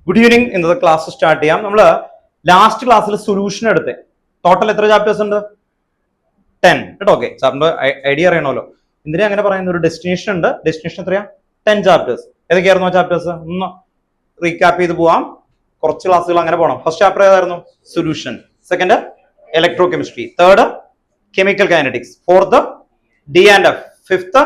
Good evening. ഇന്നത്തെ class start ചെയ്യാം. നമ്മൾ ലാസ്റ്റ് ക്ലാസ്സിൽ സൊല്യൂഷൻ എടുത്ത് ടോട്ടൽ എത്ര ചാപ്റ്റേഴ്സ് ഉണ്ട്? 10 കേട്ടോ. ഓക്കെ, സാറിന്റെ ഐഡിയ അറിയണമല്ലോ. എന്തിനാ അങ്ങനെ പറയുന്ന ഒരു ഡെസ്റ്റിനേഷൻ ഉണ്ട്. ഡെസ്റ്റിനേഷൻ എത്രയാ? 10 ചാപ്റ്റേഴ്സ്. ഏതൊക്കെയായിരുന്നു ആ ചാപ്റ്റേഴ്സ്? ഒന്ന് റീക്യാപ്പ് ചെയ്ത് പോവാം. കുറച്ച് ക്ലാസ്സുകൾ അങ്ങനെ പോകണം. ഫസ്റ്റ് ചാപ്റ്റർ ഏതായിരുന്നു? Solution. Second electrochemistry. Third chemical kinetics. Fourth D and F. Fifth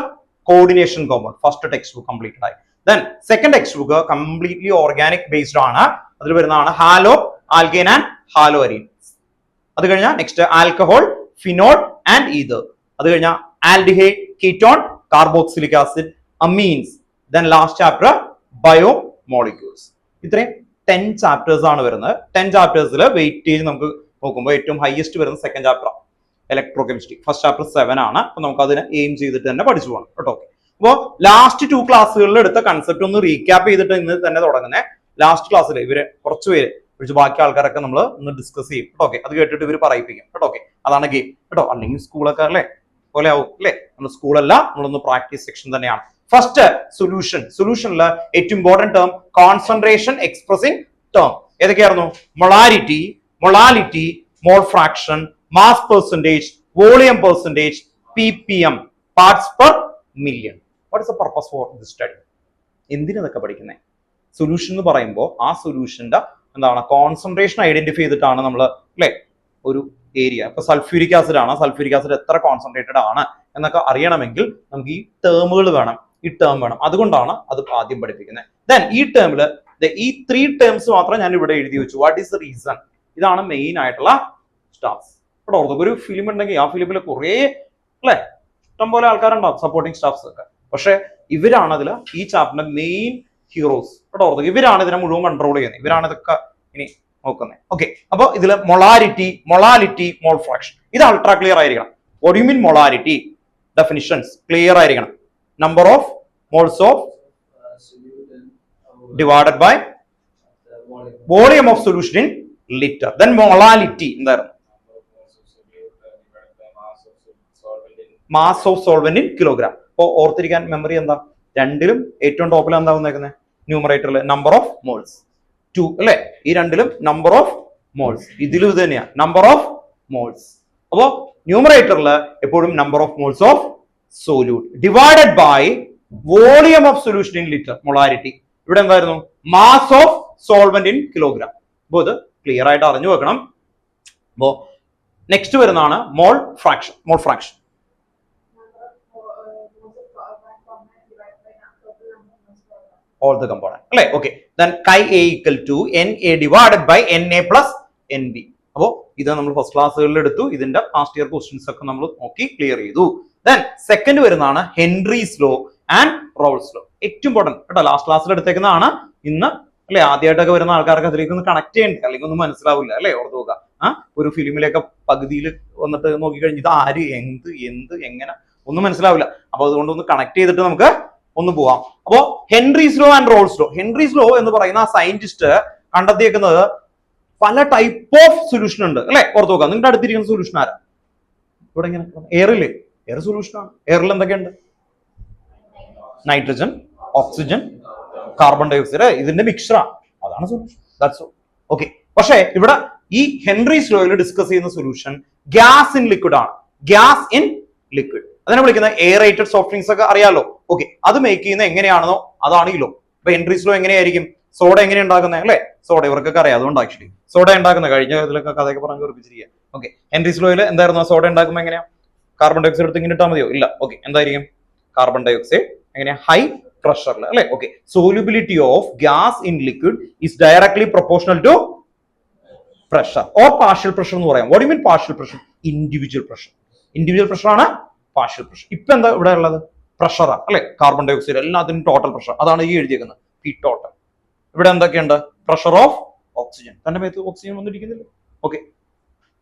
coordination compound. First textbook completed ആയി. Then second textbook completely organic based ആണ്. അതിൽ വരുന്നതാണ് haloalkane and haloarene. അത് കഴിഞ്ഞാൽ next alcohol, phenol and ether. അത് കഴിഞ്ഞാൽ aldehyde, ketone, carboxylic acid, amines. Then last chapter biomolecules. ഇത്രയും 10 chapters ആണ് വരുന്നത്. 10 ചാപ്റ്റേഴ്സിൽ വെയിറ്റേജ് നമുക്ക് നോക്കുമ്പോൾ ഏറ്റവും ഹയസ്റ്റ് വരുന്നത് second chapter electro chemistry. First chapter 7 ആണ്. അപ്പൊ നമുക്ക് അതിനെ എയിം ചെയ്തിട്ട് തന്നെ പഠിച്ചു പോകണം കേട്ടോ. അപ്പോൾ ലാസ്റ്റ് 2 ക്ലാസ്സുകളിൽ എടുത്ത കൺസെപ്റ്റ് ഒന്ന് റീക്യാപ്പ് ചെയ്തിട്ട് ഇന്ന് തന്നെ തുടങ്ങുന്നത്. ലാസ്റ്റ് ക്ലാസ്സിൽ ഇവര് കുറച്ച് പേര് വിളിച്ച് ബാക്കി ആൾക്കാരൊക്കെ നമ്മൾ ഒന്ന് ഡിസ്കസ് ചെയ്യും കേട്ടോ. ഓക്കെ, അത് കേട്ടിട്ട് ഇവർ പറയിപ്പിക്കും കേട്ടോ. ഓക്കെ, അതാണ് ഗെയിം കേട്ടോ. അല്ലെങ്കിൽ സ്കൂളൊക്കെ അല്ലേ പോലെ ആവും അല്ലേ? നമ്മൾ സ്കൂളല്ല, നമ്മളൊന്ന് പ്രാക്ടീസ് സെക്ഷൻ തന്നെയാണ്. First solution. സൊല്യൂഷനിൽ ഏറ്റവും important term concentration expressing term ഏതൊക്കെയായിരുന്നു? Molarity, molality, mole fraction, mass percentage, volume percentage, ppm, parts per million. What is the purpose for this study? എന്തിനതൊക്കെ പഠിക്കുന്നത്? സൊല്യൂഷൻ എന്ന് പറയുമ്പോൾ ആ സൊല്യൂഷന്റെ എന്താണ് കോൺസെൻട്രേഷൻ ഐഡന്റിഫൈ ചെയ്തിട്ടാണ് നമ്മൾ അല്ലെ ഒരു ഏരിയ. ഇപ്പൊ സൾഫ്യൂരിക് ആസിഡ് ആണ്, സൾഫ്യൂരിക് ആസിഡ് എത്ര കോൺസെൻട്രേറ്റഡ് ആണ് എന്നൊക്കെ അറിയണമെങ്കിൽ നമുക്ക് ഈ ടേമുകൾ വേണം, ഈ ടേം വേണം. അതുകൊണ്ടാണ് അത് ആദ്യം പഠിപ്പിക്കുന്നത്. ദെൻ ഈ ടേമില് ഈ 3 ടേംസ് മാത്രം ഞാൻ ഇവിടെ എഴുതി വെച്ചു. What is the reason? ഇതാണ് മെയിൻ ആയിട്ടുള്ള സ്റ്റാഫ്സ്. ഇവിടെ ഓർത്തോ, ഒരു ഫിലിം ഉണ്ടെങ്കിൽ ആ ഫിലിമിൽ കുറേ അല്ലെ ഇഷ്ടംപോലെ ആൾക്കാരുണ്ടാവും സപ്പോർട്ടിങ് സ്റ്റാഫ്സ് ഒക്കെ. പക്ഷെ ഇവരാണ് അതിൽ ഈ ചാപ്റ്ററിന്റെ മെയിൻ ഹീറോസ് കേട്ടോ. ഓർത്തോ, ഇവരാണ് ഇതിനെ മുഴുവൻ കൺട്രോൾ ചെയ്യുന്നത്. ഇവരാണ് ഇതൊക്കെ ഇനി നോക്കുന്നത്. ഓക്കെ, അപ്പൊ ഇതില് മൊളാരിറ്റി, മൊളാലിറ്റി, മോൾ ഫ്രാക്ഷൻ ഇത് അൾട്രാ ക്ലിയർ ആയിരിക്കണം. What you mean molarity? Definitions clear ആയിരിക്കണം. Number of moles of divided by volume of solution in litre. Then molality എന്തായിരുന്നു? Mass of solvent in kilogram. അപ്പൊ ഓർത്തിരിക്കാൻ memory എന്താ? രണ്ടിലും ഏറ്റവും ടോപ്പിൽ എന്താ വന്നേക്കുന്നത്? ന്യൂമറേറ്ററിൽ നമ്പർ ഓഫ് മോൾസ് 2 അല്ലെ? ഈ രണ്ടിലും നമ്പർ ഓഫ് മോൾസ്, ഇതിലും ഇത് തന്നെയാ നമ്പർ ഓഫ് മോൾസ്. അപ്പോ ന്യൂമറേറ്ററിൽ എപ്പോഴും number of moles of solute divided by volume of solution in litre. Molarity ഇവിടെ എന്തായിരുന്നു? Mass of solvent in kilogram. അപ്പോ ഇത് ക്ലിയർ ആയിട്ട് അറിഞ്ഞു വെക്കണം. അപ്പോ നെക്സ്റ്റ് വരുന്നതാണ് mole fraction. Mole fraction all the component അല്ലേ? Okay, then chi a equal to na divided by na plus nb. അപ്പോ ഇത് നമ്മൾ ഫസ്റ്റ് ക്ലാസ്സുകളിൽ എടുത്തു. ഇതിന്റെ പാസ്റ്റ് ഇയർ ക്വസ്റ്റ്യൻസ് ഒക്കെ നമ്മൾ നോക്കി ക്ലിയർ ചെയ്തു. ദെൻ സെക്കൻഡ് വരുന്നതാണ് Henry's law and Raoult's law. ഏറ്റവും ഇമ്പോർട്ടന്റ് കേട്ടോ. ലാസ്റ്റ് ക്ലാസ്സിൽ എടുത്തേക്കുന്നതാണ്. ഇന്ന് അല്ലെ ആദ്യമായിട്ടൊക്കെ വരുന്ന ആൾക്കാർക്ക് അതിലേക്ക് ഒന്ന് കണക്ട് ചെയ്യണ്ടേ, അല്ലെങ്കിൽ ഒന്നും മനസ്സിലാവില്ല അല്ലെ? ഓർത്ത് നോക്കുക. ഒരു ഫിലിമിലേക്ക് പകുതിയിൽ വന്നിട്ട് നോക്കിക്കഴിഞ്ഞ് ഇത് ആര്, എന്ത്, എന്ത്, എങ്ങനെ ഒന്നും മനസ്സിലാവില്ല. അപ്പൊ അതുകൊണ്ട് ഒന്ന് കണക്ട് ചെയ്തിട്ട് നമുക്ക് ഒന്ന് പോവാം. അപ്പോ Henry's law and Raoult's law. Henry's law എന്ന് പറയുന്ന ആ സയന്റിസ്റ്റ് കണ്ടെത്തിയേക്കുന്നത് പല ടൈപ്പ് ഓഫ് സൊല്യൂഷൻ ഉണ്ട് അല്ലെ? ഓർത്ത് നോക്കാം. നിങ്ങളുടെ അടുത്തിരിക്കുന്ന സൊല്യൂഷൻ ആരാ? ഇവിടെ ഇങ്ങനെ എയറില്, എയർ സൊല്യൂഷൻ ആണ്. എയറിൽ എന്തൊക്കെയുണ്ട്? Nitrogen, oxygen, carbon dioxide, ഇതിന്റെ മിക്സറാ. അതാണ് സൊല്യൂഷൻ. That's all. ഓക്കെ, പക്ഷേ ഇവിടെ ഈ ഹെൻറീസ് ലോയിൽ ഡിസ്കസ് ചെയ്യുന്ന സൊല്യൂഷൻ ഗ്യാസ് ഇൻ ലിക്വിഡ് ആണ്. ഗ്യാസ് ഇൻ ലിക്വിഡ് അതിനെ വിളിക്കുന്ന എയറേറ്റഡ് സോഫ്റ്റ് ഡ്രിങ്ക്സ് ഒക്കെ അറിയാലോ. ഓക്കെ, അത് മേക്ക് ചെയ്യുന്ന എങ്ങനെയാണെന്നോ അതാണ് ഈ ലോ. അപ്പൊ ഹെൻറീസ് ലോ എങ്ങനെയായിരിക്കും? സോഡ എങ്ങനെ ഉണ്ടാക്കുന്നത് അല്ലെ? സോഡ ഇവർക്കൊക്കെ അറിയാം. അതുകൊണ്ട് ആക്ച്വലി സോഡ ഉണ്ടാക്കുന്നത് കഴിഞ്ഞ ഇതിലൊക്കെ കഥയൊക്കെ പറഞ്ഞു ഉറപ്പിച്ചിരിക്കുക. ഓക്കെ, ഹെൻറീസ് ലോയിൽ എന്തായിരുന്നു? സോഡ ഉണ്ടാക്കുമ്പോൾ എങ്ങനെയാ? കാർബൺ ഡൈ ഓക്സൈഡ് എടുത്ത് ഇങ്ങനെ ഇട്ടാൽ മതിയോ? ഇല്ല. ഓക്കെ, എന്തായിരിക്കും? കാർബൺ ഡൈ ഓക്സൈഡ് എങ്ങനെയാ? ഹൈ പ്രഷറിൽ അല്ലെ? Okay, solubility of gas in liquid is directly proportional to pressure or partial pressure എന്ന് പറയാം. What do you mean partial pressure? Individual pressure. Individual pressure ആണ് partial pressure. ഇപ്പൊ എന്താ ഇവിടെ ഉള്ളത്? പ്രഷറാ അല്ലെ? കാർബൺ ഡൈ ഓക്സൈഡ് എല്ലാത്തിനും ടോട്ടൽ പ്രഷർ. അതാണ് ഈ എഴുതിയേക്കുന്നത്, പി ടോട്ടൽ. ഇവിടെ എന്തൊക്കെയുണ്ട്? Pressure of oxygen. തന്റെ മേത്ത് ഓക്സിജൻ വന്നിരിക്കുന്നില്ല. ഓക്കെ,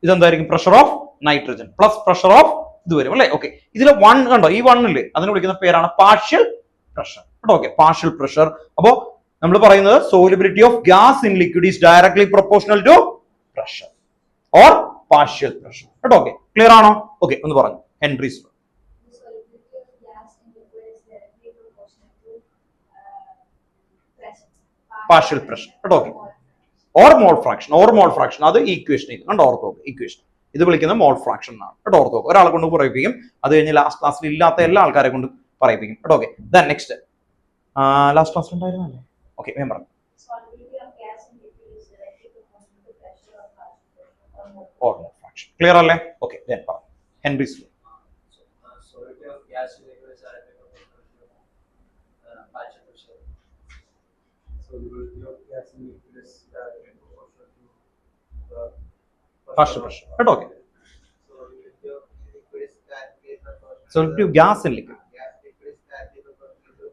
ഇതെന്തായിരിക്കും? Pressure of nitrogen plus pressure of ഇത് വരും അല്ലെ? ഓക്കെ, ഇതിൽ 1 കണ്ടോ? ഈ 1 ഇല്ലേ, അതിനെ വിളിക്കുന്ന പേരാണ് പാർഷ്യൽ പ്രഷർ കേട്ടോ. Okay, partial pressure. അപ്പോ നമ്മൾ പറയുന്നത് solubility of gas in liquid is directly proportional to pressure or partial pressure കേട്ടോ. ഓക്കെ, ക്ലിയർ ആണോ? ഓക്കെ, ഒന്ന് പറഞ്ഞു. Henry's law. പാർഷ്യൽ പ്രഷർ കേട്ടോ. ഓക്കെ, ഓർ മോൾ ഫ്രാക്ഷൻ അത് ഈക്വേഷൻ കണ്ടോ ഓർത്ത് നോക്ക്. ഈക്വേഷൻ ഇത് വിളിക്കുന്നത് മോൾ ഫ്രാക്ഷൻ എന്നാണ് കേട്ടോ ഓർത്ത് നോക്ക്. ഒരാളെ കൊണ്ട് പറയിപ്പിക്കും, അത് കഴിഞ്ഞ് ലാസ്റ്റ് ക്ലാസ്സിൽ ഇല്ലാത്ത എല്ലാ ആൾക്കാരെ കൊണ്ട് പറയിപ്പിക്കും കേട്ടോ. ഓക്കെ, ദെൻ നെക്സ്റ്റ് ലാസ്റ്റ് ക്ലാസ്സിൽ ഉണ്ടായിരുന്നല്ലേ. ഓക്കെ, ഞാൻ പറഞ്ഞു or more fraction. Clear alle? Okay, then Henry's law. Solidity of gas in liquid is directly proportional to partial pressure. Solubility of gas in liquid is directly proportional to the partial pressure. But okay. Solubility of liquid is directly proportional. Solubility of gas in liquid. Gas liquid is directly proportional to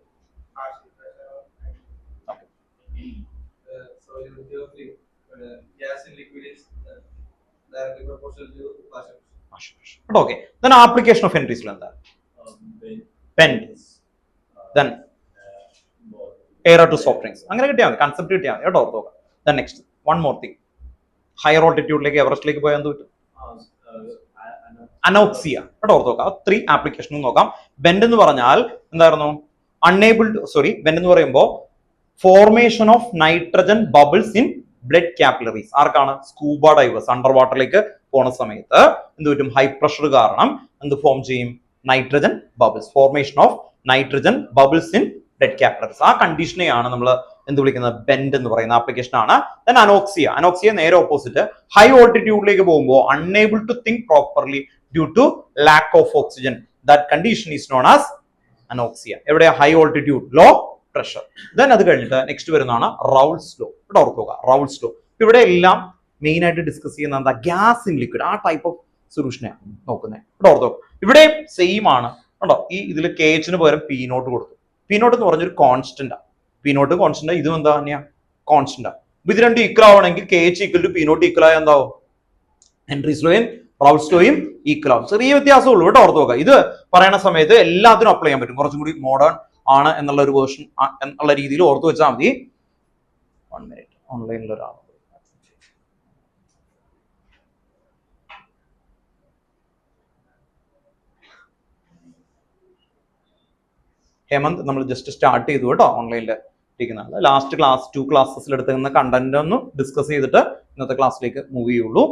partial pressure. Okay. Solubility of gas in liquid is directly proportional to partial pressure. But okay. Then application of Henry's law. Bend. Then air to soft drinks. അങ്ങനെ കിട്ടിയാൽ മതി, concept കിട്ടിയാൽ മതി കേട്ടോ ഓർത്ത് നോക്കാം. Then next one more thing. Higher ഓൾട്ടിറ്റ്യൂഡിലേക്ക് എവറസ്റ്റിലേക്ക് പോയാൽ എന്ത് പറ്റും? അനോക്സിയ കേട്ടോ ഓർത്ത് നോക്കാം. 3 ആപ്ലിക്കേഷനും നോക്കാം. ബെൻഡ് എന്ന് പറഞ്ഞാൽ എന്തായിരുന്നു? ബെൻഡ് എന്ന് പറയുമ്പോൾ formation of nitrogen bubbles in blood capillaries. ആർക്കാണ്? Scuba divers. അണ്ടർ വാട്ടറിലേക്ക് പോണ സമയത്ത് എന്ത് പറ്റും? ഹൈ പ്രഷർ കാരണം എന്ത് ഫോം ചെയ്യും? Nitrogen bubbles. Formation of nitrogen bubbles in blood capillaries. ആ കണ്ടീഷനെയാണ് നമ്മൾ എന്ത് വിളിക്കുന്നത്? ബെൻഡ് എന്ന് പറയുന്ന ആപ്ലിക്കേഷൻ ആണ്. ദെൻ അനോക്സിയ നേരെ ഓപ്പോസിറ്റ്. ഹൈ ഓൾട്ടിറ്റ്യൂഡിലേക്ക് പോകുമ്പോൾ unable to think properly due to lack of oxygen. That condition is known as anoxia. എവിടെ? High altitude, low pressure. Then അത് കഴിഞ്ഞിട്ട് നെക്സ്റ്റ് വരുന്നതാണ് റൗൾസ് ലോ. ഇവിടെ ഓർക്കുക റൗൾസ് ലോ. ഇവിടെ എല്ലാം മെയിൻ ആയിട്ട് ഡിസ്കസ് ചെയ്യുന്ന എന്താ? Gas in liquid. ആ ടൈപ്പ് ഓഫ് സൊല്യൂഷനെയാണ് നോക്കുന്നത്. ഇവിടെ ഓർത്തോ. ഇവിടെ സെയിം ആണ് കേട്ടോ. ഈ ഇതിൽ KH പകരം P നോട്ട് കൊടുത്തു. P നോട്ട് എന്ന് പറഞ്ഞൊരു കോൺസ്റ്റന്റ് ആണ്. P നോട്ട് കോൺസ്റ്റന്റ്, ഇതും എന്താ തന്നെയാ? കോൺസ്റ്റന്റ് ആണ്. അപ്പൊ ഇത് രണ്ടും ഈക്വൽ ആവണമെങ്കിൽ KH equal to P nought equal ആയ എന്താവും? ഹെൻറീസ് ലോയും റൗൾസ് ലോയും ഈക്വൽ ആവും. ചെറിയ വ്യത്യാസമുള്ളൂ കേട്ടോ ഓർത്ത് നോക്കുക. ഇത് പറയുന്ന സമയത്ത് എല്ലാത്തിനും അപ്ലൈ ചെയ്യാൻ പറ്റും. കുറച്ചും കൂടി മോഡേൺ ആണ് എന്നുള്ള ഒരു വേർഷൻ എന്നുള്ള രീതിയിൽ ഓർത്ത് വെച്ചാൽ മതി. 1 മിനിറ്റ്, ഓൺലൈനിൽ ഒരാൾ ഹേമന്ത് നമ്മൾ ജസ്റ്റ് സ്റ്റാർട്ട് ചെയ്തു കേട്ടോ ഓൺലൈനിൽ ഇരിക്കുന്നതാണ്. ലാസ്റ്റ് ക്ലാസ് 2 ക്ലാസ്സസിൽ എടുക്കുന്ന കണ്ടന്റ് ഒന്ന് ഡിസ്കസ് ചെയ്തിട്ട് ഇന്നത്തെ ക്ലാസ്സിലേക്ക് മൂവ് ചെയ്യുള്ളൂ.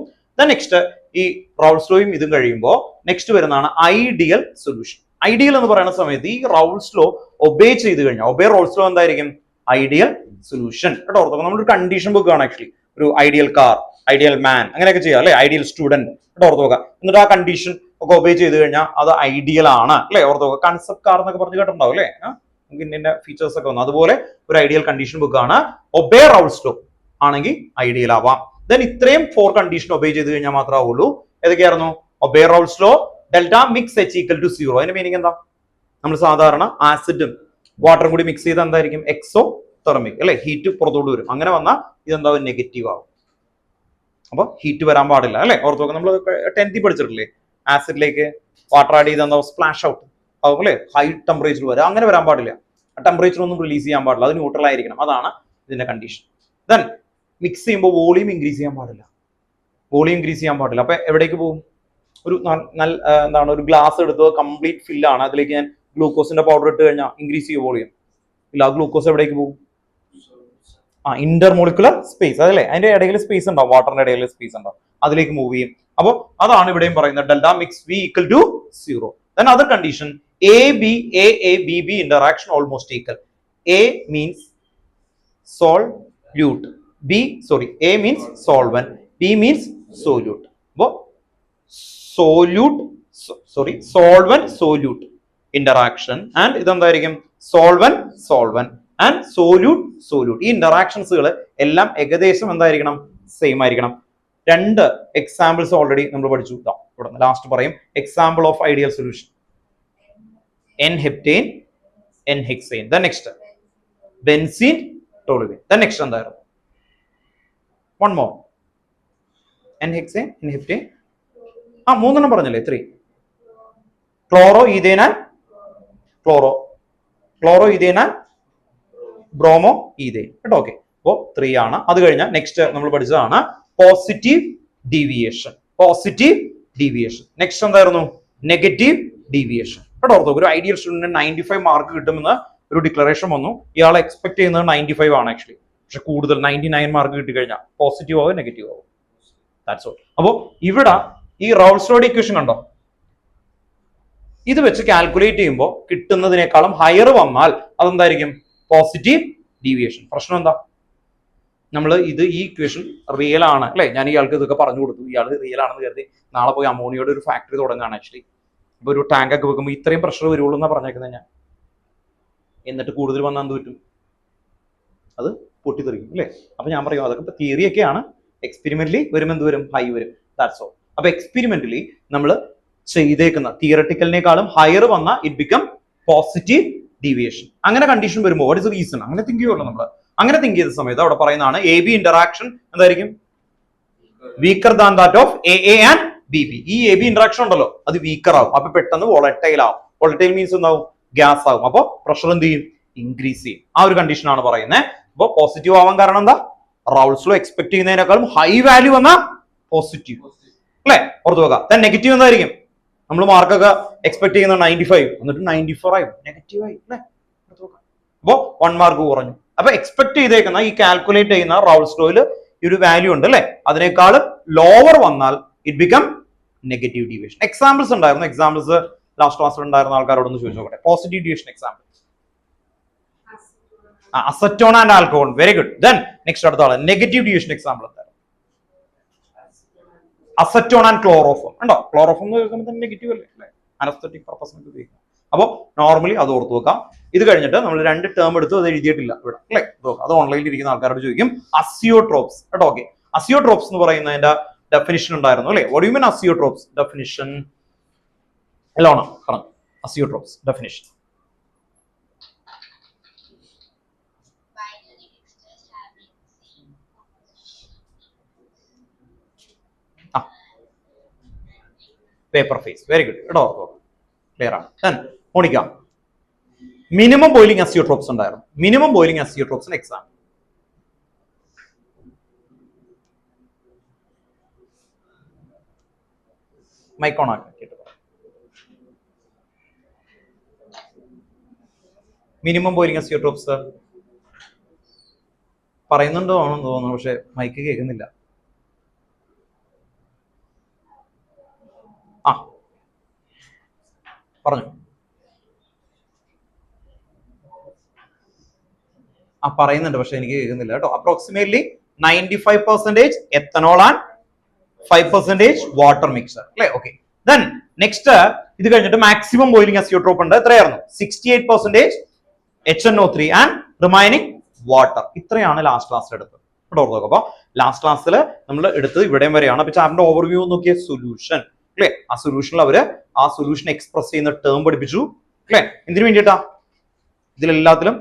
നെക്സ്റ്റ് ഈ റൗൾസ് ലോയും ഇതും കഴിയുമ്പോൾ നെക്സ്റ്റ് വരുന്നതാണ് ഐഡിയൽ സൊല്യൂഷൻ. ഐഡിയൽ എന്ന് പറയുന്ന സമയത്ത് ഈ റൗൾസ് ലോ ഒബേ ചെയ്ത് കഴിഞ്ഞാൽ റൗൾസ് ലോ എന്തായിരിക്കും? ഐഡിയൽ സൊല്യൂഷൻ കേട്ടോ ഓർത്തോ. നമ്മളൊരു കണ്ടീഷൻ ബുക്ക് ആണ് ആക്ച്വലി. ഒരു ഐഡിയൽ കാർ, ഐഡിയൽ മാൻ, അങ്ങനെയൊക്കെ ചെയ്യാം അല്ലെ? ഐഡിയൽ സ്റ്റുഡന്റ് കേട്ടോ ഓർത്ത് നോക്കുക. എന്നിട്ട് ആ കണ്ടീഷൻ ഒക്കെ ഒബേ ചെയ്ത് കഴിഞ്ഞാൽ അത് ഐഡിയൽ ആണ് അല്ലെ? ഓർത്ത് നോക്കുക. കൺസെപ്റ്റ് കാർ എന്നൊക്കെ പറഞ്ഞു കേട്ടിട്ടുണ്ടാവും അല്ലെ? നമുക്ക് ഇതിന്റെ ഫീച്ചേഴ്സ് ഒക്കെ വന്നു. അതുപോലെ ഒരു ഐഡിയൽ കണ്ടീഷൻ ബുക്ക് ആണ്. ഒബേ റൗൾസ് ലോ ആണെങ്കിൽ ഐഡിയൽ ആവാം. ദെൻ ഇത്രയും 4 കണ്ടീഷൻ ഒബേ ചെയ്ത് കഴിഞ്ഞാൽ മാത്രമേ ആവുള്ളൂ. ഏതൊക്കെയായിരുന്നു? Obey Raoult's law, delta mix H equal to 0. അതിന്റെ മീനിങ് എന്താ? നമ്മൾ സാധാരണ ആസിഡും വാട്ടറും കൂടി മിക്സ് ചെയ്ത് എന്തായിരിക്കും? എക്സോ തെർമിക് അല്ലെ? ഹീറ്റ് പുറത്തോട്ട് വരും. അങ്ങനെ വന്നാൽ ഇതെന്താവും? നെഗറ്റീവ് ആവും. അപ്പൊ ഹീറ്റ് വരാൻ പാടില്ല അല്ലെ? ഓർത്ത് നോക്കാം. നമ്മൾ 10th പഠിച്ചിട്ടില്ലേ? ആസിഡിലേക്ക് വാട്ടർ ആഡ് ചെയ്ത് എന്താ? സ്പ്ലാഷ് ഔട്ട് ആവും അല്ലെ? ഹൈ ടെമ്പറേച്ചർ വരാം. അങ്ങനെ വരാൻ പാടില്ല. ടെമ്പറേച്ചർ ഒന്നും റിലീസ് ചെയ്യാൻ പാടില്ല. അത് ന്യൂട്രൽ ആയിരിക്കണം. അതാണ് ഇതിന്റെ കണ്ടീഷൻ. ദെൻ മിക്സ് ചെയ്യുമ്പോൾ വോളിയം ഇൻക്രീസ് ചെയ്യാൻ പാടില്ല. അപ്പൊ എവിടേക്ക് പോകും? ഒരു എന്താണ്? ഒരു ഗ്ലാസ് എടുത്ത് കംപ്ലീറ്റ് ഫില്ലാണ്. അതിലേക്ക് ഞാൻ ഗ്ലൂക്കോസിന്റെ പൗഡർ ഇട്ട് കഴിഞ്ഞാൽ ഇൻക്രീസ് ചെയ്യും വോളിയം ഇല്ല. ഗ്ലൂക്കോസ് എവിടേക്ക് പോകും? ഇന്റർമോളിക്കുലർ സ്പേസ് അതല്ലേ? അതിന്റെ ഇടയിൽ സ്പേസ് ഉണ്ടാവും, വാട്ടറിന്റെ ഇടയിൽ സ്പേസ് ഉണ്ടാവും, അതിലേക്ക് മൂവ് ചെയ്യും. അപ്പോൾ അതാണ് ഇവിടെയും പറയുന്നത്. Delta mix V equal to 0. Then other condition A interaction almost equal. A means solute, A means solvent, B means solute. അപ്പോൾ solvent solute interaction and ഇതെന്തായിരിക്കും? solvent and solute. ഈ ഇന്ററാക്ഷൻസുകൾ എല്ലാം ഏകദേശം എന്തായിരിക്കണം? സെയിം ആയിരിക്കണം. 2 എക്സാമ്പിൾസ് ഓൾറെഡി നമ്മൾ പഠിച്ചു. ഇവിടെ last പറയും. Example of ideal solution: N-heptane, N-hexane. Then next benzene, toluene. Then next എന്തായിരുന്നു? One more. N-hexane, N-heptane. 3 പറഞ്ഞല്ലേ? 3. Chloro ethane and bromo ethane കേട്ടോ. ഓക്കെ, അപ്പോൾ 3 ആണ്. അത് കഴിഞ്ഞാൽ നെക്സ്റ്റ് നമ്മൾ പഠിച്ചതാണ് പോസിറ്റീവ് ഡീവിയേഷൻ. നെക്സ്റ്റ് എന്തായിരുന്നു? നെഗറ്റീവ് ഡീവിയേഷൻ കേട്ടോ. ഓർത്തോ. ഒരു ഐഡിയൽ സ്റ്റുഡന്റിന് 95 മാർക്ക് കിട്ടുമെന്ന് ഒരു ഡിക്ലറേഷൻ വന്നു. ഇയാളെ എക്സ്പെക്ട് ചെയ്യുന്നത് 95 ആണ് ആക്ച്വലി. പക്ഷെ കൂടുതൽ 99 മാർക്ക് കിട്ടിക്കഴിഞ്ഞാൽ പോസിറ്റീവ് ആവും നെഗറ്റീവ് ആവും. That's all. അപ്പോൾ ഇവിടെ ഈ റോൾസ്-റോയ്സ് ഇക്വേഷൻ കണ്ടോ, ഇത് വെച്ച് കാൽക്കുലേറ്റ് ചെയ്യുമ്പോൾ കിട്ടുന്നതിനേക്കാളും ഹയർ വന്നാൽ അതെന്തായിരിക്കും? Positive deviation. പ്രശ്നം എന്താ? നമ്മൾ ഈ ഇക്വേഷൻ റിയൽ ആണ് അല്ലെ, ഞാൻ ഇയാൾക്ക് ഇതൊക്കെ പറഞ്ഞു കൊടുത്തു, ഇയാൾ റിയൽ ആണെന്ന് കരുതി നാളെ പോയി അമോണിയയുടെ ഒരു ഫാക്ടറി തുടങ്ങുകയാണ്. ആക്ച്വലി ഇപ്പൊ ഒരു ടാങ്ക് ഒക്കെ വെക്കുമ്പോൾ ഇത്രയും പ്രഷർ വരുള്ളൂ എന്നാ പറഞ്ഞേക്കുന്നത് ഞാൻ. എന്നിട്ട് കൂടുതൽ വന്നാൽ എന്ത് പറ്റും? അത് പൊട്ടിത്തെറിക്കും അല്ലേ? അപ്പൊ ഞാൻ പറയും അതൊക്കെ ഇപ്പൊ തിയറി ഒക്കെയാണ്, എക്സ്പെരിമെന്റലി വരുമ്പോൾ എന്ത് വരും? ഹൈ വരും. That's all. അപ്പൊ എക്സ്പെരിമെന്റലി നമ്മൾ ചെയ്തേക്കുന്ന തിയറട്ടിക്കലിനേക്കാളും ഹയർ വന്ന ഇറ്റ് ബിക്കം പോസിറ്റീവ് ഡീവിയേഷൻ. അങ്ങനെ കണ്ടീഷൻ വരുമ്പോൾ വാട്ട് ഇസ് റീസൺ? അങ്ങനെ തിങ്ക് ചെയ്യുമല്ലോ നമ്മൾ. അങ്ങനെ തിങ്ക് ചെയ്ത സമയത്ത് അവിടെ പറയുന്നതാണ് എ ബി ഇന്ററാക്ഷൻ എന്തായിരിക്കും? Weaker than that of A A and B B. ഈ എ ബി ഇന്ററാക്ഷൻ ഉണ്ടല്ലോ അത് വീക്കർ ആവും. അപ്പൊ പെട്ടെന്ന് വോളറ്റൈൽ ആവും. വോളറ്റൈൽ മീൻസ് എന്താവും? ഗ്യാസ് ആവും. അപ്പൊ പ്രഷർ എന്ത് ചെയ്യും? ഇൻക്രീസ് ചെയ്യും. ആ ഒരു കണ്ടീഷൻ ആണ് പറയുന്നത്. അപ്പൊ പോസിറ്റീവ് ആവാൻ കാരണം എന്താ? റൗൾസ് ലോ എക്സ്പെക്ട് ചെയ്യുന്നതിനേക്കാളും ഹൈ വാല്യൂ വന്ന പോസിറ്റീവ് അല്ലെ? ഓർത്ത് വെക്കാം. ദെൻ നെഗറ്റീവ് എന്തായിരിക്കും? നമ്മൾ മാർക്കൊക്കെ എക്സ്പെക്ട് ചെയ്യുന്ന 95 എന്നിട്ട് 94 ആയി, നെഗറ്റീവ് ആയി അല്ലെ? അപ്പോ 1 മാർക്ക് കുറഞ്ഞു. അപ്പൊ എക്സ്പെക്ട് ചെയ്തേക്കുന്ന ഈ കാൽക്കുലേറ്റ് ചെയ്യുന്ന റൗൾസ് ലോയിൽ ഈ ഒരു വാല്യൂ ഉണ്ട് അല്ലെ, അതിനേക്കാളും ലോവർ വന്നാൽ it become negative deviation. Examples ഉണ്ടായിരുന്നു. എക്സാമ്പിൾസ് ലാസ്റ്റ് ക്ലാസ്സിൽ ഉണ്ടായിരുന്ന ആൾക്കാരോടൊന്ന് ചോദിച്ചു നോക്കട്ടെ. Positive deviation example acetone and alcohol. Very good. Then next അടുത്ത ആള് നെഗറ്റീവ് ഡീവിയേഷൻ എക്സാമ്പിൾ എന്തായിരുന്നു? Acetone and chloroform. ഉണ്ടോ? ക്ലോറോഫോം എന്ന് കേൾക്കുമ്പോൾ നെഗറ്റീവ് അല്ലേ? അനസ്തറ്റിക് പർപ്പസിന് ഉപയോഗിക്കാം. അപ്പോൾ നോർമലി അത് ഓർത്ത് വെക്കാം. ഇത് കഴിഞ്ഞിട്ട് നമ്മൾ 2 ടേം എടുത്തു, അത് എഴുതിയിട്ടില്ല ഇവിടെ അല്ലേ? അത് ഓൺലൈനിൽ ഇരിക്കുന്ന ആൾക്കാരോട് ചോദിക്കും. അസിയോട്രോപ്സ് കേട്ടോ. ഓക്കെ, അസിയോട്രോപ്സ് എന്ന് പറയുന്നതിന്റെ ഡെഫിനിഷൻ ഉണ്ടായിരുന്നു അല്ലേ? What you mean azeotropes? Definition എല്ലാം പറഞ്ഞു. Azeotropes definition. Paper face. Very good കേട്ടോ. ക്ലിയർ ആണ്. Then Monica, minimum boiling azeotropes ഉണ്ടായിരുന്നു. മിനിമം ബോയിലിംഗ് അസിയോട്രോപ്സിന് എക്സാം മൈക്കോൺ ആക്കിയിട്ട് മിനിമം ബോയിലിംഗ് അസിയോട്രോപ്സ് പറയുന്നുണ്ടോ ആണെന്ന് തോന്നുന്നു, പക്ഷെ മൈക്ക് കേൾക്കുന്നില്ല. പറഞ്ഞു. പറയുന്നുണ്ട്, പക്ഷെ എനിക്ക് കേൾക്കുന്നില്ല കേട്ടോ. Approximately 95% ethanol and 5% water mixer അല്ലേ? ഓക്കെ. ദെൻ നെക്സ്റ്റ് ഇത് കഴിഞ്ഞിട്ട് മാക്സിമം ബോയിലിംഗ് അസിയോട്രോപ്പ് ഉണ്ട്. എത്രയായിരുന്നു? 68% HNO3 ആൻഡ് റിമൈനിങ് വാട്ടർ. ഇത്രയാണ് ലാസ്റ്റ് ക്ലാസ്സിൽ എടുത്തത് കേട്ടോ. അപ്പൊ ലാസ്റ്റ് ക്ലാസ്സിൽ നമ്മൾ എടുത്തത് ഇവിടെയും വരെയാണ്. അപ്പൊ ചാപ്റ്ററിന്റെ ഓവർവ്യൂ നോക്കിയ സൊല്യൂഷൻ അല്ലേ? ആ സൊല്യൂഷനിൽ അവര് ആ സൊല്യൂഷൻ എക്സ്പ്രസ് ചെയ്യുന്ന ടേം പഠിപ്പിച്ചു അല്ലേ? എന്തിനു വേണ്ടിയിട്ടാ? ഇതിലെല്ലാത്തിലും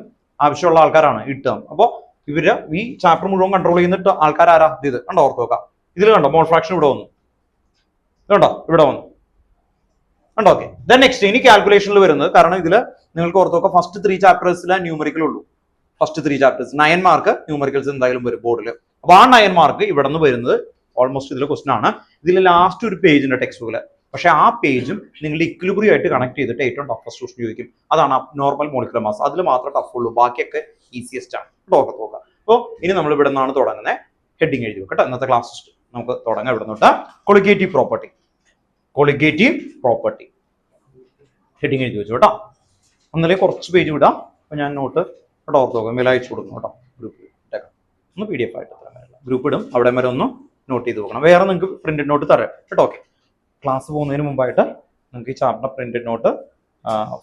ആവശ്യമുള്ള ആൾക്കാരാണ് ഈ ടേം. അപ്പൊ ഇവര് ഈ ചാപ്റ്റർ മുഴുവൻ കൺട്രോൾ ചെയ്യുന്ന ആൾക്കാരാരാ? ഇത് കണ്ടോ? ഓർത്ത് നോക്കാം. ഇതിൽ കണ്ടോ മോൾ ഫ്രാക്ഷൻ ഇവിടെ വന്നു, കണ്ടോ? ഇവിടെ വന്നു, കണ്ടോ? ഓക്കെ. ദെൻ നെക്സ്റ്റ് ഇനി കാൽക്കുലേഷനിൽ വരുന്നത്, കാരണം ഇതിൽ നിങ്ങൾക്ക് ഓർത്ത് നോക്കാം ഫസ്റ്റ് 3 ചാപ്റ്റേഴ്സിലെ ന്യൂമറിക്കൽ ഉള്ളൂ. ഫസ്റ്റ് 3 ചാപ്റ്റേഴ്സ് 9 മാർക്ക് ന്യൂമറിക്കൽസ് എന്തായാലും വരും ബോർഡിൽ. അപ്പൊ ആ 9 മാർക്ക് ഇവിടെ നിന്ന് വരുന്നത് ഓൾമോസ്റ്റ് ഇതിലെ ക്വസ്റ്റൻ ആണ്. ഇതിൽ ലാസ്റ്റ് ഒരു പേജ് ഉണ്ട് ടെക്സ്റ്റ് ബുക്കിൽ, പക്ഷെ ആ പേജും നിങ്ങളുടെ ഇക്വിലിബ്രിയം ആയിട്ട് കണക്ട് ചെയ്തിട്ട് ഏറ്റവും ടഫസ്റ്റ് ക്വസ്റ്റൻ ചോദിക്കും. അതാണ് നോർമൽ മോളിക്കുലർ മാസ്. അതിൽ മാത്രമേ ടഫ് ഉള്ളൂ, ബാക്കിയൊക്കെ ഈസിയസ്റ്റ് ആണ്. ഓർത്ത് നോക്കാം. അപ്പോൾ ഇനി നമ്മൾ ഇവിടെ നിന്നാണ് തുടങ്ങുന്നത്. ഹെഡിങ് എഴുതി വെക്കട്ടെ. ഇന്നത്തെ ക്ലാസ് നമുക്ക് തുടങ്ങാം ഇവിടെ നിന്നിട്ട്. Colligative property. Colligative property heading എഴുതി വെച്ചു കേട്ടോ. ഒന്നല്ലേ കുറച്ച് പേജ് വിടാം. അപ്പൊ ഞാൻ നോട്ട് ഇവിടെ ഓർത്ത് നോക്കാം. മെയിൽ അയച്ചു കൊടുക്കും കേട്ടോ. ഗ്രൂപ്പിൽ ഇട്ടേക്കാം. ഒന്ന് PDF ആയിട്ട് ഗ്രൂപ്പ് ഇടും. അവിടെ വരെ ഒന്ന് നോട്ട് ചെയ്ത് നോക്കണം. വേറെ നിങ്ങൾക്ക് പ്രിന്റഡ് നോട്ട് തരാം കേട്ടോ. ഓക്കെ. ക്ലാസ് പോകുന്നതിന് മുമ്പായിട്ട് നിങ്ങൾക്ക് ഈ chapter printed note,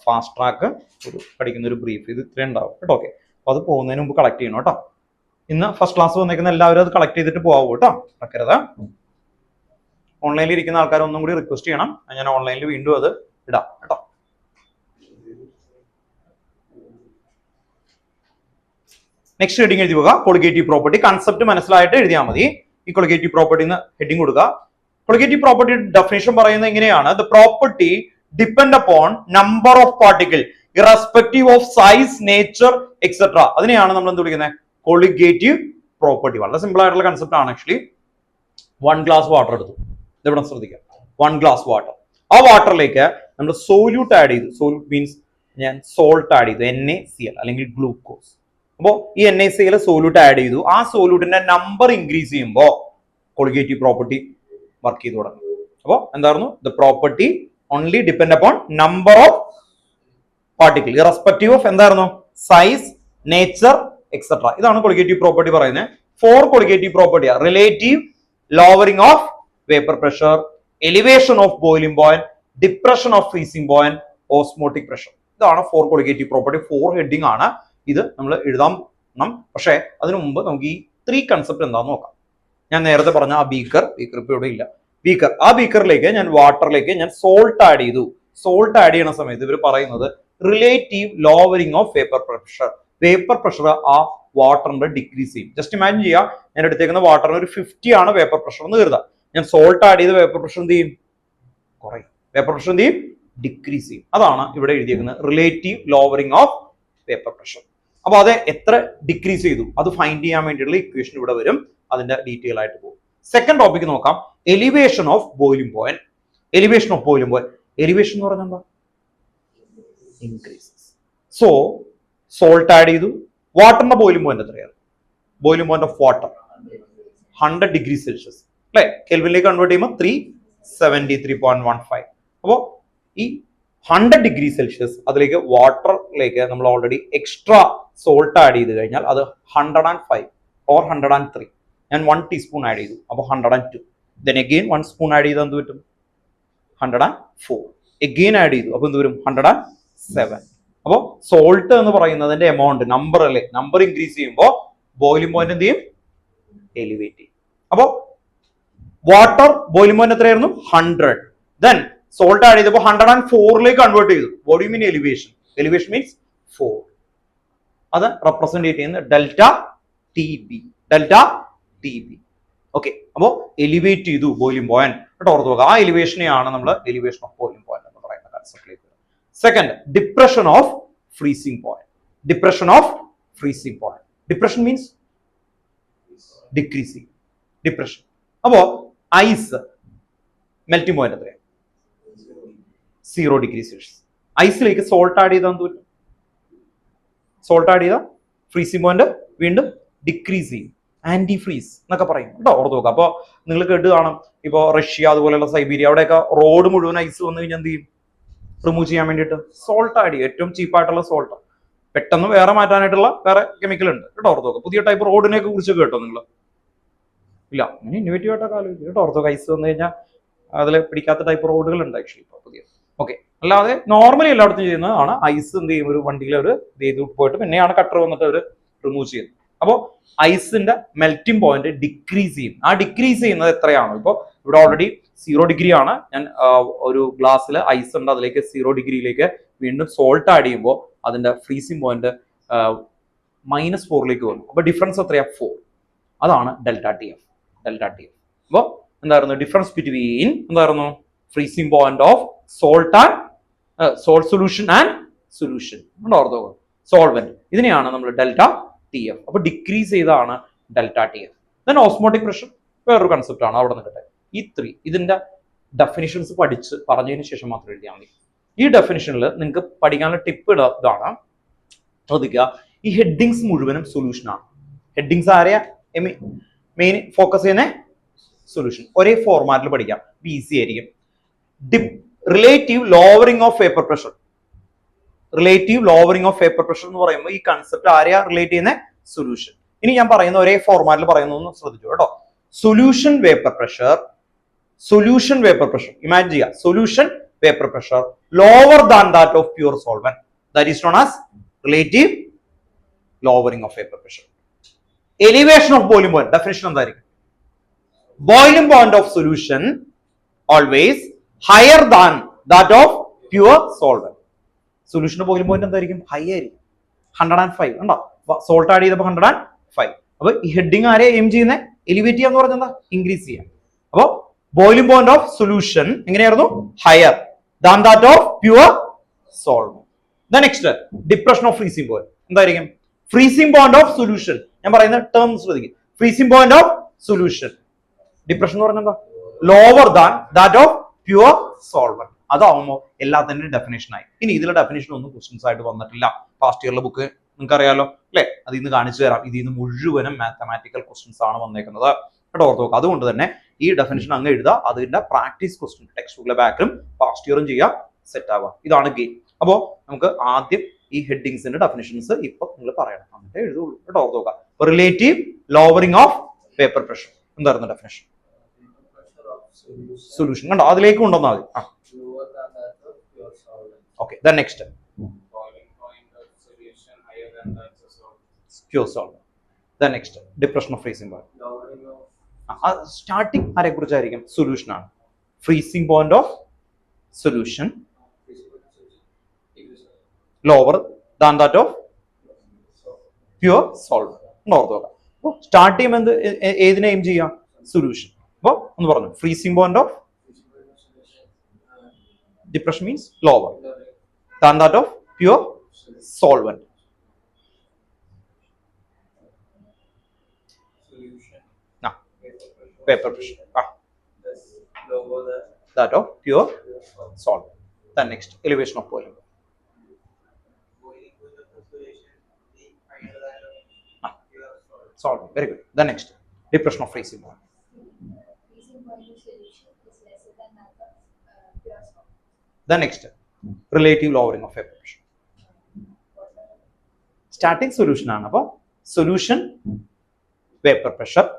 fast track, ഒരു പഠിക്കുന്ന ഒരു ബ്രീഫ്, ഇത് ഇത്രയും ഉണ്ടാവും കേട്ടോ. ഓക്കെ. അപ്പൊ അത് പോകുന്നതിന് മുമ്പ് കളക്ട് ചെയ്യണം കേട്ടോ. ഇന്ന് ഫസ്റ്റ് ക്ലാസ് വന്നേക്കുന്ന എല്ലാവരും അത് കളക്ട് ചെയ്തിട്ട് പോകാവൂ കേട്ടോ. മറക്കരുത്. ഓൺലൈനിൽ ഇരിക്കുന്ന ആൾക്കാർ ഒന്നും കൂടി റിക്വസ്റ്റ് ചെയ്യണം. ഞാൻ ഓൺലൈനിൽ വീണ്ടും അത് ഇടാം കേട്ടോ. നെക്സ്റ്റ് ഹെഡിങ് എഴുതി പോകുക. Colligative property. കൺസെപ്റ്റ് മനസ്സിലായിട്ട് എഴുതിയാൽ മതി. ഈ കൊളിഗേറ്റീവ് പ്രോപ്പർട്ടിന്ന് ഹെഡിങ് കൊടുക്കുക. കൊളിഗേറ്റീവ് പ്രോപ്പർട്ടി ഡെഫിനേഷൻ പറയുന്നത് എങ്ങനെയാണ്? The property depend upon number of particle irrespective of size, nature etcetera. അതിനെയാണ് നമ്മൾ എന്ത് വിളിക്കുന്നത്? Colligative property. വളരെ സിമ്പിൾ ആയിട്ടുള്ള കൺസെപ്റ്റ് ആണ് ആക്ച്വലി. 1 ഗ്ലാസ് വാട്ടർ എടുത്തു. ഇവിടെ ശ്രദ്ധിക്കാം. 1 ഗ്ലാസ് വാട്ടർ. ആ വാട്ടറിലേക്ക് നമ്മൾ സോല്യൂട്ട് ആഡ് ചെയ്തു. സോല്യൂട്ട് മീൻസ് ഞാൻ സോൾട്ട് ആഡ് ചെയ്തു, NaCl അല്ലെങ്കിൽ ഗ്ലൂക്കോസ്. അപ്പോൾ ഈ NaCl സോല്യൂട്ട് ആഡ് ചെയ്തു, ആ സോല്യൂട്ടിന്റെ നമ്പർ ഇൻക്രീസ് ചെയ്യുമ്പോൾ കൊളിഗേറ്റീവ് പ്രോപ്പർട്ടി വർക്ക് ചെയ്ത് തുടങ്ങും. അപ്പോൾ എന്തായിരുന്നു? The property only depend upon number of particle irrespective of എന്തായിരുന്നു? Size, nature, etcetera. ഇതാണ് കൊളിഗേറ്റീവ് പ്രോപ്പർട്ടി പറയുന്നത്. 4 colligative property: relative, lowering of vapour pressure, elevation of boiling point, depression of freezing point, osmotic pressure. ഇതാണ് 4 colligative property. 4 heading ആണ്. ഇത് നമ്മൾ എഴുതാം. പക്ഷേ അതിനു മുമ്പ് നമുക്ക് ഈ 3 കൺസെപ്റ്റ് എന്താണെന്ന് നോക്കാം. ഞാൻ നേരത്തെ പറഞ്ഞ ആ ബീക്കർ ഇപ്പൊ ഇവിടെ ഇല്ല. ആ ബീക്കറിലേക്ക് ഞാൻ വാട്ടറിലേക്ക് ഞാൻ സോൾട്ട് ആഡ് ചെയ്തു. സോൾട്ട് ആഡ് ചെയ്യുന്ന സമയത്ത് ഇവർ പറയുന്നത് relative lowering of vapour pressure. Vapour pressure ആ വാട്ടറിന്റെ ഡിക്രീസ് ചെയ്യും. ജസ്റ്റ് ഇമാജിൻ ചെയ്യുക, ഞാൻ എടുത്തേക്കുന്ന വാട്ടറിന് ഒരു 50 ആണ് വേപ്പർ പ്രഷർ എന്ന് കരുതാം. ഞാൻ സോൾട്ട് ആഡ് ചെയ്ത് വേപ്പർ പ്രഷർ എന്ത് ചെയ്യും? കുറയും. വേപ്പർ പ്രഷർ എന്ത് ചെയ്യും? ഡിക്രീസ് ചെയ്യും. അതാണ് ഇവിടെ എഴുതിയിരിക്കുന്നത് relative lowering of vapour pressure. അപ്പൊ അത് എത്ര ഡിക്രീസ് ചെയ്തു അത് ഫൈൻഡ് ചെയ്യാൻ വേണ്ടിയിട്ടുള്ള ഇക്വേഷൻ ഇവിടെ വരും. അതിന്റെ ഡീറ്റെയിൽ ആയിട്ട് പോകും. സെക്കൻഡ് ടോപ്പിക് നോക്കാം, elevation of boiling point. Elevation of boiling point, elevation എന്ന് പറഞ്ഞാൽ എന്താ? ഇൻക്രീസസ്. സോ സോൾട്ട് ആഡ് ചെയ്തു, വാട്ടറിന്റെ ബോയിലിംഗ് പോയിന്റ് എത്രയാണ്? Boiling point of water 100 degree Celsius അല്ലെ? കെൽവിനിലേക്ക് കൺവേർട്ട് ചെയ്യുമ്പോൾ 373.15. അപ്പോൾ ഈ 100 ഡിഗ്രി സെൽഷ്യസ് അതിലേക്ക് വാട്ടറിലേക്ക് നമ്മൾ ഓൾറെഡി എക്സ്ട്രാ സോൾട്ട് ആഡ് ചെയ്ത് കഴിഞ്ഞാൽ അത് 105 or 103. ഞാൻ 1 ടീസ്പൂൺ ആഡ് ചെയ്തു, അപ്പോൾ 102. ദെൻ അഗെയിൻ 1 സ്പൂൺ ആഡ് ചെയ്താൽ എന്ത് പറ്റും? 104. അഗെയിൻ ആഡ് ചെയ്തു, അപ്പോൾ എന്ത് വരും? 107. അപ്പോൾ സോൾട്ട് എന്ന് പറയുന്നതിന്റെ എമൗണ്ട് നമ്പർ അല്ലേ, നമ്പർ ഇൻക്രീസ് ചെയ്യുമ്പോൾ ബോയിലിംഗ് പോയിന്റ് എന്ത് ചെയ്യും? എലിവേറ്റ് ചെയ്യും. അപ്പോൾ വാട്ടർ ബോയിലിംഗ് പോയിന്റ് എത്രയായിരുന്നു? 100. ദെൻ സോൾട്ട് ആഡ് ചെയ്തപ്പോൾ 104ലേക്ക് കൺവേർട്ട് ചെയ്തു. What do you mean elevation? Elevation means 4. അത് റെപ്രസെന്റ് ചെയ്യുന്നത് ഡെൽറ്റ ടി ബി. ഓക്കെ, അപ്പോൾ എലിവേറ്റ് ചെയ്തു ബോയിലിംഗ് പോയിന്റ് കേട്ടോ, ഓർത്ത് നോക്കുക. ആ എലിവേഷനെയാണ് നമ്മൾ എലിവേഷൻ ഓഫ് ബോയിലിംഗ് പോയിന്റ് എന്ന് പറയുന്ന കൺസെപ്റ്റിലേക്ക്. Second, depression of freezing point. Depression means decreasing. Depression. അപ്പോ ഐസ് മെൽറ്റിംഗ് പോയിന്റ് എത്രയാണ്? 0 ഡിഗ്രി സെൽഷ്യസ്. ഐസിലേക്ക് സോൾട്ട് ആഡ് ചെയ്താൽ എന്ത് പറ്റും? സോൾട്ട് ആഡ് ചെയ്താൽ ഫ്രീസിംഗ് പോയിന്റ് വീണ്ടും ഡിക്രീസ് ചെയ്യും. ആന്റി ഫ്രീസ് എന്നൊക്കെ പറയും കേട്ടോ, ഓർത്ത് നോക്കുക. അപ്പോൾ നിങ്ങൾ കേട്ട് കാണും, ഇപ്പോൾ റഷ്യ അതുപോലെയുള്ള സൈബീരിയ അവിടെയൊക്കെ റോഡ് മുഴുവൻ ഐസ് വന്നു കഴിഞ്ഞാൽ എന്ത് ചെയ്യും? റിമൂവ് ചെയ്യാൻ വേണ്ടിയിട്ട് സോൾട്ട് ആഡ് ചെയ്യും. ഏറ്റവും ചീപ്പായിട്ടുള്ള സോൾട്ട്. പെട്ടെന്ന് വേറെ മാറ്റാനായിട്ടുള്ള വേറെ കെമിക്കൽ ഉണ്ട് കേട്ടോ, ഓർത്ത് നോക്കുക. പുതിയ ടൈപ്പ് റോഡിനെ കുറിച്ച് കേട്ടോ നിങ്ങൾ? ഇല്ല, അങ്ങനെ ഇന്നോവേറ്റീവ് ആയിട്ടൊക്കെ ആലോചിക്കും കേട്ടോ, ഓർത്ത് നോക്കുക. ഐസ് വന്നു കഴിഞ്ഞാൽ അതിൽ പിടിക്കാത്ത ടൈപ്പ് റോഡുകൾ ഉണ്ട് ആക്ച്വലി ഇപ്പോൾ പുതിയ. ഓക്കെ, അല്ലാതെ നോർമലി എല്ലായിടത്തും ചെയ്യുന്നതാണ് ഐസ് എന്ത് ചെയ്യും? ഒരു വണ്ടിയിൽ അവർ ചെയ്ത് പോയിട്ട് പിന്നെയാണ് കട്ടർ വന്നിട്ട് അവർ റിമൂവ് ചെയ്യുന്നത്. അപ്പോൾ ഐസിന്റെ മെൽറ്റിംഗ് പോയിന്റ് ഡിക്രീസ് ചെയ്യും. ആ ഡിക്രീസ് ചെയ്യുന്നത് എത്രയാണ്? ഇപ്പോൾ ഇവിടെ ഓൾറെഡി 0 ഡിഗ്രി ആണ്. ഞാൻ ഒരു ഗ്ലാസ്സിൽ ഐസ് ഉണ്ട്, അതിലേക്ക് 0 ഡിഗ്രിയിലേക്ക് വീണ്ടും സോൾട്ട് ആഡ് ചെയ്യുമ്പോൾ അതിന്റെ ഫ്രീസിംഗ് പോയിന്റ് -4ലേക്ക് വന്നു. അപ്പോൾ ഡിഫറൻസ് എത്രയാ? 4. അതാണ് ഡെൽറ്റ ടി എഫ്. അപ്പോൾ എന്തായിരുന്നു ഡിഫറൻസ് ബിറ്റ്വീൻ എന്തായിരുന്നു? Freezing point of salt and salt solution and solution. Ortho, solvent. ഇതിനെയാണ് നമ്മൾ ഡെൽറ്റ ടി എഫ്. അപ്പൊ ഡിക്രീസ് ചെയ്താണ് delta T F. Then osmotic pressure വേറൊരു കൺസെപ്റ്റ് ആണ്. അവിടെ നിൽക്കട്ടെ. ഈ 3 ഇതിന്റെ ഡെഫിനിഷൻസ് പറഞ്ഞതിന് ശേഷം മാത്രം എഴുതിയാൽ മതി. ഈ ഡെഫിനിഷനിൽ നിങ്ങൾക്ക് പഠിക്കാനുള്ള ടിപ്പ് ഇതാണ്, ശ്രദ്ധിക്കുക. ഈ ഹെഡിങ്സ് മുഴുവനും സൊല്യൂഷൻ ആണ്. ഹെഡിങ്സ് ആരെയാ മെയിൻ ഫോക്കസ് ചെയ്യുന്ന? സൊല്യൂഷൻ. ഒരേ ഫോർമാറ്റിൽ പഠിക്കാം, ഈസി ആയിരിക്കും. Relative lowering of vapour pressure. എന്ന് പറയുമ്പോൾ ഈ കൺസെപ്റ്റ് ആരെയാ റിലേറ്റ് ചെയ്യുന്ന? സൊല്യൂഷൻ. ഇനി ഞാൻ പറയുന്ന ഒരേ ഫോർമാറ്റിൽ പറയുന്നു, ശ്രദ്ധിച്ചു കേട്ടോ. Solution vapour pressure. ഇമാജിൻ ചെയ്യുക, solution vapour pressure lower than that of pure solvent. That is known as relative lowering of vapour pressure. Elevation of boiling point definition എന്തായിരിക്കും? Boiling point of solution always higher than that of pure solvent. സൊല്യൂഷന്റെ boiling point എന്തായിരിക്കും? High ആയിരിക്കും. 105 ഉണ്ടോ? Salt add ചെയ്തപ്പോൾ 105. അപ്പൊ ഈ heading ആരെ aim ചെയ്യുന്നത്? എലിവേറ്റ് ചെയ്യാന്ന് പറഞ്ഞാൽ എന്താ? ഇൻക്രീസ് ചെയ്യാം. അപ്പൊ ബോയിലിംഗ് പോയിന്റ് ഓഫ് സൊല്യൂഷൻ എങ്ങനെയായിരുന്നു? Higher than that of pure solvent. Next, depression of freezing point എന്തായിരിക്കും? Freezing point of solution. ഞാൻ പറയുന്ന ടേം ശ്രദ്ധിക്കും. Freezing point of solution. Depression എന്ന് പറഞ്ഞാൽ എന്താ? Lower than that of pure solvent. അതാവുമ്പോൾ എല്ലാത്തിന്റെയും ഡെഫിനേഷൻ ആയി. ഇനി ഇതിലെ ഡെഫിനേഷൻ ഒന്നും ക്വസ്റ്റ്യൻസ് ആയിട്ട് വന്നിട്ടില്ല. ഫാസ്റ്റ് ഇയറിലെ ബുക്ക് നിങ്ങൾക്ക് അറിയാലോ അല്ലെ? അതിൽ നിന്ന് കാണിച്ചു തരാം. ഇതിൽ നിന്ന് മുഴുവനും മാത്തമാറ്റിക്കൽ ക്വസ്റ്റ്യൻസ് ആണ് വന്നേക്കുന്നത് കേട്ടോ, ഓർത്ത് നോക്കുക. അതുകൊണ്ട് തന്നെ ഈ ഡെഫിനിഷൻ അങ്ങ് എഴുതുക, അതിന്റെ പ്രാക്ടീസ് ക്വസ്റ്റ്യൻ ടെക്സ്റ്റ് ബുക്കിലെ ബാക്കിലും പാസ്റ്റ് ഇയറും ചെയ്യാം, സെറ്റ് ആവുക. ഇതാണ് ഗെയിം. അപ്പോൾ നമുക്ക് ആദ്യം ഈ ഹെഡിങ്സിന്റെ ഡെഫിനിഷൻസ് ഇപ്പൊ നിങ്ങൾ പറയണം, എന്നിട്ട് എഴുതുള്ളൂ കേട്ടോ, ഓർത്ത് നോക്കുക. Relative lowering of paper pressure എന്തായിരുന്നു ഡെഫിനിഷൻ? സൊല്യൂഷൻ കണ്ടോ, അതിലേക്ക് കൊണ്ടുവന്നാൽ മതി. ആ okay, then next pure solvent. Then next depression of freezing point. Starting ആരെ കുറിച്ചായിരിക്കും? സൊല്യൂഷൻ ആണ്. Freezing point of solution lower than that of pure solvent. ഓർത്ത് നോക്കാം. അപ്പോൾ സ്റ്റാർട്ട് ചെയ്യുമ്പോൾ എന്ത് ഏതിനെ എയിം ചെയ്യാം? സൊല്യൂഷൻ. അപ്പോൾ ഒന്ന് പറഞ്ഞു, freezing point of depression means lower than that of pure solvent. Paper pressure. That of pure solvent. Then next, elevation of boiling. Solvent. Very good. Then next, depression of freezing point. Then next, relative lowering of vapor pressure. Starting solution ആണ്. അപ്പോൾ solution vapor pressure.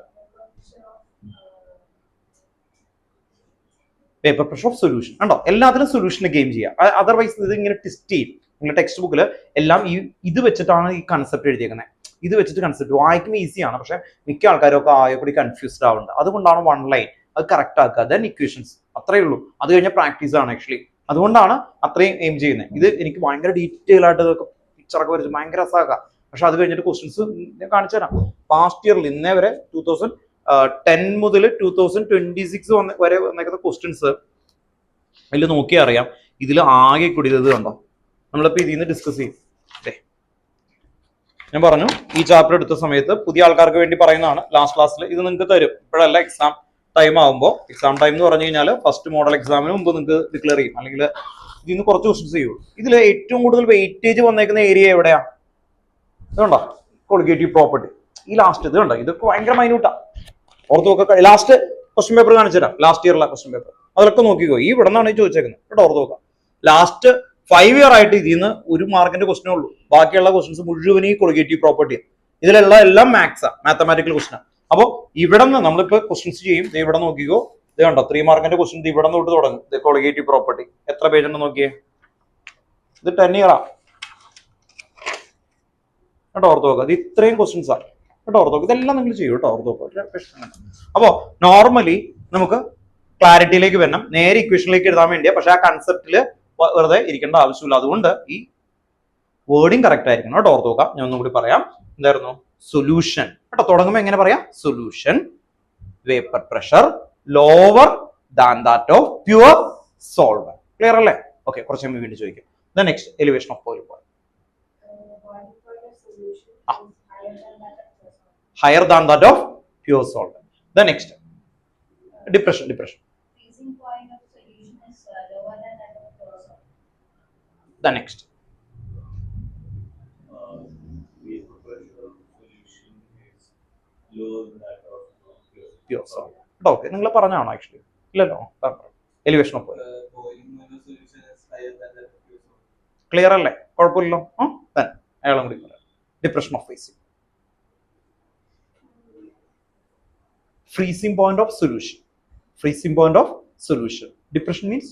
Paper pressure of solution കണ്ടോ, എല്ലാത്തിനും സൊല്യൂഷനെ game ചെയ്യാം. Otherwise ഇത് ഇങ്ങനെ test ചെയ്യും. നിങ്ങളുടെ text ബുക്കിൽ എല്ലാം ഇത് വെച്ചിട്ടാണ് ഈ കൺസെപ്റ്റ് എഴുതിയേക്കുന്നത്. ഇത് വെച്ചിട്ട് കൺസെപ്റ്റ് വായിക്കുമ്പോൾ ഈസിയാണ്, പക്ഷെ മിക്ക ആൾക്കാരും ഒക്കെ ആയക്കൂടി കൺഫ്യൂസ്ഡ് ആവുന്നുണ്ട്. അതുകൊണ്ടാണ് വൺ ലൈൻ അത് കറക്റ്റ് ആക്കുക, ദെൻ ഇക്വേഷൻസ്, അത്രയേ ഉള്ളൂ. അത് കഴിഞ്ഞ പ്രാക്ടീസ് ആണ് ആക്ച്വലി. അതുകൊണ്ടാണ് അത്രയും എയിം ചെയ്യുന്നത്. ഇത് എനിക്ക് ഭയങ്കര ഡീറ്റെയിൽ ആയിട്ട് ഇതൊക്കെ പിക്ചറൊക്കെ വരച്ച് ഭയങ്കര രസമാക്കാം, പക്ഷെ അത് കഴിഞ്ഞിട്ട് ക്വസ്റ്റ്യൻസ് ഞാൻ കാണിച്ചു തരാം. പാസ്റ്റ് ഇയറിൽ ഇന്നേ വരെ 2010 മുതൽ 2026 വരെ വന്നേക്കുന്ന ക്വസ്റ്റ്യൻസ് അതിൽ നോക്കിയാൽ അറിയാം. ഇതിൽ ആകെ കൂടി ഇത് കണ്ടോ, നമ്മളിപ്പോൾ ഇതിൽ നിന്ന് ഡിസ്കസ് ചെയ്യും. ഞാൻ പറഞ്ഞു ഈ ചാപ്റ്റർ എടുത്ത സമയത്ത് പുതിയ ആൾക്കാർക്ക് വേണ്ടി പറയുന്നതാണ്. ലാസ്റ്റ് ക്ലാസ്സിൽ ഇത് നിങ്ങൾക്ക് തരും. ഇപ്പോഴല്ല, എക്സാം ടൈം ആകുമ്പോൾ. എക്സാം ടൈം എന്ന് പറഞ്ഞു കഴിഞ്ഞാൽ ഫസ്റ്റ് മോഡൽ എക്സാമിന് മുമ്പ് നിങ്ങൾക്ക് ഡിക്ലെയർ ചെയ്യും, അല്ലെങ്കിൽ ഇതിൽ നിന്ന് കുറച്ച് ക്വസ്റ്റ്യൻസ് ചെയ്യുള്ളൂ. ഇതിൽ ഏറ്റവും കൂടുതൽ വെയിറ്റേജ് വന്നേക്കുന്ന ഏരിയ എവിടെയാ? ഇതുണ്ടോ, കൊളിഗേറ്റീവ് പ്രോപ്പർട്ടി. ഈ ലാസ്റ്റ് ഇത് കണ്ടോ, ഇതൊക്കെ ഭയങ്കര മൈന്യൂട്ടാ. ഓർത്ത് നോക്കുക. ലാസ്റ്റ് ക്വസ്റ്റ്യൻ പേപ്പർ കാണിച്ചു തരാം, ലാസ്റ്റ് ഇയറിലെ ക്വസ്റ്റ്യൻ പേപ്പർ. അതിലൊക്കെ നോക്കിക്കോ. ഈ ഇവിടെ നിന്നാണ് ചോദിച്ചേക്കുന്നത് കേട്ടോ, ഓർത്ത് നോക്കാം. ലാസ്റ്റ് 5 ഇയർ ആയിട്ട് ഇതിൽ നിന്ന് 1 മാർക്കിന്റെ ക്വസ്റ്റ്യൻ ഉള്ളൂ. ബാക്കിയുള്ള ക്വസ്റ്റ്യൻസ് മുഴുവൻ ഈ കൊളിഗേറ്റീവ് പ്രോപ്പർട്ടി. ഇതിലുള്ള എല്ലാം മാത്സാ, മാത്തമാറ്റിക്കൽ ക്വസ്റ്റ്യൻ. അപ്പോൾ ഇവിടെ നിന്ന് നമ്മളിപ്പോ ക്വസ്റ്റ്യൻസ് ചെയ്യും. ഇവിടെ നോക്കിക്കോ, ഇത് കണ്ടോ 3 മാർക്കിന്റെ ക്വസ്റ്റ്യൻ ഇവിടെ നിന്ന് തൊട്ട് തുടങ്ങും. ഇത് കൊളിഗേറ്റീവ് പ്രോപ്പർട്ടി എത്ര പേജ് ഉണ്ടെന്ന് നോക്കിയേ. ഇത് 10 ഇയറാ കേട്ടോ, ഓർത്ത് നോക്കുക. ഇത് ഇത്രയും ക്വസ്റ്റ്യൻസ് ആണ് കേട്ടോ, ഓർത്ത് നോക്കുക. ഇതെല്ലാം നിങ്ങൾ ചെയ്യും കേട്ടോ, ഓർത്ത് നോക്കുക. അപ്പോൾ നോർമലി നമുക്ക് ക്ലാരിറ്റിയിലേക്ക് വരണം, നേരെ ഇക്വേഷനിലേക്ക് എഴുതാൻ വേണ്ടിയാ. പക്ഷെ ആ കൺസെപ്റ്റില് വെറുതെ ഇരിക്കേണ്ട ആവശ്യമില്ല. അതുകൊണ്ട് ഈ വേർഡിങ് കറക്റ്റ് ആയിരിക്കണം കേട്ടോ, ഓർത്ത് നോക്കാം. ഞാൻ ഒന്നും കൂടി പറയാം. എന്തായിരുന്നു? സൊല്യൂഷൻ കേട്ടോ. തുടങ്ങുമ്പോൾ എങ്ങനെ പറയാം? Solution vapour pressure lower than that of pure solvent. Clear അല്ലേ? ഓക്കെ, കുറച്ച് കഴിയുമ്പോൾ വീണ്ടും ചോദിക്കും. Next, elevation of boiling point. Higher than that of pure solvent. The next, depression. Freezing point of solution is lower than that of pure solvent. The next, Vapor pressure of solution is lower than that of pure solvent. Okay, നിങ്ങൾ പറഞ്ഞാണോ actually? ഇല്ലല്ലോ. Elevation of boiling. boiling point of solution is higher than that of pure solvent. Clear അല്ലേ? കുഴപ്പമില്ലല്ലോ. അയാളും കൂടി പറയാം. Depression of freezing. Freezing point of solution. Freezing point of solution. Depression means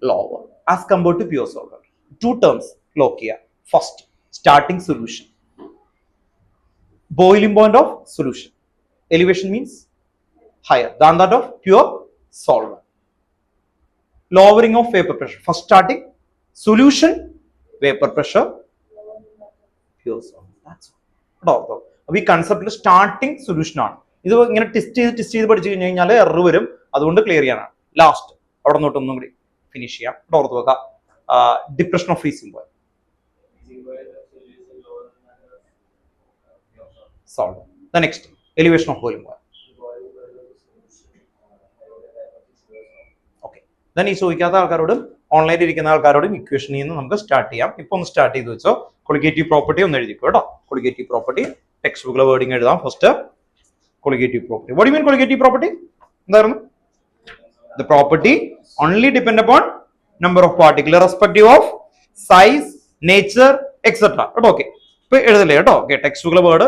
lower as compared to pure solvent. Two terms lock here. First, starting solution. Boiling point of solution. Elevation means higher than that of pure solvent. Lowering of vapor pressure. First starting solution, vapor pressure, pure solvent. That's all. ഈ കൺസെപ്റ്റിൽ starting solution ആണ്. ഇത് ഇങ്ങനെ test ചെയ്ത് പഠിച്ചു കഴിഞ്ഞു കഴിഞ്ഞാൽ error വരും. അതുകൊണ്ട് ക്ലിയർ ചെയ്യാനാണ്. ലാസ്റ്റ് അവിടെ നിന്നോട്ട് ഒന്നും കൂടി ഫിനിഷ് ചെയ്യാം. ഓർത്ത് വെക്കാം. Depression of freezing point. Solve. The next, elevation of boiling point. Okay, then ഈ ചോദിക്കാത്ത ആൾക്കാരോടും ഓൺലൈനിൽ ഇരിക്കുന്ന ആൾക്കാരോടും ഇക്വേഷനിൽ നിന്ന് നമുക്ക് സ്റ്റാർട്ട് ചെയ്യാം. ഇപ്പൊ ഒന്ന് സ്റ്റാർട്ട് ചെയ്ത് വെച്ചോ. കൊളിഗേറ്റീവ് പ്രോപ്പർട്ടി ഒന്ന് എഴുതിക്കോ കേട്ടോ. കൊളിഗേറ്റീവ് പ്രോപ്പർട്ടി ടെക്സ്റ്റ് ബുക്കിലെ വേർഡിങ് എഴുതാം. First colligative property. What you mean colligative property എന്തായിരുന്നു? The property only depend upon number of particles irrespective of size, nature, etc. Okay, ഇപ്പൊ എഴുതില്ലേ കേട്ടോ. ഓക്കെ, ടെക്സ്റ്റ് ബുക്കിലെ വേർഡ്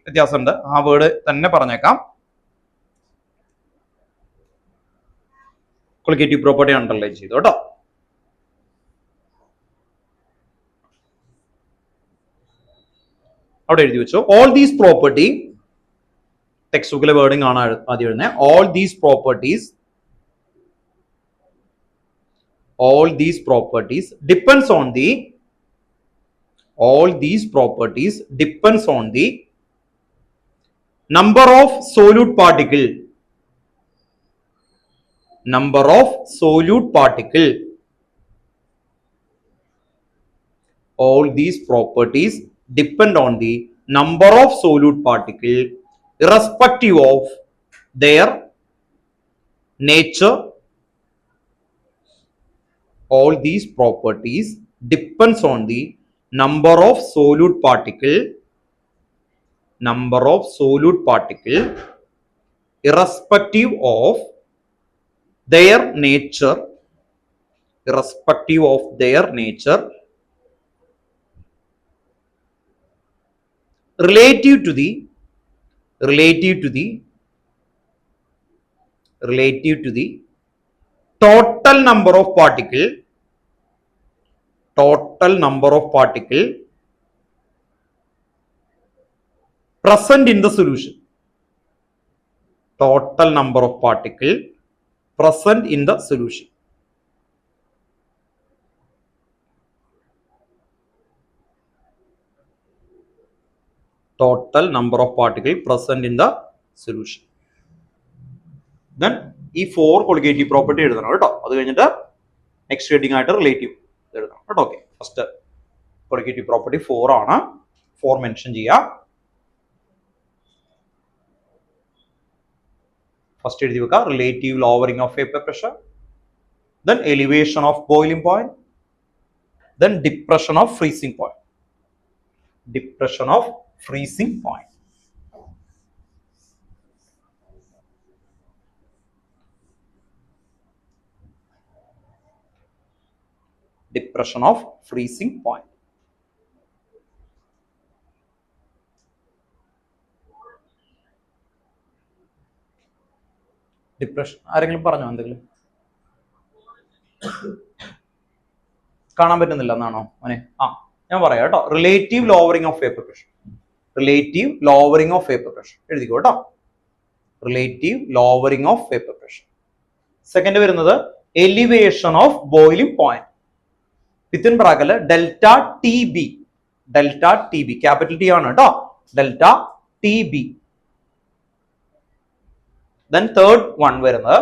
വ്യത്യാസമുണ്ട്, ആ വേർഡ് തന്നെ പറഞ്ഞേക്കാം. കൊളിഗേറ്റീവ് പ്രോപ്പർട്ടി അണ്ടർലൈൻ ചെയ്തു കേട്ടോ. അവിടെ എഴുതി വെച്ചു. ഓൾ ദീസ് പ്രോപ്പർട്ടി, ടെക്സ്റ്റ് ബുക്കിലെ വേർഡിംഗ് ആണ് ആദ്യം എഴുതുന്നത്. All these properties depends on the number of solute particle. All these properties depend on the number of solute particle irrespective of their nature. All these properties depends on the number of solute particle irrespective of their nature relative to the total number of particle present in the solution. Total number of particle present in the solution. Total number of particle present in the solution. Then ഈ 4 colligative property എഴുതണം കേട്ടോ. അത് കഴിഞ്ഞിട്ട് next heading ആയിട്ട് relative എഴുതണം കേട്ടോ. Okay, first colligative property 4 ആണ്. 4 mention ചെയ്യാം. ഫസ്റ്റ് എഴുതി വെക്കുക, relative lowering of vapour pressure, then elevation of boiling point, then depression of freezing point. Depression of freezing point. Depression of freezing point. Depression ആരെങ്കിലും പറഞ്ഞോ? എന്തെങ്കിലും കാണാൻ പറ്റുന്നില്ല എന്നാണോ മോനെ? ഞാൻ പറയാം കേട്ടോ. Relative lowering of vapour pressure. Relative lowering of vapour pressure എഴുതിക്കോ കേട്ടോ. Relative lowering of vapour pressure. Second വരുന്നത് elevation of boiling point within ബ്രാക്കറ്റില് delta T B. Delta T B capital T ആണ് കേട്ടോ. Delta T B. Then third one വരുന്നത്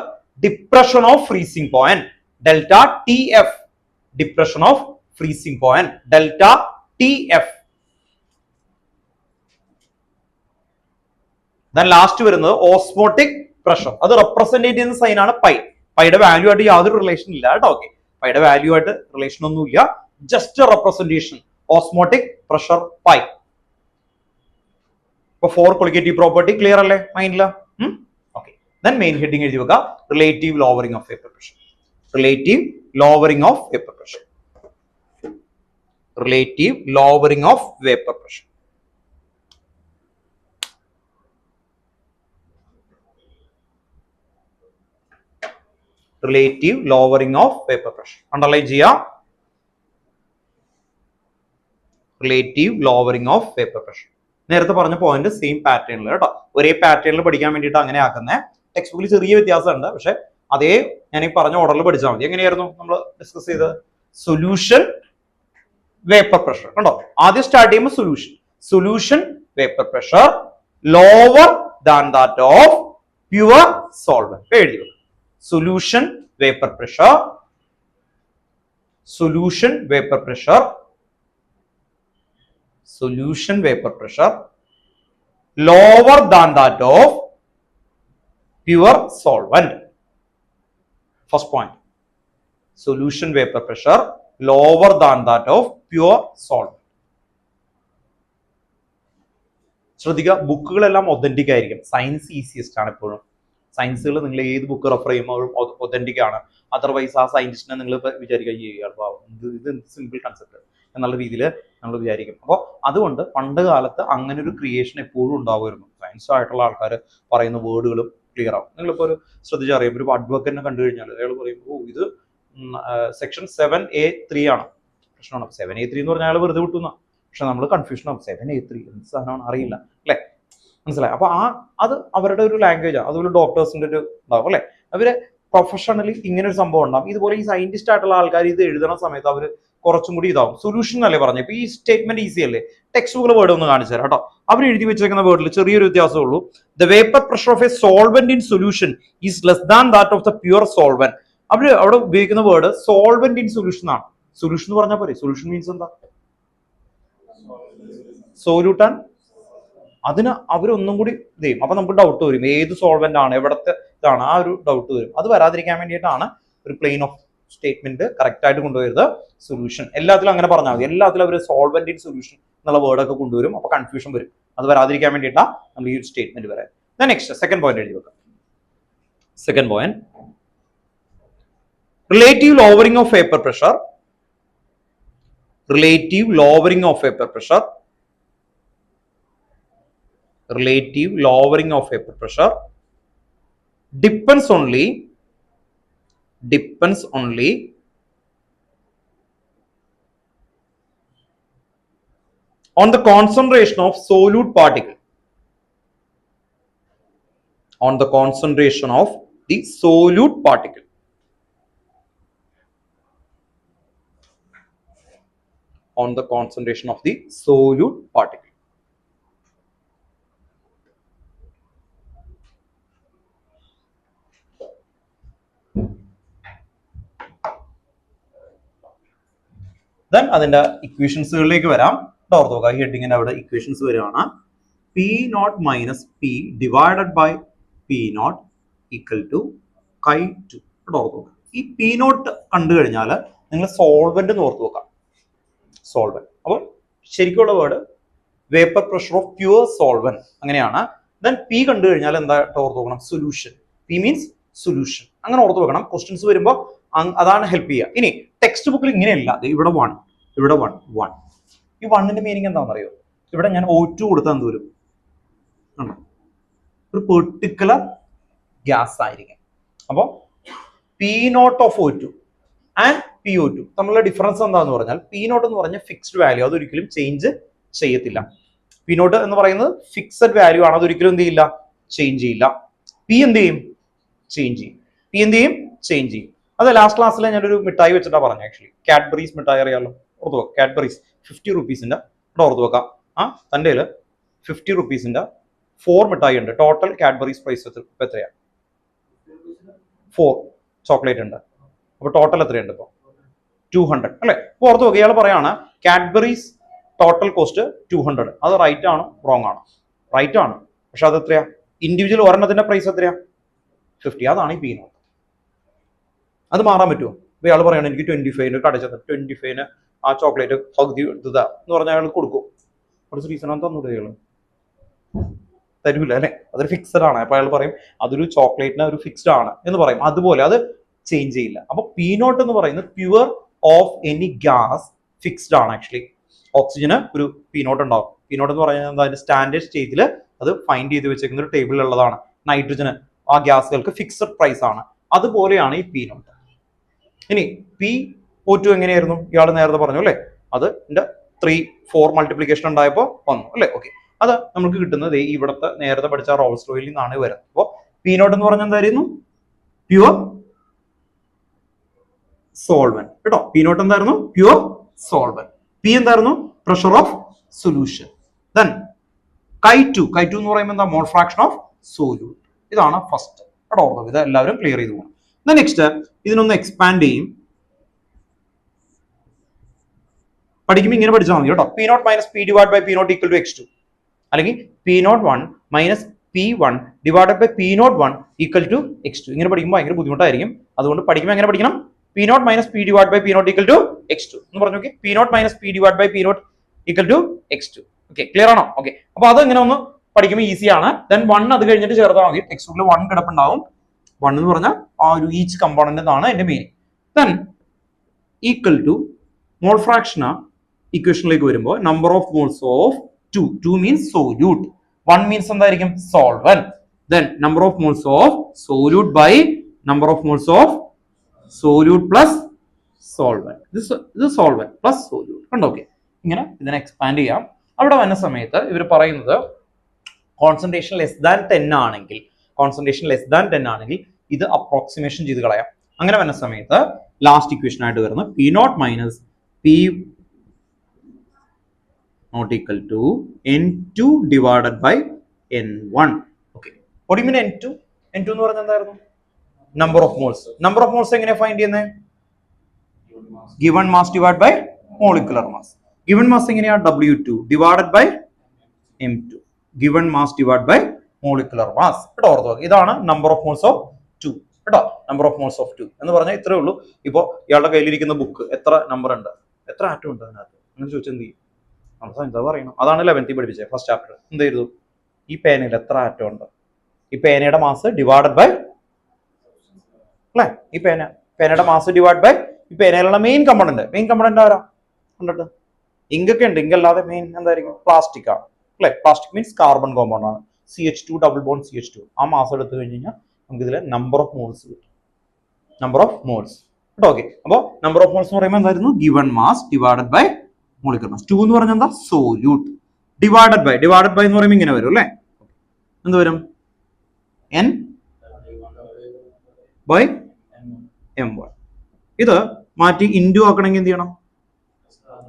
depression of freezing point, delta TF. Depression of freezing point, delta TF. Then last വരുന്നത് osmotic pressure. അത് represent ചെയ്യുന്ന sign ആണ് pi. പൈയുടെ value ആയിട്ട് യാതൊരു relation ഇല്ല കേട്ടോ. ഓക്കെ, പൈയുടെ വാല്യൂ ആയിട്ട് റിലേഷൻ ഒന്നുമില്ല, just representation. Osmotic pressure pi. ഇപ്പൊ 4 കൊളിഗേറ്റീവ് പ്രോപ്പർട്ടി ക്ലിയർ അല്ലേ മൈൻഡില്? Then main heading എഴുതി വെക്കുക, relative lowering of vapor pressure. Relative lowering of vapor pressure. Relative lowering of vapor pressure. Relative lowering of vapor pressure. Underline ചെയ്യാം. Relative lowering of vapor pressure. നേരത്തെ പറഞ്ഞ point same പാറ്റേണിൽ കേട്ടോ. ഒരേ പാറ്റേണിൽ പഠിക്കാൻ വേണ്ടിയിട്ട് അങ്ങനെ ആക്കുന്നേ. ടെക്സ്റ്റ് ബുക്കിൽ ചെറിയ വ്യത്യാസമുണ്ട്, പക്ഷെ അതേ ഞാൻ ഈ പറഞ്ഞ ഓർഡറിൽ പഠിച്ചാൽ മതി. എങ്ങനെയായിരുന്നു നമ്മൾ ഡിസ്കസ് ചെയ്തത്? സൊല്യൂഷൻ, വേപ്പർ പ്രഷർ കണ്ടോ. ആദ്യം സ്റ്റാർട്ട് ചെയ്യുമ്പോൾ solution vapour pressure lower than that of pure solvent എഴുതി വെക്കും. Solution vapour pressure lower than that of pure solvent. First point, solution vapor pressure lower than that of pure solvent. ശ്രദ്ധിക്കുക, ബുക്കുകളെല്ലാം authentic ആയിരിക്കും. Science easiest ആണ് എപ്പോഴും. സയൻസുകൾ നിങ്ങൾ ഏത് book refer ചെയ്യുമ്പോൾ authentic ആണ്. അതർവൈസ് ആ സയന്റിസ്റ്റിനെ നിങ്ങൾ വിചാരിക്കുക ഇത് സിമ്പിൾ കൺസെപ്റ്റ് എന്നുള്ള രീതിയിൽ നമ്മൾ വിചാരിക്കും. അപ്പോൾ അതുകൊണ്ട് പണ്ട് കാലത്ത് അങ്ങനെ ഒരു ക്രിയേഷൻ എപ്പോഴും ഉണ്ടാവുമായിരുന്നു. സയൻസ് ആയിട്ടുള്ള ആൾക്കാർ പറയുന്ന വേർഡുകളും ക്ലിയർ ആവും. നിങ്ങളിപ്പോൾ ഒരു ശ്രദ്ധിച്ചറിയാം, ഒരു അഡ്വക്കറ്റിനെ കണ്ടു കഴിഞ്ഞാൽ അയാൾ പറയും ഇത് സെക്ഷൻ 7A3 ആണ്. പ്രശ്നമാണ് 7A3 എന്ന് പറഞ്ഞാൽ അയാൾ വെറുതെ വിട്ടുന്ന. പക്ഷെ നമ്മൾ കൺഫ്യൂഷൻ ആവും, 7A3 എന്ത് സാധനമാണ് അറിയില്ല അല്ലേ, മനസ്സിലായി? അപ്പൊ അത് അവരുടെ ഒരു ലാംഗ്വേജ് ആണ്. അതുപോലെ ഡോക്ടേഴ്സിന്റെ ഒരു ഉണ്ടാവും അല്ലെ, അവര് പ്രൊഫഷണലി ഇങ്ങനെ ഒരു സംഭവം ഉണ്ടാവും. ഇതുപോലെ ഈ സയന്റിസ്റ്റ് ആയിട്ടുള്ള ആൾക്കാർ ഇത് എഴുതുന്ന സമയത്ത് അവർ കുറച്ചും കൂടി ഇതാവും. സൊല്യൂഷൻ എന്നല്ലേ പറഞ്ഞു. ഇപ്പൊ ഈ സ്റ്റേറ്റ്മെന്റ് ഈസി അല്ലേ, ടെക്സ്റ്റ് ബുക്കിലെ വേർഡ് ഒന്ന് കാണിച്ചു തരാം കേട്ടോ. അവർ എഴുതി വെച്ചേക്കുന്ന വേർഡിൽ ചെറിയൊരു വ്യത്യാസമേ ഉള്ളൂ. The vapour pressure of A solvent in solution is less than that of the pure solvent. അവര് അവിടെ ഉപയോഗിക്കുന്ന വേർഡ് സോൾവെന്റ് ഇൻ സൊല്യൂഷൻ ആണ്. സൊല്യൂഷൻ എന്ന് പറഞ്ഞാൽ പോരെ, സൊല്യൂഷൻ മീൻസ് എന്താ, സോല്യൂട്ട്. അതിന് അവരൊന്നും കൂടി ഇത് ചെയ്യും. അപ്പൊ നമുക്ക് ഡൗട്ട് വരും, ഏത് സോൾവെന്റ് ആണ്, എവിടത്തെ ഇതാണ്, ആ ഒരു ഡൗട്ട് വരും. അത് വരാതിരിക്കാൻ വേണ്ടിയിട്ടാണ് ഒരു പ്ലെയിൻ ഓഫ് സ്റ്റേറ്റ്മെന്റ് കറക്റ്റ് ആയിട്ട് കൊണ്ടുവരുന്നത്. സൊല്യൂഷൻ എല്ലാത്തിലും അങ്ങനെ പറഞ്ഞാൽ മതി. എല്ലാത്തിലും അവർ സോൾവെന്റ് ഇൻ സൊല്യൂഷൻ എന്നുള്ള വേർഡൊക്കെ കൊണ്ടുവരും. അപ്പൊ കൺഫ്യൂഷൻ വരും. അത് വരാതിരിക്കാൻ വേണ്ടിയിട്ടാണ് നമ്മൾ ഈ ഒരു സ്റ്റേറ്റ്മെന്റ് വരാൻ. നെക്സ്റ്റ് സെക്കൻഡ് പോയിന്റ് എഴുതി വെക്കാം. Second point, relative lowering of vapour pressure. Relative lowering of vapour pressure. Relative lowering of vapor pressure depends only on the concentration of solute particle. On the concentration of the solute particle. On the concentration of the solute particle. Then അതിന്റെ ഇക്വേഷൻസുകളിലേക്ക് വരാം. ഓർത്ത് നോക്കുക, ഹെഡിങ്ങിന്റെ അവിടെ equations വരുവാണ്. P0 minus P divided by P0 equal to Chi2. ഓർത്ത് നോക്കുക, ഈ P0 കണ്ടു കഴിഞ്ഞാൽ നിങ്ങൾ സോൾവെന്റ് എന്ന് ഓർത്ത് നോക്കാം. സോൾവെന്റ്, അപ്പോൾ ശരിക്കുള്ള word vapour pressure of pure solvent അങ്ങനെയാണ്. ദെൻ P കണ്ടു കഴിഞ്ഞാൽ എന്താ ഓർത്ത് നോക്കണം, സൊല്യൂഷൻ. P means solution. അങ്ങനെ ഓർത്ത് വെക്കണം. ക്വസ്റ്റ്യൻസ് വരുമ്പോൾ അതാണ് ഹെൽപ്പ് ചെയ്യുക. ഇനി ടെക്സ്റ്റ് ബുക്കിൽ ഇങ്ങനെയല്ല, ഇവിടെ 1, ഇവിടെ 1. ഈ 1ന്റെ മീനിങ് എന്താണെന്ന് അറിയോ? ഇവിടെ ഞാൻ O2 കൊടുത്താൽ എന്ത് വരും, ഒരു പെർട്ടിക്കുലർ ഗ്യാസ് ആയിരിക്കും. അപ്പോൾ P0 of O2 and PO2 തമ്മിലുള്ള ഡിഫറൻസ് എന്താന്ന് പറഞ്ഞാൽ, P0 എന്ന് പറഞ്ഞ ഫിക്സ്ഡ് വാല്യൂ, അതൊരിക്കലും ചേഞ്ച് ചെയ്യത്തില്ല. P0 എന്ന് പറയുന്നത് ഫിക്സഡ് വാല്യൂ ആണ്, അതൊരിക്കലും എന്ത് ചെയ്യില്ല, ചേഞ്ച് ചെയ്യില്ല. P എന്ത് ചെയ്യും, ചേഞ്ച് ചെയ്യും. P എന്ത് ചെയ്യും, ചേഞ്ച് ചെയ്യും. അത് ലാസ്റ്റ് ക്ലാസ്സിൽ ഞാനൊരു മിഠായി വെച്ചിട്ടാണ് പറഞ്ഞത്. ആക്ച്വലി കാഡ്ബറീസ് മിഠായി അറിയാമല്ലോ, ഓർത്ത് വെക്കാം. കാഡ്ബറീസ് 50 റുപ്പീസിന്റെ ഇവിടെ ഓർത്ത് വെക്കാം. തൻ്റെ 50 റുപ്പീസിന്റെ 4 മിഠായി ഉണ്ട്. ടോട്ടൽ കാഡ്ബറീസ് പ്രൈസ് എത്രയാണ്? 4 ചോക്ലേറ്റ് ഉണ്ട്. അപ്പൊ ടോട്ടൽ എത്രയുണ്ട് ഇപ്പോൾ? 200 അല്ലെ? അപ്പൊ ഓർത്ത് നോക്കുക, ഇയാൾ പറയാണ് കാഡ്ബറീസ് ടോട്ടൽ കോസ്റ്റ് 200. അത് റൈറ്റ് ആണോ റോങ് ആണോ? റൈറ്റ് ആണ്. പക്ഷെ അത് എത്രയാ? ഇൻഡിവിജ്വൽ ഒരെണ്ണത്തിന്റെ പ്രൈസ് എത്രയാ? 50. അതാണ് ഈ P0. അത് മാറാൻ പറ്റുമോ? അപ്പൊ ഇയാൾ പറയണം എനിക്ക് 25 കടച്ചത് 25 ആ ചോക്ലേറ്റ് പകുതി എടുത്തതാ എന്ന് പറഞ്ഞാൽ അയാൾ കൊടുക്കും. കുറച്ച് റീസൺ ആണ് തന്നൂടെ അയാൾ? തരൂല അല്ലെ? അതൊരു ഫിക്സഡ് ആണ്. അപ്പൊ അയാൾ പറയും അതൊരു ചോക്ലേറ്റിന് ഒരു ഫിക്സ്ഡ് ആണ് എന്ന് പറയും. അതുപോലെ അത് ചേഞ്ച് ചെയ്യില്ല. അപ്പൊ P0 എന്ന് പറയുന്നത് pure of any gas fixed ആണ്. ആക്ച്വലി ഓക്സിജന് ഒരു P0 ഉണ്ടാവും. P0 എന്ന് പറയുന്നത് എന്താ, അതിന്റെ സ്റ്റാൻഡേർഡ് സ്റ്റേജിൽ അത് ഫൈൻഡ് ചെയ്ത് വെച്ചേക്കുന്ന ഒരു ടേബിളിൽ ഉള്ളതാണ്. നൈട്രജന് ആ ഗ്യാസുകൾക്ക് ഫിക്സഡ് പ്രൈസ് ആണ്. അതുപോലെയാണ് ഈ P0. ഇനി PO2 എങ്ങനെയായിരുന്നു? ഇയാൾ നേരത്തെ പറഞ്ഞു അല്ലെ, അത് 3-4 മൾട്ടിപ്ലിക്കേഷൻ ഉണ്ടായപ്പോൾ വന്നു അല്ലെ? ഓക്കെ, അത് നമുക്ക് കിട്ടുന്നത് ഇവിടുത്തെ നേരത്തെ പഠിച്ച റോൾസ് റോയിൽ നിന്നാണ് വരുന്നത്. അപ്പോൾ P0 എന്ന് പറഞ്ഞാൽ എന്തായിരുന്നു? പ്യുവർ സോൾവെന്റ് കേട്ടോ. P0 എന്തായിരുന്നു? Pure solvent. P എന്തായിരുന്നു? Pressure of solution. Then Chi2 എന്ന് പറയുമ്പോൾ എന്താ? Mole fraction of solute. ഇതാണ് ഫസ്റ്റ് കേട്ടോ. ഇത് എല്ലാവരും ക്ലിയർ ചെയ്ത് പോകണം. നെക്സ്റ്റ് ഇതിനൊന്ന് എക്സ്പാൻഡ് ചെയ്യും. പഠിക്കുമ്പോൾ ഇങ്ങനെ പഠിച്ചാൽ മതി കേട്ടോ. P0 minus P divide by P0 equal to X2, അല്ലെങ്കിൽ P01 minus P1 divide by P01 equal to X2. ഇങ്ങനെ പഠിക്കുമ്പോൾ ഭയങ്കര ബുദ്ധിമുട്ടായിരിക്കും. അതുകൊണ്ട് പഠിക്കുമ്പോൾ എങ്ങനെ പഠിക്കണം? P0 minus P divide by P0 equal to X2 എന്ന് പറഞ്ഞു നോക്കി. P0 minus P divide by P0 equal to X2. Okay, clear ആണോ? ഓക്കെ, അപ്പൊ അത് ഇങ്ങനെ ഒന്ന് പഠിക്കുമ്പോൾ ഈസിയാണ്. ദെൻ 1 അത് കഴിഞ്ഞിട്ട് ചേർത്താൽ മതി. ടെക്സ്റ്റ് ബുക്കിൽ 1 കിടപ്പുണ്ടാവും. 1 എന്ന് പറഞ്ഞാൽ ആ ഒരു ഈച്ച് കമ്പോണന്റ് എന്നാണ് എന്റെ meaning. Then equal to mole fraction ഇക്വേഷനിലേക്ക് വരുമ്പോൾ number of moles of 2 means solute, 1 means എന്തായിരിക്കും solvent. Then number of moles of solute by number of moles of solute plus solvent. ഇത് സോൾവൻ പ്ലസ് സോല്യൂട്ട് കണ്ടോ? Okay, ഇങ്ങനെ ഇതിനെ expand ചെയ്യാം. അവിടെ വന്ന സമയത്ത് ഇവർ പറയുന്നത് കോൺസെൻട്രേഷൻ ലെസ് ദാൻ 10 ആണെങ്കിൽ, കോൺസെൻട്രേഷൻ ലെസ് ദാൻ 10 ആണെങ്കിൽ ഇത് അപ്രോക്സിമേഷൻ ചെയ്ത് കളയാം. അങ്ങനെ വന്ന സമയത്ത് ലാസ്റ്റ് ഇക്വേഷൻ ആയിട്ട് വരുന്നത് P naught minus P naught equal to N2 divided by N1. ഓക്കെ, what do you mean N2? N2 എന്ന് പറഞ്ഞാൽ എന്തായിരുന്നു? Number of moles. Number of moles എങ്ങനെ ഫൈൻഡ് ചെയ്യുന്നത്? Given mass divide by molecular mass. Given mass എങ്ങനെയാ? W2 divided by M2. Given mass divide by molecular mass. കേട്ടോ, ഓർത്തോ? ഇതാണ് number of moles of 2. കേട്ടോ, നമ്പർ ഓഫ് മോൾസ് ഓഫ് 2 എന്ന് പറഞ്ഞാൽ ഇത്രേ ഉള്ളൂ. ഇപ്പോ ഇയാളുടെ കയ്യിലിരിക്കുന്ന ബുക്ക് എത്ര നമ്പർ ഉണ്ട്, എത്ര ആറ്റം ഉണ്ട് അതിനകത്ത്, അങ്ങനെ ചോദിച്ചാൽ എന്ത് ചെയ്യും? എന്താ പറയണം? അതാണ് 11th പഠിപ്പിച്ചത് ഫസ്റ്റ് ചാപ്റ്റർ. എന്ത് ചെയ്തു? ഈ പേനയിൽ എത്ര ആറ്റം ഉണ്ട്, ഈ പേനയുടെ മാസ് ഡിവൈഡഡ് ബൈ അല്ലേ, ഈ പേനയുടെ മാസ് ഡിവൈഡ് ബൈ ഈ പേനയിലുള്ള മെയിൻ കമ്പോണന്റ് ആരാ? കണ്ടിട്ട് ഇങ്കൊക്കെ ഉണ്ട്. ഇങ്ക് അല്ലാതെ മെയിൻ എന്തായിരിക്കും? പ്ലാസ്റ്റിക് ആണ് അല്ലെ? പ്ലാസ്റ്റിക് മീൻസ് കാർബൺ കോമ്പൗണ്ട് ആണ്. CH2 double bond CH2. ആ മാസം എടുത്തു കഴിഞ്ഞ് കഴിഞ്ഞാൽ നമുക്ക് ഇതിലെ നമ്പർ ഓഫ് മോൾസ് കിട്ടും. നമ്പർ ഓഫ് മോൾസ് കേട്ടോ. ഓക്കെ, അപ്പോൾ നമ്പർ ഓഫ് മോൾസ് എന്ന് പറയുമ്പോൾ എന്തായിരുന്നു? Given mass divided by molecular mass. 2 എന്ന് പറഞ്ഞാൽ എന്താ? സോല്യൂട്ട്. ഡിവൈഡഡ് ബൈ എന്ന് പറയുമ്പോൾ ഇങ്ങനെ വരും അല്ലേ? എന്ത് വരും? N by M1. ഇത് മാറ്റി ഇൻഡു ആക്കണമെങ്കിൽ എന്ത് ചെയ്യണം?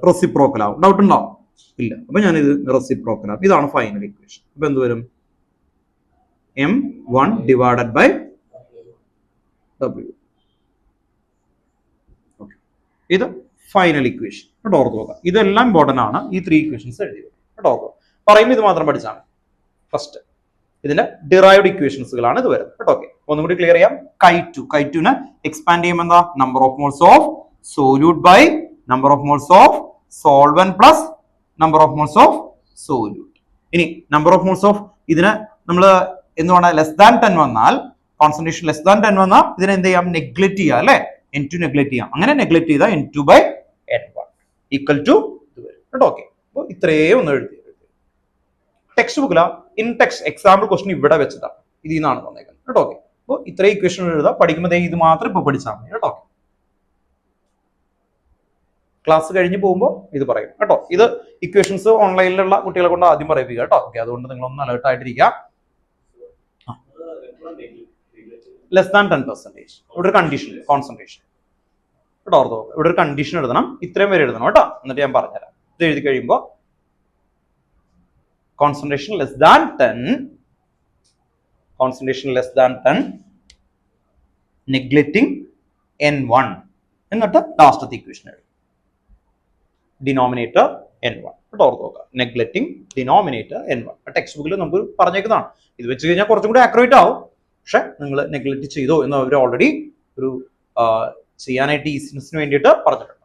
റെസിപ്രോക്കൽ ആവും. ഡൗട്ട് ഉണ്ടോ? ഇല്ല. അപ്പൊ ഞാനിത് റെസിപ്രോക്കൽ ആവും. ഇതാണ് ഫൈനൽ ഇക്വേഷൻ. അപ്പൊ എന്ത് വരും? M1 divided by W. Okay, ഇത് ഫൈനൽ ഇക്വേഷൻ. കേട്ടോ, ഓർത്ത് നോക്കാം. ഇതെല്ലാം ഇമ്പോർട്ടന്റ് ആണ്. ഈ 3 ഇക്വേഷൻസ് എഴുതി കേട്ടോ. ഓർത്ത് പറയുമ്പോൾ ഇത് മാത്രം പഠിച്ചാൽ മതി. ഫസ്റ്റ് ഇതിന്റെ ഡിറൈവ്ഡ് ഇക്വേഷൻസുകളാണ് ഇത് വരുന്നത് കേട്ടോ. ഓക്കെ, ഒന്നും കൂടി ക്ലിയർ ചെയ്യാം. കൈറ്റുനെ എക്സ്പാൻഡ് ചെയ്യുമ്പോൾ എന്താ? Number of moles of solute by number of moles of solvent plus number of moles of solute. ഇനി നമ്പർ ഓഫ് മോൾസ് ഓഫ് ഇതിന് നമ്മൾ എന്തുവാണ്? ലെസ് ദാൻ 10 വന്നാൽ, കോൺസെൻട്രേഷൻ ലെസ് ദാൻ 10 വന്നാൽ ഇതിനെ എന്ത് ചെയ്യാം? നെഗ്ലക്ട് ചെയ്യാം അല്ലെ? N2 നെഗ്ലക്ട് ചെയ്യാം. അങ്ങനെ നെഗ്ലക്ട് ചെയ്താൽ N2 by N1 equal to ഇത് വരും കേട്ടോ. ഓക്കെ, അപ്പോൾ ഇത്രയും ഒന്ന് എഴുതി. ടെക്സ്റ്റ് ബുക്കില ഇൻ ടെക്സ്റ്റ് എക്സാമ്പിൾ ക്വസ്റ്റൻ ഇവിടെ വെച്ചിട്ടാണ്, ഇതിൽ നിന്നാണ് വന്നേക്കുന്നത് കേട്ടോ. ഓക്കെ, അപ്പോൾ ഇത്രയും ഇക്വേഷൻ എഴുതാം. പഠിക്കുമ്പോൾ ഇത് മാത്രം ഇപ്പൊ പഠിച്ചാൽ മതി കേട്ടോ. ക്ലാസ് കഴിഞ്ഞ് പോകുമ്പോൾ ഇത് പറയും കേട്ടോ. ഇത് ഇക്വേഷൻസ് ഓൺലൈനിലുള്ള കുട്ടികളെ കൊണ്ട് ആദ്യം പറയിപ്പിക്കുക കേട്ടോ. ഓക്കെ, അതുകൊണ്ട് നിങ്ങളൊന്ന് അലേർട്ട് ആയിട്ടിരിക്കുക. Less than 10%. ഇവിടെ ഒരു കണ്ടീഷൻ, കോൺസെൻട്രേഷൻ കേട്ടോ. ഓർത്തോ, ഇവിടെ ഒരു കണ്ടീഷൻ എഴുതണം. ഇത്രയും വരെ എഴുതണം കേട്ടോ. എന്നിട്ട് ഞാൻ പറഞ്ഞുതരാം. ഇത് എഴുതി കഴിയുമ്പോൾ concentration less than 10, neglecting N1 എന്നിട്ട് ലാസ്റ്റത്തെ ഇക്വേഷൻ എഴുതും. ഡിനോമിനേറ്റർ N1 കേട്ടോ. ഓർത്ത് നോക്കുക, നെഗ്ലക്റ്റിംഗ് ഡിനോമിനേറ്റർ N1. ടെക്സ്റ്റ് ബുക്കിൽ നമുക്ക് പറഞ്ഞേക്കുന്നതാണ്. ഇത് വെച്ച് കഴിഞ്ഞാൽ കുറച്ചും കൂടി ആക്യുറേറ്റ് ആവും. പക്ഷെ നിങ്ങൾ നെഗ്ലക്ട് ചെയ്തോ എന്ന് അവർ ഓൾറെഡി ഒരു ചെയ്യാനായിട്ട് ഈസിനെസ്സിന് വേണ്ടിയിട്ട് പറഞ്ഞിട്ടുണ്ട്.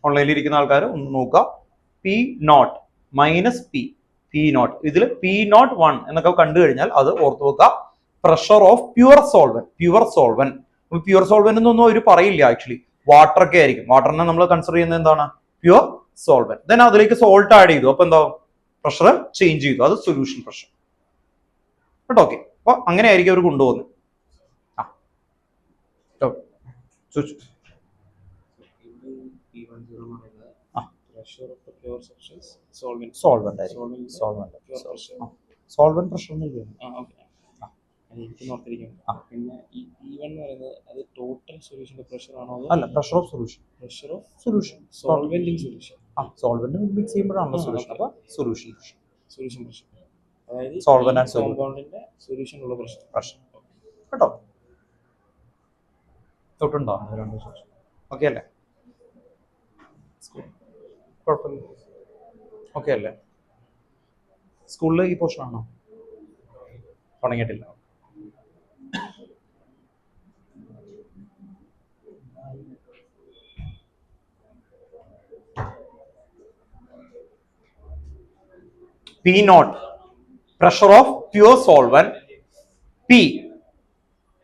ഓൺലൈനിൽ ഇരിക്കുന്ന ആൾക്കാർ ഒന്ന് നോക്കുക. P naught minus P naught, ഇതിൽ P01 എന്നൊക്കെ കണ്ടു കഴിഞ്ഞാൽ അത് ഓർത്ത് വെക്കുക. Pressure of pure solvent. Pure solvent എന്നൊന്നും അവർ പറയില്ല. ആക്ച്വലി വാട്ടർ ഒക്കെ ആയിരിക്കും. വാട്ടറിനെ നമ്മൾ കൺസിഡർ ചെയ്യുന്നത് എന്താണ്? Pure solvent. ദെൻ അതിലേക്ക് സോൾട്ട് ആഡ് ചെയ്തു. അപ്പൊ എന്താ? പ്രഷർ ചേഞ്ച് ചെയ്തു. അത് സൊല്യൂഷൻ പ്രഷർ കേട്ടോ. ഓക്കെ, അപ്പൊ അങ്ങനെ ആയിരിക്കും അവർ കൊണ്ടുപോകുന്നത്. സോൾവെന്റ് പ്രഷർ പിന്നെ ഈ P1 എന്ന് പറയുന്നത് അത് ടോട്ടൽ സൊല്യൂഷന്റെ പ്രഷർ ആണോ? അല്ല, പ്രഷർ ഓഫ് സൊല്യൂഷൻ. സോൾവെന്റിങ് സൊല്യൂഷൻ. സോൾവെന്റ് മിക്സ് ചെയ്യുമ്പോഴാണല്ലോ സൊല്യൂഷൻ. അപ്പൊ സൊല്യൂഷൻ പ്രഷർ, അതായത് സോൾവെന്റ് ആൻഡ് കോമ്പൗണ്ടിന്റെ സൊല്യൂഷൻ ഉള്ള പ്രഷർ കേട്ടോ. തൊട്ടുണ്ടോ? ഓക്കെ അല്ലേ? കുഴപ്പമില്ല. ഓക്കെ അല്ലേ? സ്കൂളിൽ ഈ പോർഷൻ ആണോ? തുടങ്ങിയിട്ടില്ല. P naught, pressure of pure solvent. P,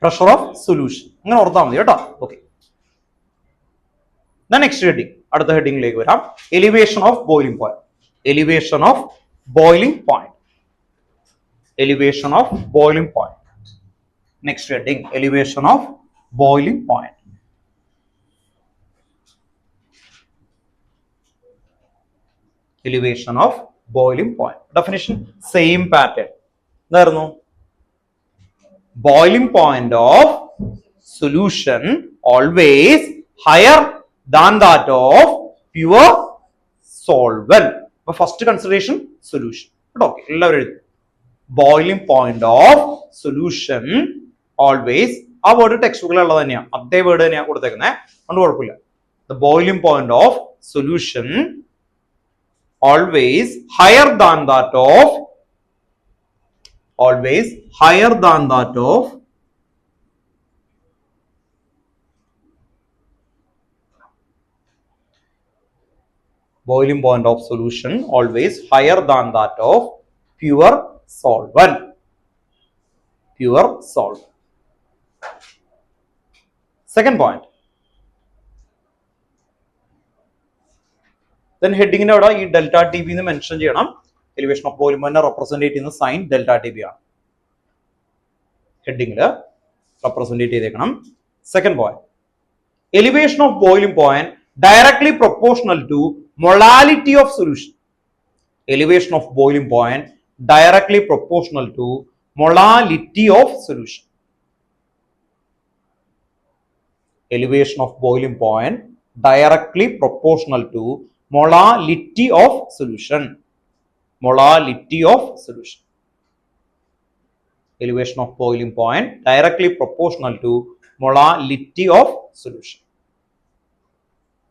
pressure of solution. അങ്ങനെ ഓർത്താൽ മതി കേട്ടോ. ഓക്കെ. നെക്സ്റ്റ് ഹെഡിങ്, അടുത്ത ഹെഡിങ്ങിലേക്ക് വരാം. Elevation of boiling point. Elevation of boiling point. Elevation of boiling point. Next heading, elevation of boiling point. Elevation of boiling point. Definition, same pattern. എന്തായിരുന്നു? Boiling point of solution always higher than that of pure solvent. First consideration, solution. Okay, എല്ലാവരും എഴുതി. Boiling point of solution always, ആ word text ബുക്കിലുള്ള തന്നെയാണ്, അതേ word തന്നെയാണ് കൊടുത്തേക്കുന്നത്, അതുകൊണ്ട് കുഴപ്പമില്ല. The boiling point of solution always higher than that of boiling point of solution always higher than that of pure solvent. Pure solvent. Second point. Then heading in അവിടെ ഈ delta T B എന്ന് mention ചെയ്യണം. Elevation of boiling point represent ചെയ്യുന്ന sign delta T B ആണ്. ഹെഡിങ്ങിൽ represent ചെയ്തേക്കണം. Second point, elevation of boiling point directly proportional to molality of solution. Elevation of boiling point directly proportional to molality of solution. Elevation of boiling point directly proportional to molality of solution. Molality of solution. Elevation of boiling point directly proportional to molality of solution.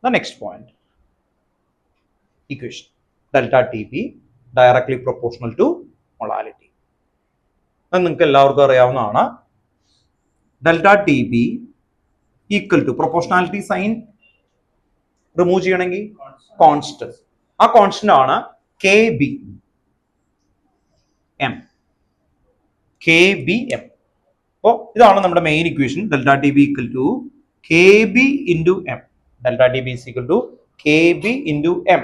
The next point, equation. Delta TB directly proportional to molality. അത് നിങ്ങൾക്ക് എല്ലാവർക്കും അറിയാവുന്നതാണ്. Delta T B equal to proportionality sign remove ചെയ്യണമെങ്കിൽ constant, ആ constant ആണ് K B M. K B M. അപ്പോൾ ഇതാണ് നമ്മുടെ main equation. Delta T B equal to K B into M. Delta T B is equal to K B into M.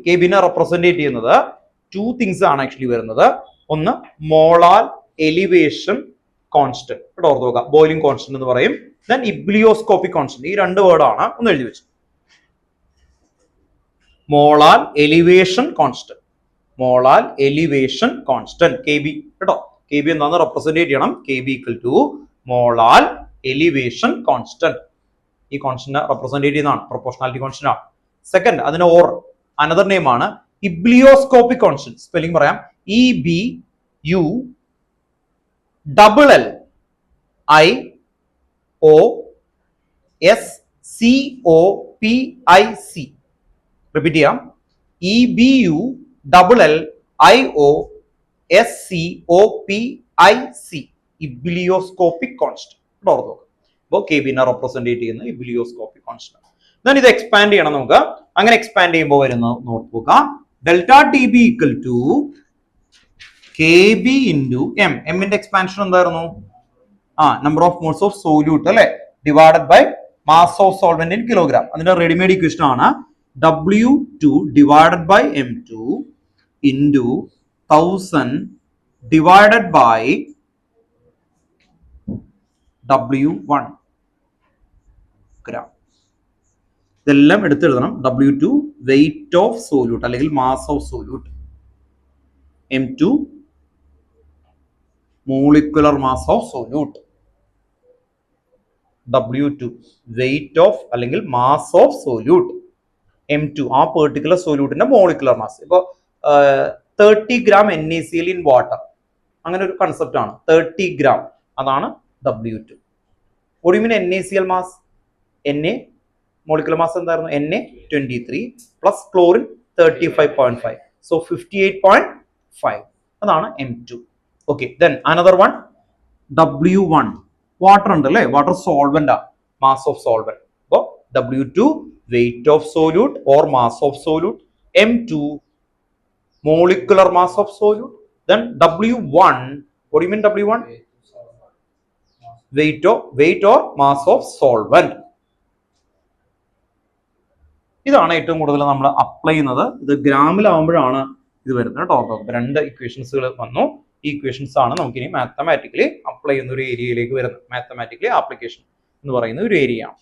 K ബിനെ represent ചെയ്യുന്നത് two things ആണ് actually വരുന്നത്. ഒന്ന് molar elevation constant, ഇവിടെ ഓർത്ത് നോക്കാം, ബോയിലിംഗ് കോൺസ്റ്റന്റ് എന്ന് പറയും. ദെൻ ഇബ്ലിയോസ്കോപ്പിക് കോൺസ്റ്റന്റ്, ഈ രണ്ട് വേർഡാണ്, ഒന്ന് എഴുതി വെച്ചു. Molar elevation constant, molar elevation constant K B കേട്ടോ. കെ ബി എന്താണെന്ന് റെപ്രസെന്റ് ചെയ്യണം. K B equal to molar elevation constant. ഈ കോൺസ്റ്റന്റ് റെപ്രസെന്റ് ചെയ്യുന്നതാണ്, പ്രൊപ്പോർഷണാലിറ്റി കോൺസ്റ്റന്റ് ആണ്. സെക്കൻഡ്, അതിന് ഓർ അനദർ നെയിം ആണ് ഇബ്ലിയോസ്കോപ്പിക് കോൺസ്റ്റന്റ്. സ്പെല്ലിംഗ് പറയാം, E B U double L I O S C O P I C. Repeat ചെയ്യാം, E B U double L I O S C O P I C. ഇബ്ലിയോസ്കോപ്പിക് constant ഓർത്ത് നോക്കാം. അപ്പോൾ K ബിനെ represent ചെയ്യുന്ന ebullioscopic constant. then ഇത് expand ചെയ്യണം നമുക്ക്. അങ്ങനെ എക്സ്പാൻഡ് ചെയ്യുമ്പോൾ വരുന്ന നോക്കുക, delta T B equal to K B into M. എമ്മിന്റെ എക്സ്പാൻഷൻ എന്തായിരുന്നു? Number of moles of solute അല്ലെ, divided by mass of solvent in kilogram. അതിന്റെ റെഡിമെയ്ഡ് ഇക്വേഷൻ ആണ് W2 divided by M2 into 1000 divided by W1 gram. ഇതെല്ലാം എടുത്തെഴുതണം. W2 weight of solute അല്ലെങ്കിൽ mass of solute, M2 molecular mass of solute, W2 weight of അല്ലെങ്കിൽ mass of solute, M2 ആ particular സൊല്യൂട്ടിന്റെ molecular mass. ഇപ്പോൾ 30 gram NaCl in water, അങ്ങനെ ഒരു concept ആണ്. 30 gram അതാണ് W2. What do you mean NaCl mass? Na molecular mass എന്തായിരുന്നു? Na23 plus chlorine 35.5, so 58.5 അതാണ് M2. Okay, then another one W1 water ഉണ്ട് അല്ലേ, വാട്ടർ സോൾവെന്റ് ആ, മാസ് ഓഫ് സോൾവെന്റ്. അപ്പോൾ W2 weight of solute or mass of solute, m2 molecular mass of solute. Then w1, what do you mean w1? Weight or mass of solvent. ഇതാണ് ഏറ്റവും കൂടുതൽ നമ്മൾ apply ചെയ്യുന്നത്. ഇത് ഗ്രാമിലാവുമ്പോഴാണ് ഇത് വരുന്നത് കേട്ടോ. രണ്ട് ഇക്വേഷൻസുകൾ വന്നു. ഈ ഇക്വേഷൻസ് ആണ് നമുക്കിനി മാത്തമാറ്റിക്കലി അപ്ലൈ ചെയ്യുന്ന ഒരു ഏരിയയിലേക്ക് വരുന്നത്. മാത്തമാറ്റിക്കലി ആപ്ലിക്കേഷൻ എന്ന് പറയുന്ന ഒരു ഏരിയ ആണ്.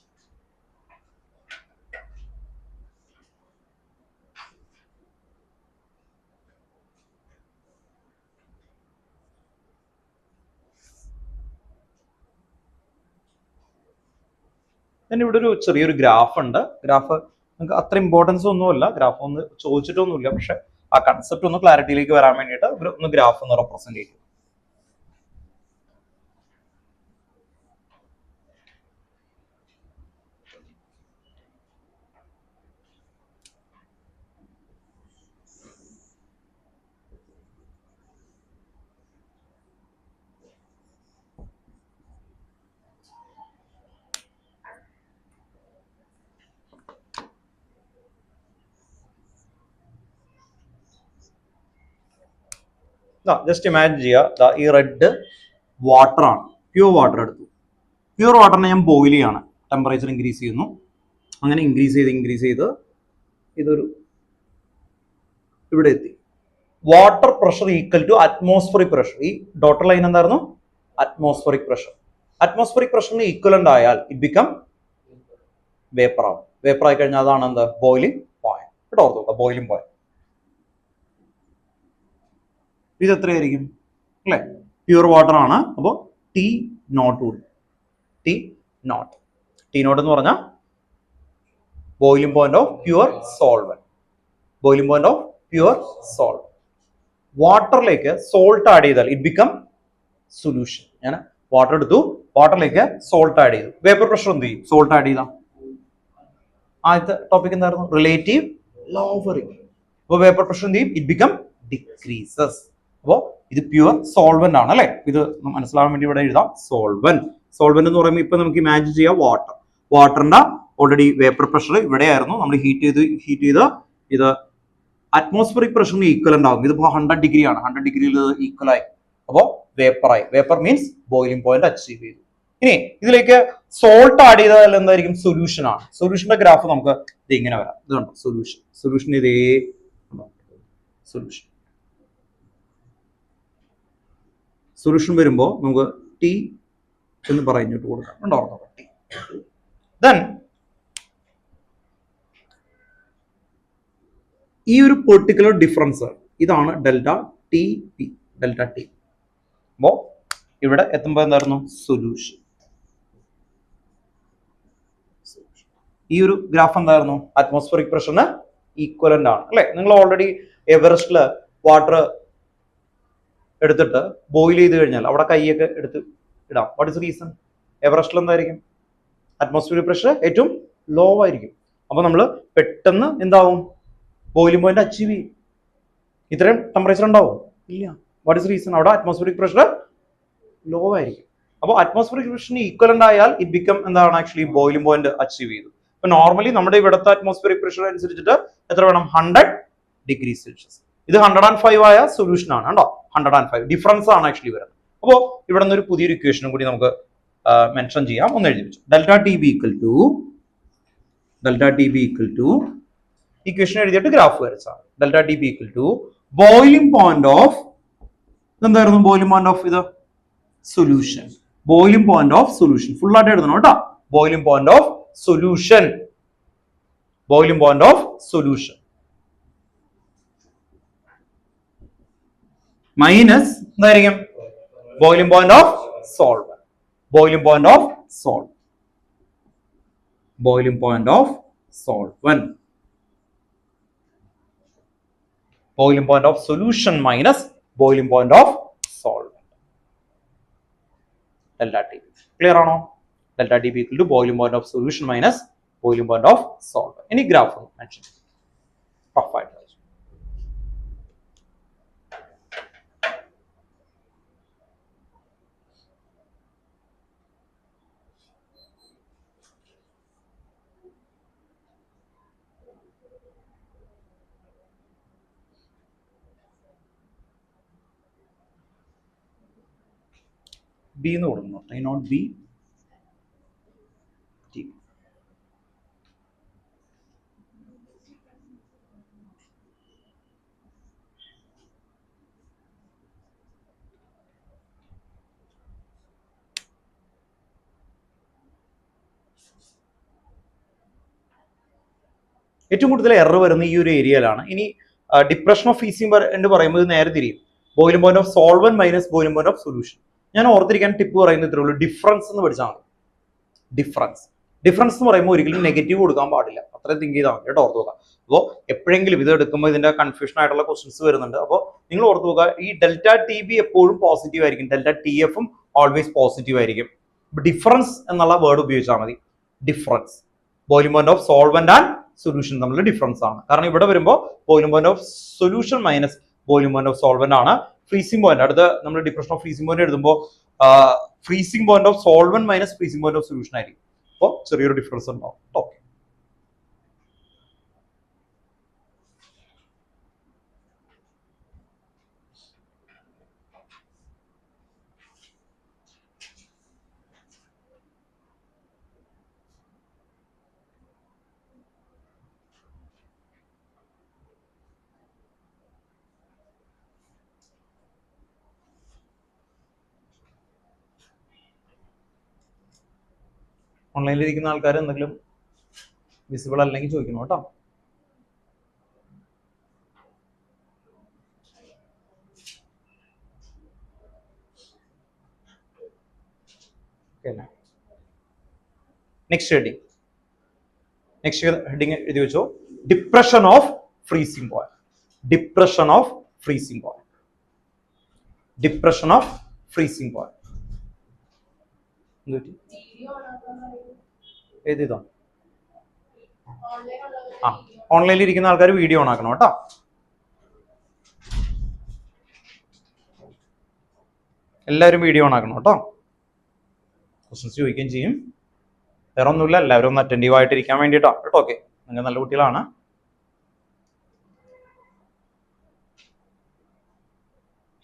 then ഇവിടെ ഒരു ചെറിയൊരു ഗ്രാഫ് ഉണ്ട്. ഗ്രാഫ് നമുക്ക് അത്ര ഇമ്പോർട്ടൻസ് ഒന്നുമില്ല, ഗ്രാഫ് ഒന്ന് ചോദിച്ചിട്ടൊന്നുമില്ല, പക്ഷെ ആ കൺസെപ്റ്റ് ഒന്ന് ക്ലാരിറ്റിയിലേക്ക് വരാൻ വേണ്ടിയിട്ട് ഒന്ന് ഗ്രാഫ് ഒന്ന് റെപ്രസെന്റ് ചെയ്യും. ജസ്റ്റ് ഇമാജിൻ ചെയ്യുക, ഈ റെഡ് വാട്ടർ ആണ്, പ്യൂർ വാട്ടർ എടുത്തു. പ്യൂർ വാട്ടറിനെ ഞാൻ ബോയിൽ ചെയ്യാണ്, ടെമ്പറേച്ചർ ഇൻക്രീസ് ചെയ്യുന്നു. അങ്ങനെ ഇൻക്രീസ് ചെയ്ത് ഇതൊരു ഇവിടെ എത്തി. Water pressure equal to atmospheric pressure. ഈ ഡോട്ടർ ലൈൻ എന്തായിരുന്നു? Atmospheric pressure. അറ്റ്മോസ്ഫറിക് പ്രഷറിന് ഈക്വലന്റ് ആയാൽ ഇറ്റ് ബിക്കം വേപ്പർ ആവും. വേപ്പർ ആയി കഴിഞ്ഞാൽ അതാണ് എന്ത്? Boiling point. കേട്ടോ, ഓർത്തോളൂ, ബോയിലിംഗ് പോയിന്റ്. ഇത് എത്രയായിരിക്കും അല്ലെ? പ്യൂർ വാട്ടർ ആണ്. അപ്പോൾ ടി നോട്ട് കൂടി. ടി നോട്ട് എന്ന് പറഞ്ഞാൽ boiling point of pure solvent. Boiling point of pure solvent. വാട്ടറിലേക്ക് സോൾട്ട് ആഡ് ചെയ്താൽ ഇറ്റ് ബിക്കം സൊല്യൂഷൻ. ഞാൻ വാട്ടർ എടുത്തു, വാട്ടറിലേക്ക് സോൾട്ട് ആഡ് ചെയ്തു. വേപ്പർ പ്രഷർ എന്ത് ചെയ്യും? സോൾട്ട് ആഡ് ചെയ്താൽ. ആദ്യത്തെ ടോപ്പിക് എന്തായിരുന്നു? Relative lowering. അപ്പോൾ വേപ്പർ പ്രഷർ എന്ത് ചെയ്യും? It become decreases. അപ്പോൾ ഇത് പ്യുവർ സോൾവെന്റ് ആണ് അല്ലെ? ഇത് മനസ്സിലാവാൻ വേണ്ടി ഇവിടെ എഴുതാം സോൾവെന്റ്. സോൾവെന്റ് എന്ന് പറയുമ്പോൾ ഇപ്പൊ നമുക്ക് ഇമാജിൻ ചെയ്യാം വാട്ടർ. വാട്ടറിന്റെ ഓൾറെഡി വേപ്പർ പ്രഷർ ഇവിടെ ആയിരുന്നു, നമ്മൾ ഹീറ്റ് ചെയ്ത് ഇത് അറ്റ്മോസ്ഫറിക് പ്രഷറിന് ഈക്വലന്റ് ആകും. ഇതിപ്പോ 100 ഡിഗ്രി ആണ്, 100 ഡിഗ്രിയിൽ ഈക്വൽ ആയി. അപ്പോൾ വേപ്പറായി. Vapour means boiling point achieve ചെയ്തു. ഇനി ഇതിലേക്ക് സോൾട്ട് ആഡ് ചെയ്താൽ എന്തായിരിക്കും? സൊല്യൂഷൻ ആണ്. സൊല്യൂഷന്റെ ഗ്രാഫ് നമുക്ക് ഇത് ഇങ്ങനെ വരാം. ഇത് കണ്ടോ സൊല്യൂഷൻ ഇതേ സൊല്യൂഷൻ വരുമ്പോൾ നമുക്ക് ടി എന്ന് പറഞ്ഞിട്ട് കൊടുക്കാം. ഉണ്ടോ? ടി. ദെൻ ഈ ഒരു പെർട്ടിക്കുലർ ഡിഫറൻസ് ഇതാണ് delta T P. Delta T. അപ്പോ ഇവിടെ എത്തുമ്പോൾ എന്തായിരുന്നു? സൊല്യൂഷൻ. ഈ ഒരു ഗ്രാഫ് എന്തായിരുന്നു? അറ്റ്മോസ്ഫറിക് പ്രഷറിന് ഈക്വലന്റ് ആണ് അല്ലെ? നിങ്ങൾ ഓൾറെഡി എവറസ്റ്റില് വാട്ടർ എടുത്തിട്ട് ബോയിൽ ചെയ്ത് കഴിഞ്ഞാൽ അവിടെ കൈയൊക്കെ എടുത്ത് ഇടാം. What is reason? എവറസ്റ്റിൽ എന്തായിരിക്കും? അറ്റ്മോസ്ഫിയറിക് പ്രഷർ ഏറ്റവും ലോ ആയിരിക്കും. അപ്പൊ നമ്മൾ പെട്ടെന്ന് എന്താവും? ബോയിലിംഗ് പോയിന്റ് അച്ചീവ് ചെയ്യും. ഇത്രയും ടെമ്പറേച്ചർ ഉണ്ടാവും? ഇല്ല. What is reason? അവിടെ അറ്റ്മോസ്ഫിയറിക് പ്രഷർ ലോ ആയിരിക്കും. അപ്പോൾ അറ്റ്മോസ്ഫിയറിക് പ്രഷറിന് ഈക്വലന്റ് ആയാൽ ഇറ്റ് ബിക്കം എന്താണ്? ആക്ച്വലി ബോയിലിംഗ് പോയിന്റ് അച്ചീവ് ചെയ്തു. ഇപ്പൊ നോർമലി നമ്മുടെ ഇവിടുത്തെ അറ്റ്മോസ്ഫിയറിക് പ്രഷർ അനുസരിച്ചിട്ട് എത്ര വേണം? 100 ഡിഗ്രി സെൽഷ്യസ്. ഇത് 105 ആയ സൊല്യൂഷൻ ആണ് കേട്ടോ. 105 ഡിഫറൻസ് ആണ് ആക്ച്വലി വരുന്നത്. അപ്പോൾ ഇവിടെ നിന്ന് ഒരു പുതിയൊരു ഇക്വേഷനും കൂടി നമുക്ക് മെൻഷൻ ചെയ്യാം. ഒന്ന് എഴുതി വെച്ചു. Delta T B equal to equation എഴുതിയിട്ട് ഗ്രാഫ് വരച്ചാണ്. Delta T B equal to boiling point of എന്തായിരുന്നു? ബോയിലിംഗ് പോയിന്റ് ഓഫ് ഇത് solution. Boiling point of solution full ആയിട്ട് എഴുതണം കേട്ടോ. Boiling point of solution. Boiling point of solution minus എന്തായിരിക്കും? Boiling point of solvent. Boiling point of solvent. Boiling point of solvent. Boiling point of solution minus boiling point of solvent. Delta T B clear ആണോ? Delta T B equal to boiling point of solution minus boiling point of solvent. ഇനി graph mention റഫായിട്ട്. B എന്ന് കൊടുക്കുന്നു. I naught B T. ഏറ്റവും കൂടുതൽ error വരുന്ന ഈ ഒരു ഏരിയയിലാണ്. ഇനി ഡിപ്രഷൻ ഓഫ് ഫീസിംഗ് എന്ന് പറയുമ്പോൾ നേരെ തിരിയും. Boiling point of solvent minus boiling point of solution. ഞാൻ ഓർത്തിരിക്കാൻ ടിപ്പ് പറയുന്നത് ഇത്രേ ഉള്ളൂ, ഡിഫറൻസ് എന്ന് പഠിച്ചാൽ മതി. ഡിഫറൻസ് എന്ന് പറയുമ്പോൾ ഒരിക്കലും നെഗറ്റീവ് കൊടുക്കാൻ പാടില്ല. അത്രയും തിങ്ക് ചെയ്താൽ മതി കേട്ടോ, ഓർത്ത് നോക്കുക. അപ്പോൾ എപ്പോഴെങ്കിലും ഇത് എടുക്കുമ്പോൾ ഇതിന്റെ കൺഫ്യൂഷൻ ആയിട്ടുള്ള ക്വസ്റ്റൻസ് വരുന്നുണ്ട്. അപ്പോൾ നിങ്ങൾ ഓർത്ത് നോക്കുക, ഈ ഡെൽറ്റ ടി ബി എപ്പോഴും പോസിറ്റീവ് ആയിരിക്കും, ഡെൽറ്റ ടി എഫും ഓൾവേസ് പോസിറ്റീവ് ആയിരിക്കും. ഡിഫറൻസ് എന്നുള്ള വേർഡ് ഉപയോഗിച്ചാൽ മതി. Difference boiling point of solvent and solution തമ്മിലുള്ള ഡിഫറൻസ് ആണ്. കാരണം ഇവിടെ വരുമ്പോൾ boiling point of solution minus boiling point of solvent ആണ്. ഫ്രീസിംഗ് പോയിന്റ് അടുത്ത് നമ്മൾ ഡിപ്രഷൻ ഓഫ് ഫ്രീസിംഗ് പോയിന്റ് എഴുതുമ്പോൾ freezing point of solvent minus freezing point of solution ആയിരിക്കും. അപ്പോൾ ചെറിയൊരു ഡിഫറൻസ് ഉണ്ടാവും. ഓക്കെ, ഓൺലൈനിൽ ഇരിക്കുന്ന ആൾക്കാർ എന്തെങ്കിലും വിസിബിൾ അല്ലെങ്കിൽ ചോദിക്കണം കേട്ടോ. നെക്സ്റ്റ് ഹെഡിങ് എഴുതി വെച്ചോ, depression of freezing point. Depression of freezing point. Depression of freezing point. എഴുതിയതോ? ആ, ഓൺലൈനിൽ ഇരിക്കുന്ന ആൾക്കാർ വീഡിയോ ഓൺ ആക്കണം കേട്ടോ. എല്ലാവരും വീഡിയോ ഓൺ ആക്കണം കേട്ടോ. ക്വസ്റ്റ്യൻസ് ചോദിക്കുകയും ചെയ്യും. വേറെ ഒന്നുമില്ല, എല്ലാവരും ഒന്ന് അറ്റൻറ്റീവ് ആയിട്ടിരിക്കാൻ വേണ്ടിയിട്ടോ കേട്ടോ. ഓക്കെ, നിങ്ങൾ നല്ല കുട്ടികളാണ്.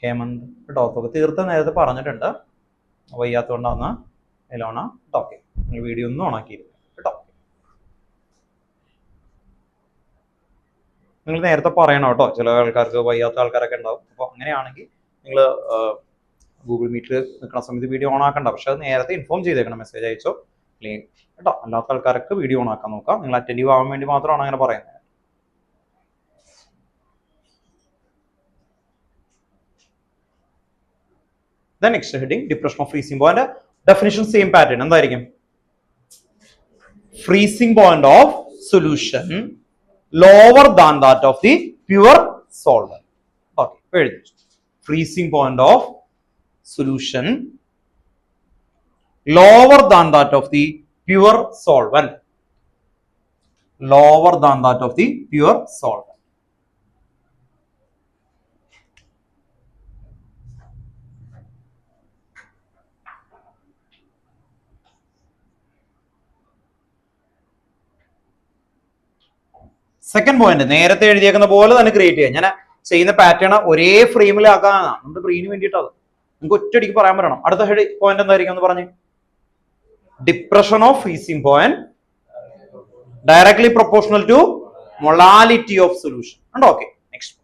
ഹേമന്ത് കേട്ടോ, ഒക്കെ തീർത്ത് നേരത്തെ പറഞ്ഞിട്ടുണ്ട്, വയ്യാത്തതുകൊണ്ടാണ്. എലോണ ഓക്കെ, നിങ്ങൾ വീഡിയോ ഒന്നും ഓണാക്കിയിരുന്നു കേട്ടോ. നിങ്ങൾ നേരത്തെ പറയണം കേട്ടോ, ചില ആൾക്കാർക്ക് വയ്യാത്ത ആൾക്കാരൊക്കെ ഉണ്ടാവും. അപ്പോൾ അങ്ങനെയാണെങ്കിൽ നിങ്ങൾ ഗൂഗിൾ മീറ്റിൽ നിൽക്കുന്ന സമയത്ത് വീഡിയോ ഓൺ ആക്കണ്ട, പക്ഷെ അത് നേരത്തെ ഇൻഫോം ചെയ്തേക്കണം, മെസ്സേജ് അയച്ചോ അല്ലെങ്കിൽ കേട്ടോ. അല്ലാത്ത ആൾക്കാരൊക്കെ വീഡിയോ ഓൺ ആക്കാൻ നോക്കാം. നിങ്ങൾ അറ്റൻറ്റീവ് ആവാൻ വേണ്ടി മാത്രമാണ് അങ്ങനെ പറയുന്നത്. The next heading, depression of freezing point. Definition same pattern. എന്തായിരിക്കും? Freezing point of solution lower than that of the pure solvent. Okay, എഴുതി. Freezing point of solution lower than that of the pure solvent. Lower than that of the pure solvent. Second point നേരത്തെ എഴുതിയേക്കുന്ന പോലെ തന്നെ create ചെയ്യാം. ഞാൻ ചെയ്യുന്ന pattern ഒരേ ഫ്രെയിമിലാക്കാനാണ് നമ്മുടെ ബ്രെയിന് വേണ്ടിയിട്ടത്. നിങ്ങൾക്ക് ഒറ്റയടിക്ക് പറയാൻ പറ്റണം. അടുത്ത ഹെഡ് പോയിന്റ് എന്തായിരിക്കും എന്ന് പറഞ്ഞ്, depression of freezing point directly proportional to molality of solution. ഉണ്ടോ? Okay, next,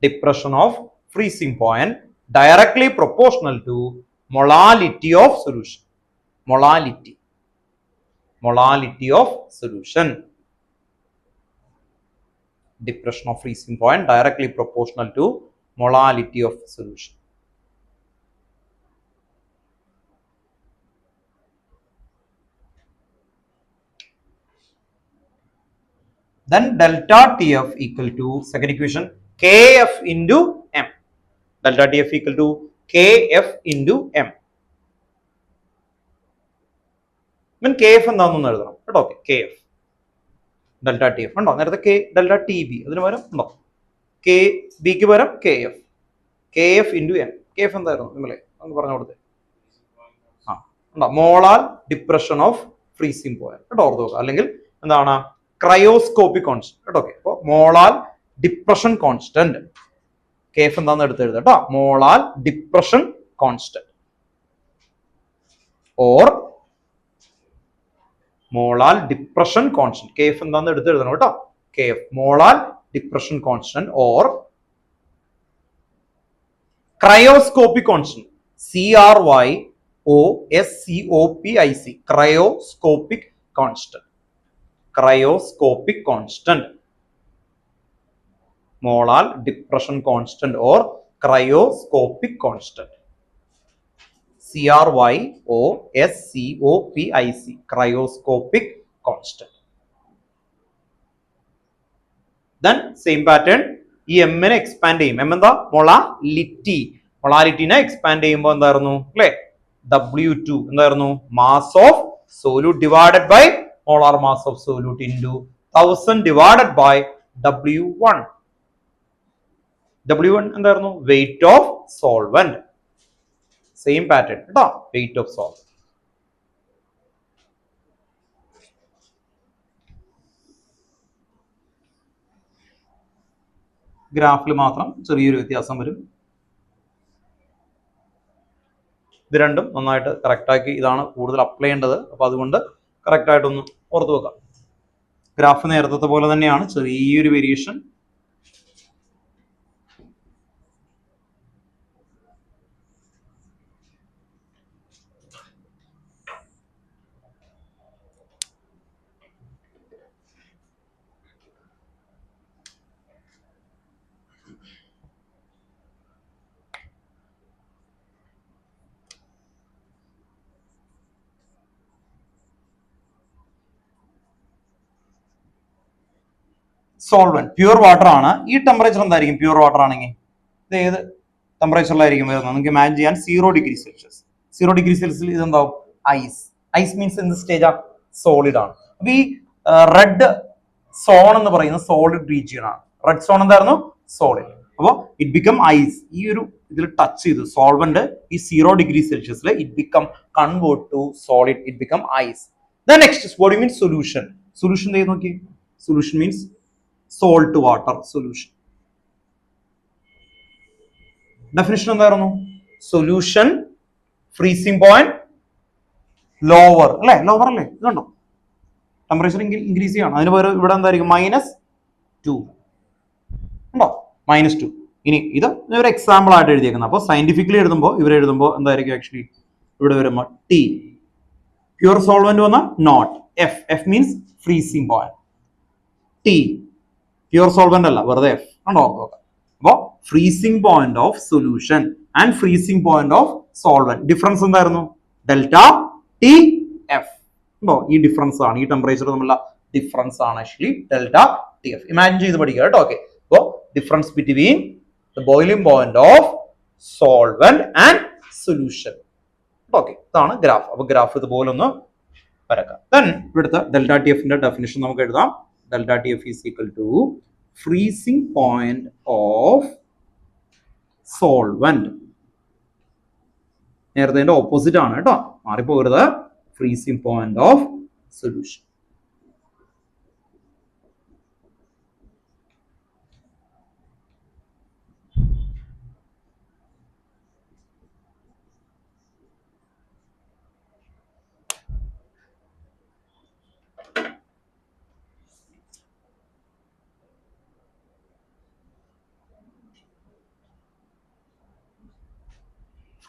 depression of freezing point directly proportional to molality of solution. Molality of solution. Depression of freezing point directly proportional to molality of solution. Then delta TF equal to, second equation, KF into M. Delta TF equal to KF into M. K F എന്താണെന്ന് എഴുതണം കേട്ടോ. Okay, K F delta T F ഉണ്ടോ? നേരത്തെ K delta T B, അതിന് പകരം ഉണ്ടോ K ബിക്ക് പകരം K F into M. K F എന്തായിരുന്നു നിങ്ങളെ ഒന്ന് പറഞ്ഞു കൊടുത്തേ? ആ ഉണ്ടോ, molar depression of freezing point കേട്ടോ, ഓർത്ത് നോക്കുക. അല്ലെങ്കിൽ എന്താണ്, ക്രയോസ്കോപ്പിക് കോൺസ്റ്റന്റ് കേട്ടോ. ഓക്കെ, അപ്പോൾ മോളാർ ഡിപ്രഷൻ കോൺസ്റ്റന്റ് KF എന്താന്ന് എടുത്ത് എഴുതാം കേട്ടോ. Molar depression constant or molar depression constant. KF എന്താന്ന് എടുത്ത് എഴുതണം കേട്ടോ. KF molar depression constant or cryoscopic constant. CRYOSCOPIC cryoscopic constant. Cryoscopic constant, molar depression constant or cryoscopic constant. CRYOSCOPIC cryoscopic constant. Then same pattern ഈ M നെ expand ചെയ്യും. M എന്താ? Molality. മൊളാലിറ്റിനെ expand ചെയ്യുമ്പോൾ എന്തായിരുന്നു അല്ലേ? W2 എന്തായിരുന്നു? Mass of solute divided by molar mass of solute into 1000 divided by W1. W1 എന്തായിരുന്നു? weight of solvent. Same pattern കേട്ടോ. weight of solvent. ഗ്രാഫിൽ മാത്രം ചെറിയൊരു വ്യത്യാസം വരും. ഇത് രണ്ടും നന്നായിട്ട് കറക്റ്റ് ആക്കി ഇതാണ് കൂടുതൽ അപ്ലൈ ചെയ്യേണ്ടത്. അപ്പൊ അതുകൊണ്ട് കറക്റ്റ് ആയിട്ടൊന്ന് ഓർത്ത് വെക്കാം. ഗ്രാഫ് നേരത്തെ പോലെ തന്നെയാണ്, ചെറിയൊരു വേരിയേഷൻ. സോൾവെന്റ് പ്യൂർ വാട്ടർ ആണ്. ഈ ടെമ്പറേച്ചർ എന്തായിരിക്കും? പ്യൂർ വാട്ടർ ആണെങ്കിൽ ഇത് ഏത് ടെമ്പറേച്ചറിലായിരിക്കും വരുന്നത്? നിങ്ങൾക്ക് ഇമാജിൻ ചെയ്യാൻ 0 ഡിഗ്രി സെൽഷ്യസ്. 0 ഡിഗ്രി സെൽഷ്യസിൽ ഇതെന്താവും? ഐസ്. ഐസ് മീൻസ് എന്ത് സ്റ്റേജ് ആ? സോളിഡ് ആണ്. അപ്പൊ ഈ റെഡ് സോൺ എന്ന് പറയുന്നത് സോളിഡ് റീജിയൻ ആണ്. റെഡ് സോൺ എന്തായിരുന്നു? സോളിഡ്. അപ്പോൾ ഇറ്റ് ബിക്കം ഐസ്. ഈ ഒരു ഇതിൽ ടച്ച് ചെയ്തു സോൾവെന്റ് ഈ 0 ഡിഗ്രി സെൽഷ്യസിൽ it become convert to solid. It become ice. Then next what you mean solution. Solution ചെയ്ത് നോക്കി. Solution means salt water solution. Definition എന്തായിരുന്നു? സൊല്യൂഷൻ ഫ്രീസിംഗ് പോയിന്റ് ലോവർ അല്ലെ? ലോവർ അല്ലേ? ഇതുണ്ടോ? ടെമ്പറേച്ചർ ഇൻക്രീസ് ചെയ്യണം. അതിന് പകരം ഇവിടെ എന്തായിരിക്കും? -2 ഉണ്ടോ? -2. ഇനി ഇത് ഒരു എക്സാമ്പിൾ ആയിട്ട് എഴുതിയേക്കുന്നത്. അപ്പോൾ സയന്റിഫിക്കലി എഴുതുമ്പോൾ എഴുതുമ്പോൾ എന്തായിരിക്കും? ആക്ച്വലി ഇവിടെ വരുമ്പോൾ T. പ്യൂർ സോൾവെന്റ് വന്ന naught. F means freezing point. T pure solvent അല്ല, വെറുതെ F ആണോ? ഓർക്കുക. അപ്പോൾ freezing point of solution and freezing point of solvent difference എന്തായിരുന്നു? ഡെൽറ്റ ടി എഫ് ഉണ്ടോ? ഈ ഡിഫറൻസ് ആണ്, ഈ ടെമ്പറേച്ചർ തമ്മിലുള്ള ഡിഫറൻസ് ആണ് actually delta T F. Imagine ചെയ്ത് പഠിക്കുക കേട്ടോ. ഓക്കെ. അപ്പോൾ difference between the boiling point of solvent and solution. Okay, ഇതാണ് ഗ്രാഫ്. അപ്പൊ ഗ്രാഫ് ഇതുപോലെ ഒന്ന് വരക്കാം. ദെൻ ഇവിടുത്തെ ഡെൽറ്റ ടി എഫിന്റെ ഡെഫിനിഷൻ നമുക്ക് എഴുതാം. Delta TF is equal to freezing point of solvent. നേരത്തെ ഓപ്പോസിറ്റ് ആണ് കേട്ടോ, മാറിപ്പോകരുത്. Freezing point of solution.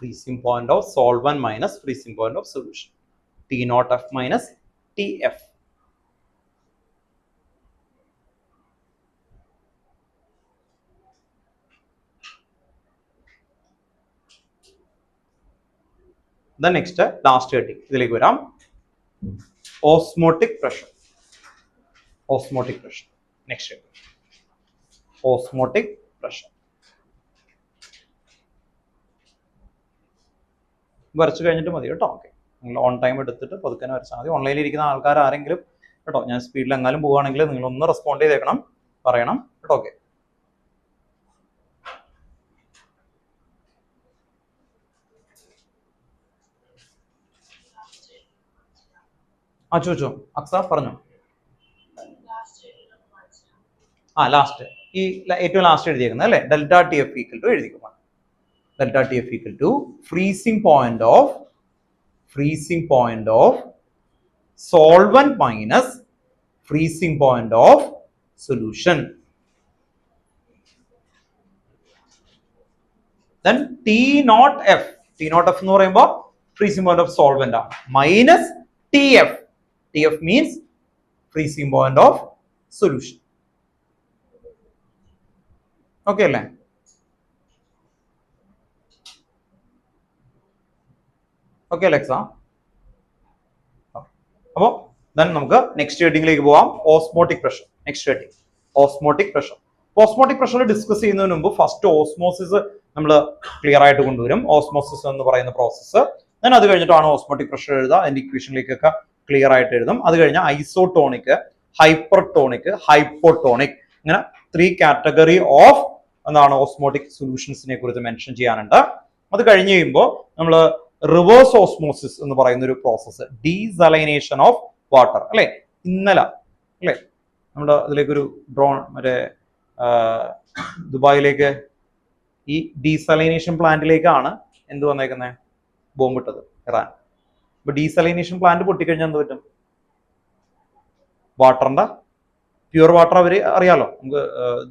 Freezing point of solvent minus freezing point of solution. T naught F minus TF. The next last heading ഇതിലേക്ക് വരാം. Osmotic pressure. Osmotic pressure. Next heading. Osmotic pressure. വരച്ചു കഴിഞ്ഞിട്ട് മതി കേട്ടോ. Okay, നിങ്ങൾ on time എടുത്തിട്ട് പതുക്കെ വരച്ചാൽ മതി. ഓൺലൈനിൽ ഇരിക്കുന്ന ആൾക്കാർ ആരെങ്കിലും കേട്ടോ, ഞാൻ സ്പീഡിൽ എങ്ങാനും പോവുകയാണെങ്കിൽ നിങ്ങൾ ഒന്ന് റെസ്പോണ്ട് ചെയ്തേക്കണം, പറയണം കേട്ടോ. ഓക്കെ, ചോദിച്ചോ. അക്സ പറഞ്ഞോ. ലാസ്റ്റ് ഈ ഏറ്റവും ലാസ്റ്റ് എഴുതിയേക്കുന്നത് അല്ലേ, delta T F equal to എഴുതിക്കുക. Delta T F equal to freezing point of solvent minus freezing point of solution. Then T naught F എന്ന് പറയുമ്പോൾ freezing point of solvent ആണ്, minus TF. TF means freezing point of solution. Okay അല്ലേ? Okay Alexa. അപ്പോൾ then നമുക്ക് next ഹെഡിങ്ങിലേക്ക് പോവാം. Osmotic pressure. Next heading osmotic pressure. Osmotic pressure discuss ചെയ്യുന്നതിന് മുമ്പ് first osmosis നമ്മൾ ക്ലിയർ ആയിട്ട് കൊണ്ടുവരും. ഓസ്മോസിസ് എന്ന് പറയുന്ന പ്രോസസ്സ്. then അത് കഴിഞ്ഞിട്ടാണ് ഓസ്മോട്ടിക് പ്രഷർ എഴുതുക. അതിന്റെ ഇക്വേഷനിലേക്കൊക്കെ ക്ലിയർ ആയിട്ട് എഴുതും. അത് കഴിഞ്ഞാൽ ഐസോടോണിക്, ഹൈപ്പർടോണിക്, ഹൈപ്പോടോണിക്, ഇങ്ങനെ 3 കാറ്റഗറി ഓഫ് എന്താണ് ഓസ്മോട്ടിക് സൊല്യൂഷൻസിനെ കുറിച്ച് മെൻഷൻ ചെയ്യാനുണ്ട്. അത് കഴിഞ്ഞ് കഴിയുമ്പോൾ നമ്മൾ റിവേഴ്സ് ഓസ്മോസിസ് എന്ന് പറയുന്ന ഒരു പ്രോസസ്സ്, ഡീസലൈനേഷൻ ഓഫ് വാട്ടർ അല്ലെ, ഇന്നലെ അല്ലെ നമ്മുടെ അതിലേക്കൊരു ഡ്രോൺ മറ്റേ ദുബായിലേക്ക് ഈ ഡീസലൈനേഷൻ പ്ലാന്റിലേക്കാണ് എന്ത് വന്നേക്കുന്നത്, ബോംബിട്ടത് ഇറാൻ. അപ്പൊ ഡീസലൈനേഷൻ പ്ലാന്റ് പൊട്ടിക്കഴിഞ്ഞാൽ എന്ത് പറ്റും, വാട്ടറിന്റെ പ്യുവർ വാട്ടർ അവര് അറിയാലോ, നമുക്ക്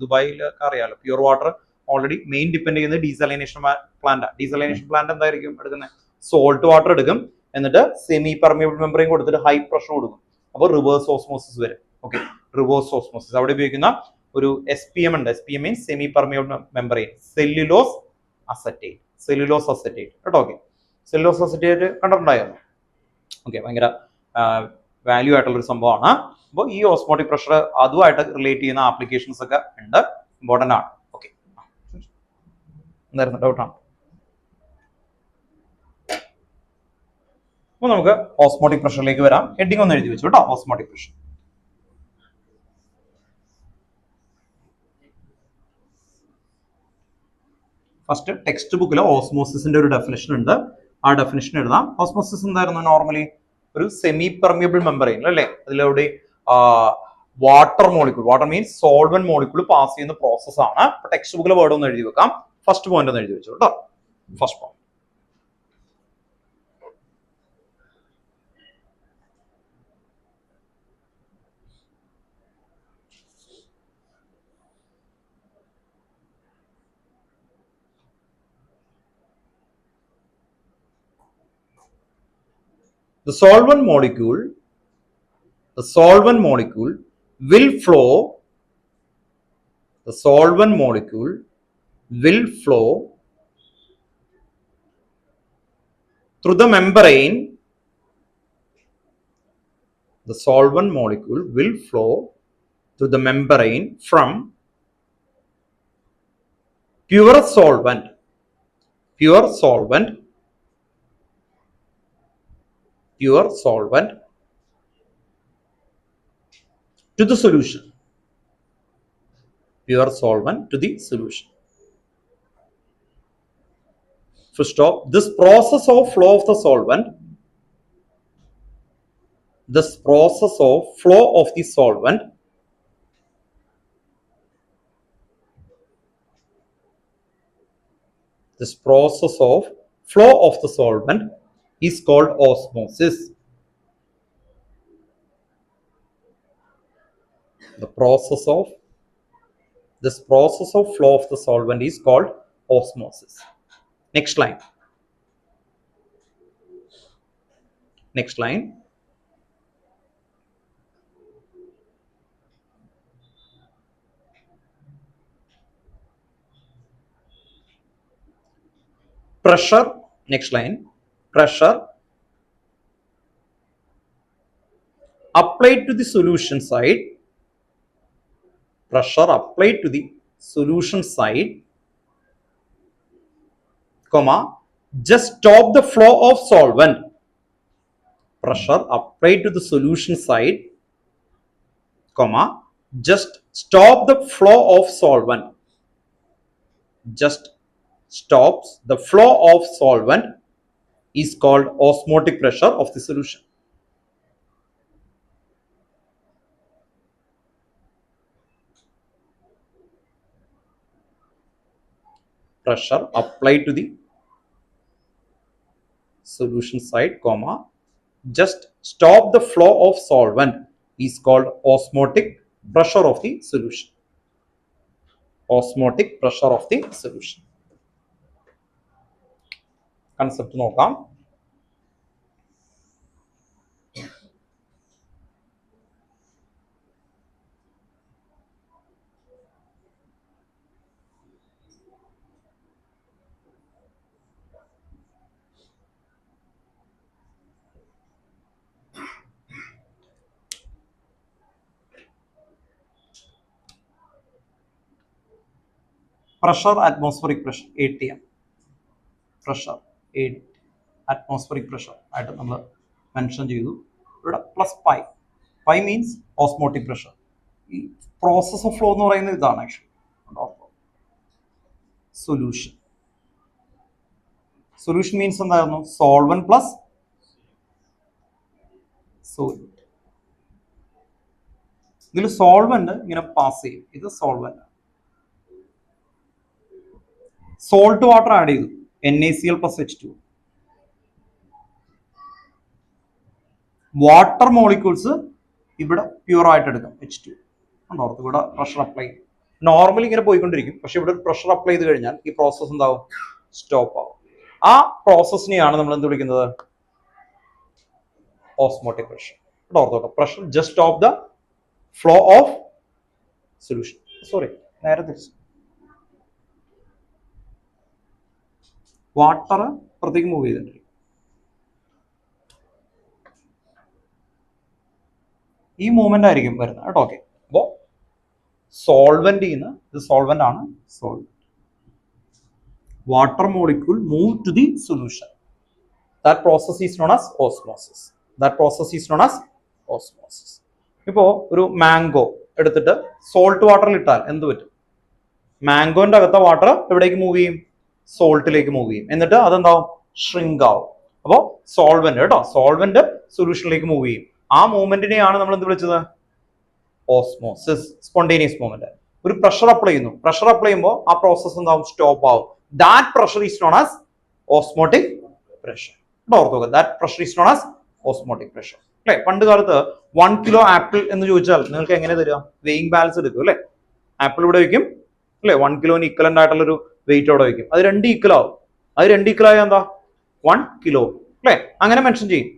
ദുബായിലൊക്കെ അറിയാലോ, pure water already main depend ചെയ്യുന്നത് ഡീസലൈനേഷൻ പ്ലാന്റ്. ഡീസലൈനേഷൻ പ്ലാന്റ് എന്തായിരിക്കും എടുക്കുന്നത്, സോൾട്ട് വാട്ടർ എടുക്കും, എന്നിട്ട് സെമി പെർമിയബിൾ മെമ്പറൈൻ കൊടുത്തിട്ട് ഹൈ പ്രഷർ കൊടുക്കും. അപ്പോൾ റിവേഴ്സ് ഓസ്മോസിസ് വരും. ഓക്കെ, റിവേഴ്സ് ഓസ്മോസിസ് അവിടെ ഉപയോഗിക്കുന്ന ഒരു SPM ഉണ്ട്. SPM means semi permeable membrane, cellulose acetate കേട്ടോ. ഓക്കെ, സെല്ലുലോസ് അസറ്റേറ്റ് കണ്ടിട്ടുണ്ടായിരുന്നു. ഓക്കെ, ഭയങ്കര വാല്യൂ ആയിട്ടുള്ള ഒരു സംഭവമാണ്. അപ്പോൾ ഈ ഓസ്മോട്ടിക് പ്രഷർ അതുമായിട്ട് റിലേറ്റ് ചെയ്യുന്ന ആപ്ലിക്കേഷൻസ് ഒക്കെ ഉണ്ട്, ഇമ്പോർട്ടൻ്റ് ആണ്. ഓക്കെ, എന്തായിരുന്നു ഡൗട്ടാണ്? അപ്പോൾ നമുക്ക് ഓസ്മോട്ടിക് പ്രഷറിലേക്ക് വരാം. ഹെഡിങ് ഒന്ന് എഴുതി വെച്ചു കേട്ടോ, ഓസ്മോട്ടിക് പ്രഷർ. ഫസ്റ്റ് ടെക്സ്റ്റ് ബുക്കിൽ ഓസ്മോസിന്റെ ഒരു ഡെഫിനിഷൻ ഉണ്ട്, ആ ഡെഫിനിഷൻ എഴുതാം. ഓസ്മോസിസ് എന്തായിരുന്നു, നോർമലി ഒരു സെമി പെർമിയബിൾ മെമ്പറൈൻ അല്ലേ, അതിലൂടെ water molecule, water means solvent molecule pass ചെയ്യുന്ന പ്രോസസ് ആണ്. അപ്പൊ ടെക്സ്റ്റ് ബുക്കിലെ വേർഡ് ഒന്ന് എഴുതി വെക്കാം. ഫസ്റ്റ് പോയിന്റ് ഒന്ന് എഴുതി വെച്ചു കേട്ടോ. First point, the solvent molecule will flow through the membrane. The solvent molecule will flow through the membrane from pure solvent to the solution. First stop, this process of flow of the solvent is called osmosis. This process of flow of the solvent is called osmosis. Next line. Pressure. Next line. Pressure applied to the solution side. Comma, just stop the flow of solvent. Pressure applied to the solution side, comma, just stop the flow of solvent. Just stops the flow of solvent is called osmotic pressure of the solution. pressure applied to the solution side, comma, just stop the flow of solvent is called osmotic pressure of the solution. Osmotic pressure of the solution. Concept നോക്കാം. Pressure, atmospheric pressure, ATM. Pressure, atmospheric pressure ആയിട്ട് നമ്മൾ mention ചെയ്തു. ഇവിടെ plus pi. Pi means osmotic pressure. ഈ process of flow എന്ന് പറയുന്നത് ഇതാണ് actually. Solution. Solution means എന്തായിരുന്നു? Solvent plus solute. ഇതിൽ സോൾവെന്റ് ഇങ്ങനെ പാസ് ചെയ്യും. ഇത് സോൾവെന്റ്. സോൾട്ട് വാട്ടർ ആഡ് ചെയ്തു, NaCl plus H2. Water molecules ഇവിടെ പ്യൂർ ആയിട്ട് എടുക്കാം, H2. ഓർത്ത് ഇവിടെ പ്രഷർ അപ്ലൈ ചെയ്യും. നോർമലി ഇങ്ങനെ പോയിക്കൊണ്ടിരിക്കും, പക്ഷെ ഇവിടെ പ്രഷർ അപ്ലൈ ചെയ്ത് കഴിഞ്ഞാൽ ഈ പ്രോസസ് എന്താവും? സ്റ്റോപ്പ് ആവും. ആ പ്രോസസ്സിനെയാണ് നമ്മൾ എന്ത് വിളിക്കുന്നത്? Osmotic pressure. ഇവിടെ ഓർത്തോട്ടെ, pressure just stop the flow of solution. Sorry, നേരെ തിരിച്ചു. വാട്ടർ പുറത്തേക്ക് മൂവ് ചെയ്തിട്ടുണ്ട്. ഈ മൂവ്മെന്റ് ആയിരിക്കും വരുന്നത് കേട്ടോ. ഓക്കെ, അപ്പോൾ സോൾവെന്റ് നിന്ന് ഇത് സോൾവെന്റ് ആണ്, solvent. Water molecule move to the solution. That process is known as osmosis. That process is known as osmosis. ഇപ്പോ ഒരു മാംഗോ എടുത്തിട്ട് സോൾട്ട് വാട്ടറിൽ ഇട്ടാൽ എന്ത് പറ്റും? മാംഗോന്റെ അകത്തെ വാട്ടർ എവിടേക്ക് മൂവ് ചെയ്യും? സോൾട്ടിലേക്ക് മൂവ് ചെയ്യും. എന്നിട്ട് അതെന്താവും? ഷ്രിങ്ക് ആവും. അപ്പോൾ സോൾവെന്റ് കേട്ടോ, സോൾവെന്റ് സൊല്യൂഷനിലേക്ക് മൂവ് ചെയ്യും. ആ മൂവ്മെന്റിനെയാണ് നമ്മൾ എന്ത് വിളിച്ചത്? Osmosis, spontaneous movement. ഒരു പ്രഷർ അപ്ലൈ ചെയ്യുന്നു. പ്രഷർ അപ്ലൈ ചെയ്യുമ്പോൾ ആ പ്രോസസ് എന്താവും? സ്റ്റോപ്പ് ആവും. That pressure is known as osmotic pressure. ഓർക്കുക, that pressure is known as osmotic pressure. അല്ലെ, പണ്ട് കാലത്ത് 1 കിലോ ആപ്പിൾ എന്ന് ചോദിച്ചാൽ നിങ്ങൾക്ക് എങ്ങനെ തരിക? വെയിങ് ബാലൻസ് എടുക്കും അല്ലെ. ആപ്പിൾ ഇവിടെ വയ്ക്കും അല്ലെ, 1 കിലോന് ഇക്വലന്റ് ആയിട്ടുള്ള ഒരു വെയിറ്റ് അവിടെ വയ്ക്കും. അത് 2 ഈക്വൽ ആവും. അത് 2 ഈക്വൽ ആയ എന്താ? 1 കിലോ അല്ലെ, അങ്ങനെ മെൻഷൻ ചെയ്യും.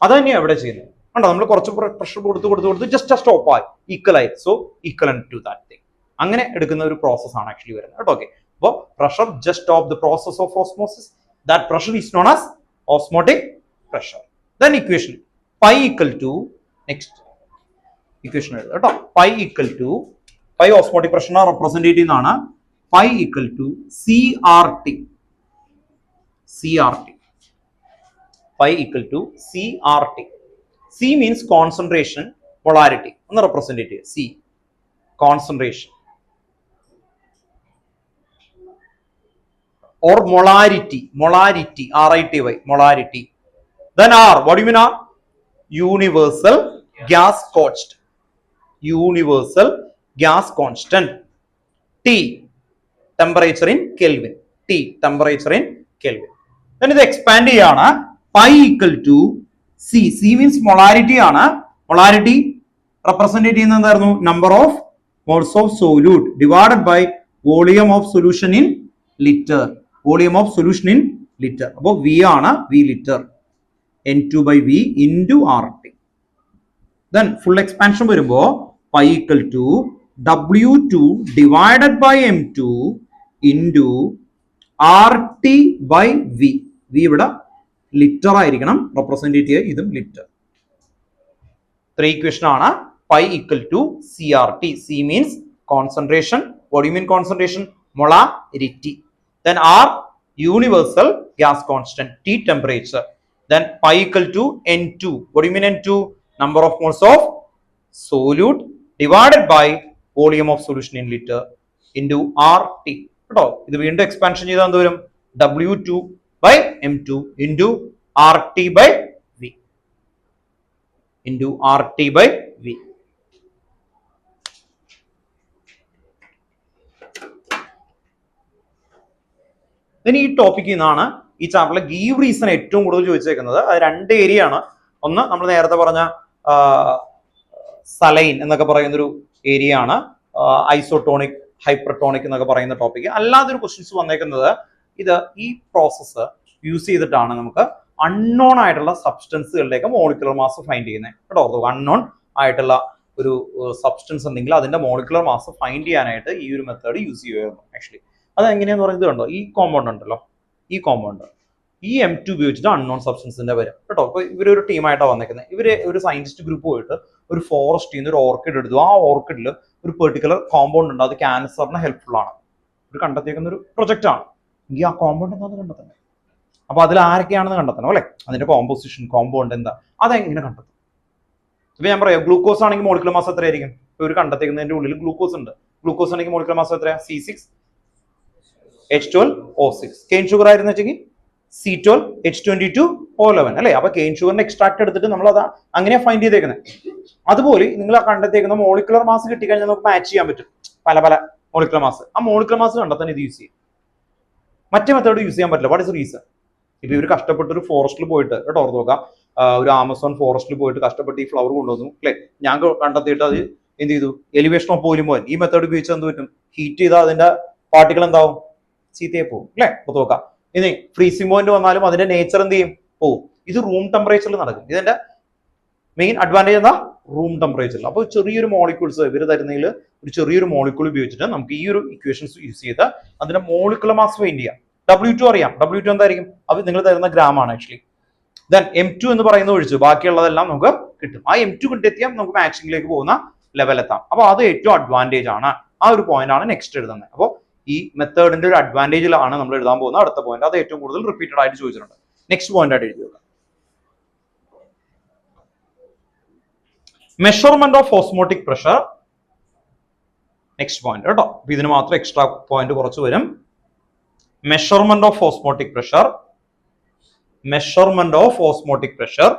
അത് തന്നെയാണ് ഇവിടെ ചെയ്യുന്നത്. കണ്ടോ, നമ്മൾ കുറച്ച് പ്രഷർ കൊടുത്ത് ജസ്റ്റ് സ്റ്റോപ്പ് ആയി, ഈക്വൽ ആയി. So equivalent to that thing. അങ്ങനെ എടുക്കുന്ന ഒരു പ്രോസസ് ആണ് ആക്ച്വലി വരുന്നത് കേട്ടോ. ഓക്കെ, അപ്പോൾ pressure just stop the process of osmosis. That pressure is known as osmotic pressure. Then equation pi equal to, next equation എഴുതുക കേട്ടോ. Pi equal to, pi osmotic പ്രഷറിനെ റെപ്രസെന്റ് ചെയ്യുന്നതാണ്. Pi equal to CRT. CRT. Pi equal to CRT. C means concentration, polarity. ഒന്ന് represent ചെയ്യുക. C, concentration or molarity. Molarity, RITY, molarity. Then R, what do you mean R? Universal gas constant. Universal gas constant. T, temperature in Kelvin. T, temperature in Kelvin. Then ഇത് expand ചെയ്യാണ്. Pi equal to C. C means molarity ആണ്. Molarity represent ചെയ്യുന്നത് എന്തായിരുന്നു? Number of moles of solute divided by volume of solution in liter. Volume of solution in liter. അപ്പോൾ V ആണ്, V liter. N2 by V into RT. Then full expansion വരുമ്പോൾ pi equal to W2 divided by M2 into RT by V. V ഇവിടെ litre ആയിരിക്കണം represent ചെയ്യുക. ഇതും litre. 3 equation ആണ്. Pi equal to CRT. C means concentration. What do you mean concentration? Molarity. Then R, universal gas constant. T, temperature. Then pi equal to N2. What do you mean N2? Number of moles of solute divided by volume of solution in liter into RT. കേട്ടോ, ഇത് വീണ്ടും expansion ചെയ്താൽ എന്ത് വരും? W2 by M2 into RT by V. Into RT by V. then ഈ ടോപ്പിക്കിൽ നിന്നാണ് ഈ ചാപ്റ്ററിലെ ഗീവ് റീസൺ ഏറ്റവും കൂടുതൽ ചോദിച്ചേക്കുന്നത്. അത് 2 ഏരിയ ആണ്. ഒന്ന് നമ്മൾ നേരത്തെ പറഞ്ഞ സലൈൻ എന്നൊക്കെ പറയുന്ന ഒരു ഏരിയ ആണ്, ഐസോട്ടോണിക് ഹൈപ്പർട്ടോണിക് എന്നൊക്കെ പറയുന്ന ടോപ്പിക്. അല്ലാതെ ഒരു ക്വസ്റ്റ്യൻസ് വന്നേക്കുന്നത് ഇത് ഈ പ്രോസസ്സ് യൂസ് ചെയ്തിട്ടാണ് നമുക്ക് അൺനോൺ ആയിട്ടുള്ള സബ്സ്റ്റൻസുകളുടെയൊക്കെ മോളിക്കുലർ മാസ് ഫൈൻഡ് ചെയ്യുന്നത് കേട്ടോ. അൺനോൺ ആയിട്ടുള്ള ഒരു സബ്സ്റ്റൻസ് ഉണ്ടെങ്കിൽ അതിന്റെ മോളിക്കുലർ മാസ് ഫൈൻഡ് ചെയ്യാനായിട്ട് ഈ ഒരു മെത്തേഡ് യൂസ് ചെയ്യുമായിരുന്നു ആക്ച്വലി. അത് എങ്ങനെയാന്ന് പറയുന്നത് കണ്ടോ, ഈ കോമ്പൗണ്ട് ഉണ്ടല്ലോ, ഈ കോമ്പൗണ്ട് ഈ M2 ഉപയോഗിച്ചിട്ട് അൺനോൺ സബ്സ്റ്റൻസിന്റെ വരും കേട്ടോ. അപ്പൊ ഇവരൊരു ടീമായിട്ടാണ് വന്നേക്കുന്നത്. ഇവര് ഒരു സയന്റിസ്റ്റ് ഗ്രൂപ്പ് പോയിട്ട് ഒരു ഫോറസ്റ്റിൽ നിന്ന് ഒരു ഓർക്കിഡ് എടുത്തു. ആ ഓർക്കിഡിൽ ഒരു പെർട്ടിക്കുലർ കോമ്പൗണ്ട് ഉണ്ട്, അത് ക്യാൻസറിന് ഹെൽപ്ഫുൾ ആണ്. ഒരു കണ്ടെത്തിയേക്കുന്ന ഒരു പ്രൊജക്റ്റ് ആണ്. എങ്കിൽ ആ കോമ്പൗണ്ട് എന്താണെന്ന് കണ്ടെത്തണം. അപ്പൊ അതിൽ ആരൊക്കെയാണെന്ന് കണ്ടെത്തണം അല്ലെ, അതിന്റെ കോമ്പോസിഷൻ കോമ്പൗണ്ട് എന്താ അതെങ്ങനെ കണ്ടെത്തും. ഇപ്പൊ ഞാൻ പറയാം, ഗ്ലൂക്കോസ് ആണെങ്കിൽ മോളിക്കുലർ മാസ് എത്രയായിരിക്കും? ഇപ്പൊ ഒരു കണ്ടെത്തിക്കുന്നതിന്റെ ഉള്ളിൽ ഗ്ലൂക്കോസ് ഉണ്ട്. ഗ്ലൂക്കോസ് ആണെങ്കിൽ മോളിക്കുലർ മാസ് എത്രയാ? C6H12O6. കെയിൻ ഷുഗർ ആയിരുന്നു വെച്ചെങ്കിൽ C12H22O11 അല്ലെ. അപ്പൊ കെയിൻ ഷുഗറിന്റെ എക്സ്ട്രാക്ട് എടുത്തിട്ട് നമ്മൾ അത് അങ്ങനെയാ ഫൈൻഡ് ചെയ്തേക്കുന്നത്. അതുപോലെ നിങ്ങൾ കണ്ടെത്തിയേക്കുന്ന മോളിക്കുലർ മാസ് കിട്ടിക്കഴിഞ്ഞാൽ നമുക്ക് മാച്ച് ചെയ്യാൻ പറ്റും പല പല മോളിക്കുലർ മാസ്. ആ മോളിക്കുലർ മാസ് കണ്ടെത്താൻ ഇത് യൂസ് ചെയ്യും. മറ്റേ മെത്തേഡ് യൂസ് ചെയ്യാൻ പറ്റില്ല. What is reason? ഇപ്പൊ ഇവർ കഷ്ടപ്പെട്ട് ഒരു ഫോറസ്റ്റിൽ പോയിട്ട് കേട്ടോ, ഓർത്ത് നോക്കാം, ഒരു ആമസോൺ ഫോറസ്റ്റിൽ പോയിട്ട് കഷ്ടപ്പെട്ട് ഈ ഫ്ലവർ കൊണ്ടുവന്നു അല്ലെ. ഞാൻ കണ്ടെത്തിയിട്ട് അത് എന്ത് ചെയ്തു? എലിവേഷൻ ഓഫ് പോലിമോൻ ഈ മെത്തേഡ് ഉപയോഗിച്ച് എന്ത് പറ്റും? ഹീറ്റ് ചെയ്താൽ അതിന്റെ പാർട്ടികൾ എന്താവും? ചീത്തയെ പോകും അല്ലെ. ഓർത്ത് നോക്കാം. ഇനി ഫ്രീസിംഗ് പോയിന്റ് വന്നാലും അതിന്റെ നേച്ചർ എന്ത് ചെയ്യും? പോവും. ഇത് റൂം ടെമ്പറേച്ചറിൽ നടക്കും. ഇതിന്റെ മെയിൻ അഡ്വാൻറ്റേജ് എന്താ? റൂം ടെമ്പറേച്ചറിൽ. അപ്പോൾ ചെറിയൊരു മോളിക്യൂൾസ് ഇവർ തരുന്നതിൽ ഒരു ചെറിയൊരു മോളിക്യൂൾ ഉപയോഗിച്ചിട്ട് നമുക്ക് ഈ ഒരു ഇക്വേഷൻസ് യൂസ് ചെയ്ത് അതിന്റെ മോളിക്കുലർ മാസ് ഫൈൻഡ് ചെയ്യാം. W2 അറിയാം. W2 എന്തായിരിക്കും? അത് നിങ്ങൾ തരുന്ന ഗ്രാം ആണ് ആക്ച്വലി. ദെൻ M2 എന്ന് പറയുന്നത് ഒഴിച്ച് ബാക്കിയുള്ളതെല്ലാം നമുക്ക് കിട്ടും. ആ M2 കിട്ടിയെത്തിയാൽ നമുക്ക് മാച്ചിങ്ങിലേക്ക് പോകുന്ന ലെവൽ എത്താം. അപ്പോൾ അത് ഏറ്റവും അഡ്വാൻറ്റേജ് ആണ്. ആ ഒരു പോയിന്റ് ആണ് നെക്സ്റ്റ് എഴുതുന്നത്. അപ്പോൾ ഈ മെത്തേഡിന്റെ ഒരു അഡ്വാൻറ്റേജിലാണ് നമ്മൾ എഴുതാൻ പോകുന്ന അടുത്ത പോയിന്റ്. അത് ഏറ്റവും കൂടുതൽ റിപ്പീറ്റഡ് ആയിട്ട് ചോദിച്ചിട്ടുണ്ട്. നെക്സ്റ്റ് പോയിന്റ് ആയിട്ട് എഴുതി വെക്കാം. Measurement of osmotic pressure. Next point കേട്ടോ. അപ്പൊ ഇതിന് മാത്രം എക്സ്ട്രാ പോയിന്റ് കുറച്ച് വരും. Measurement of osmotic pressure. Measurement of osmotic pressure.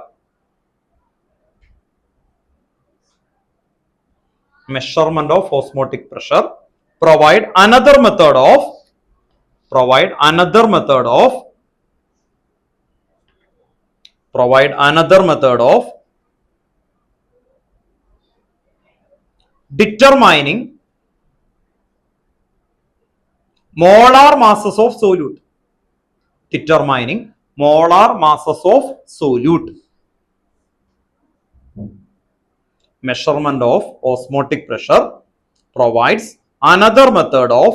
Measurement of osmotic pressure. Provide another method of determining molar masses of solute. Determining molar masses of solute. Measurement of osmotic pressure provides another method of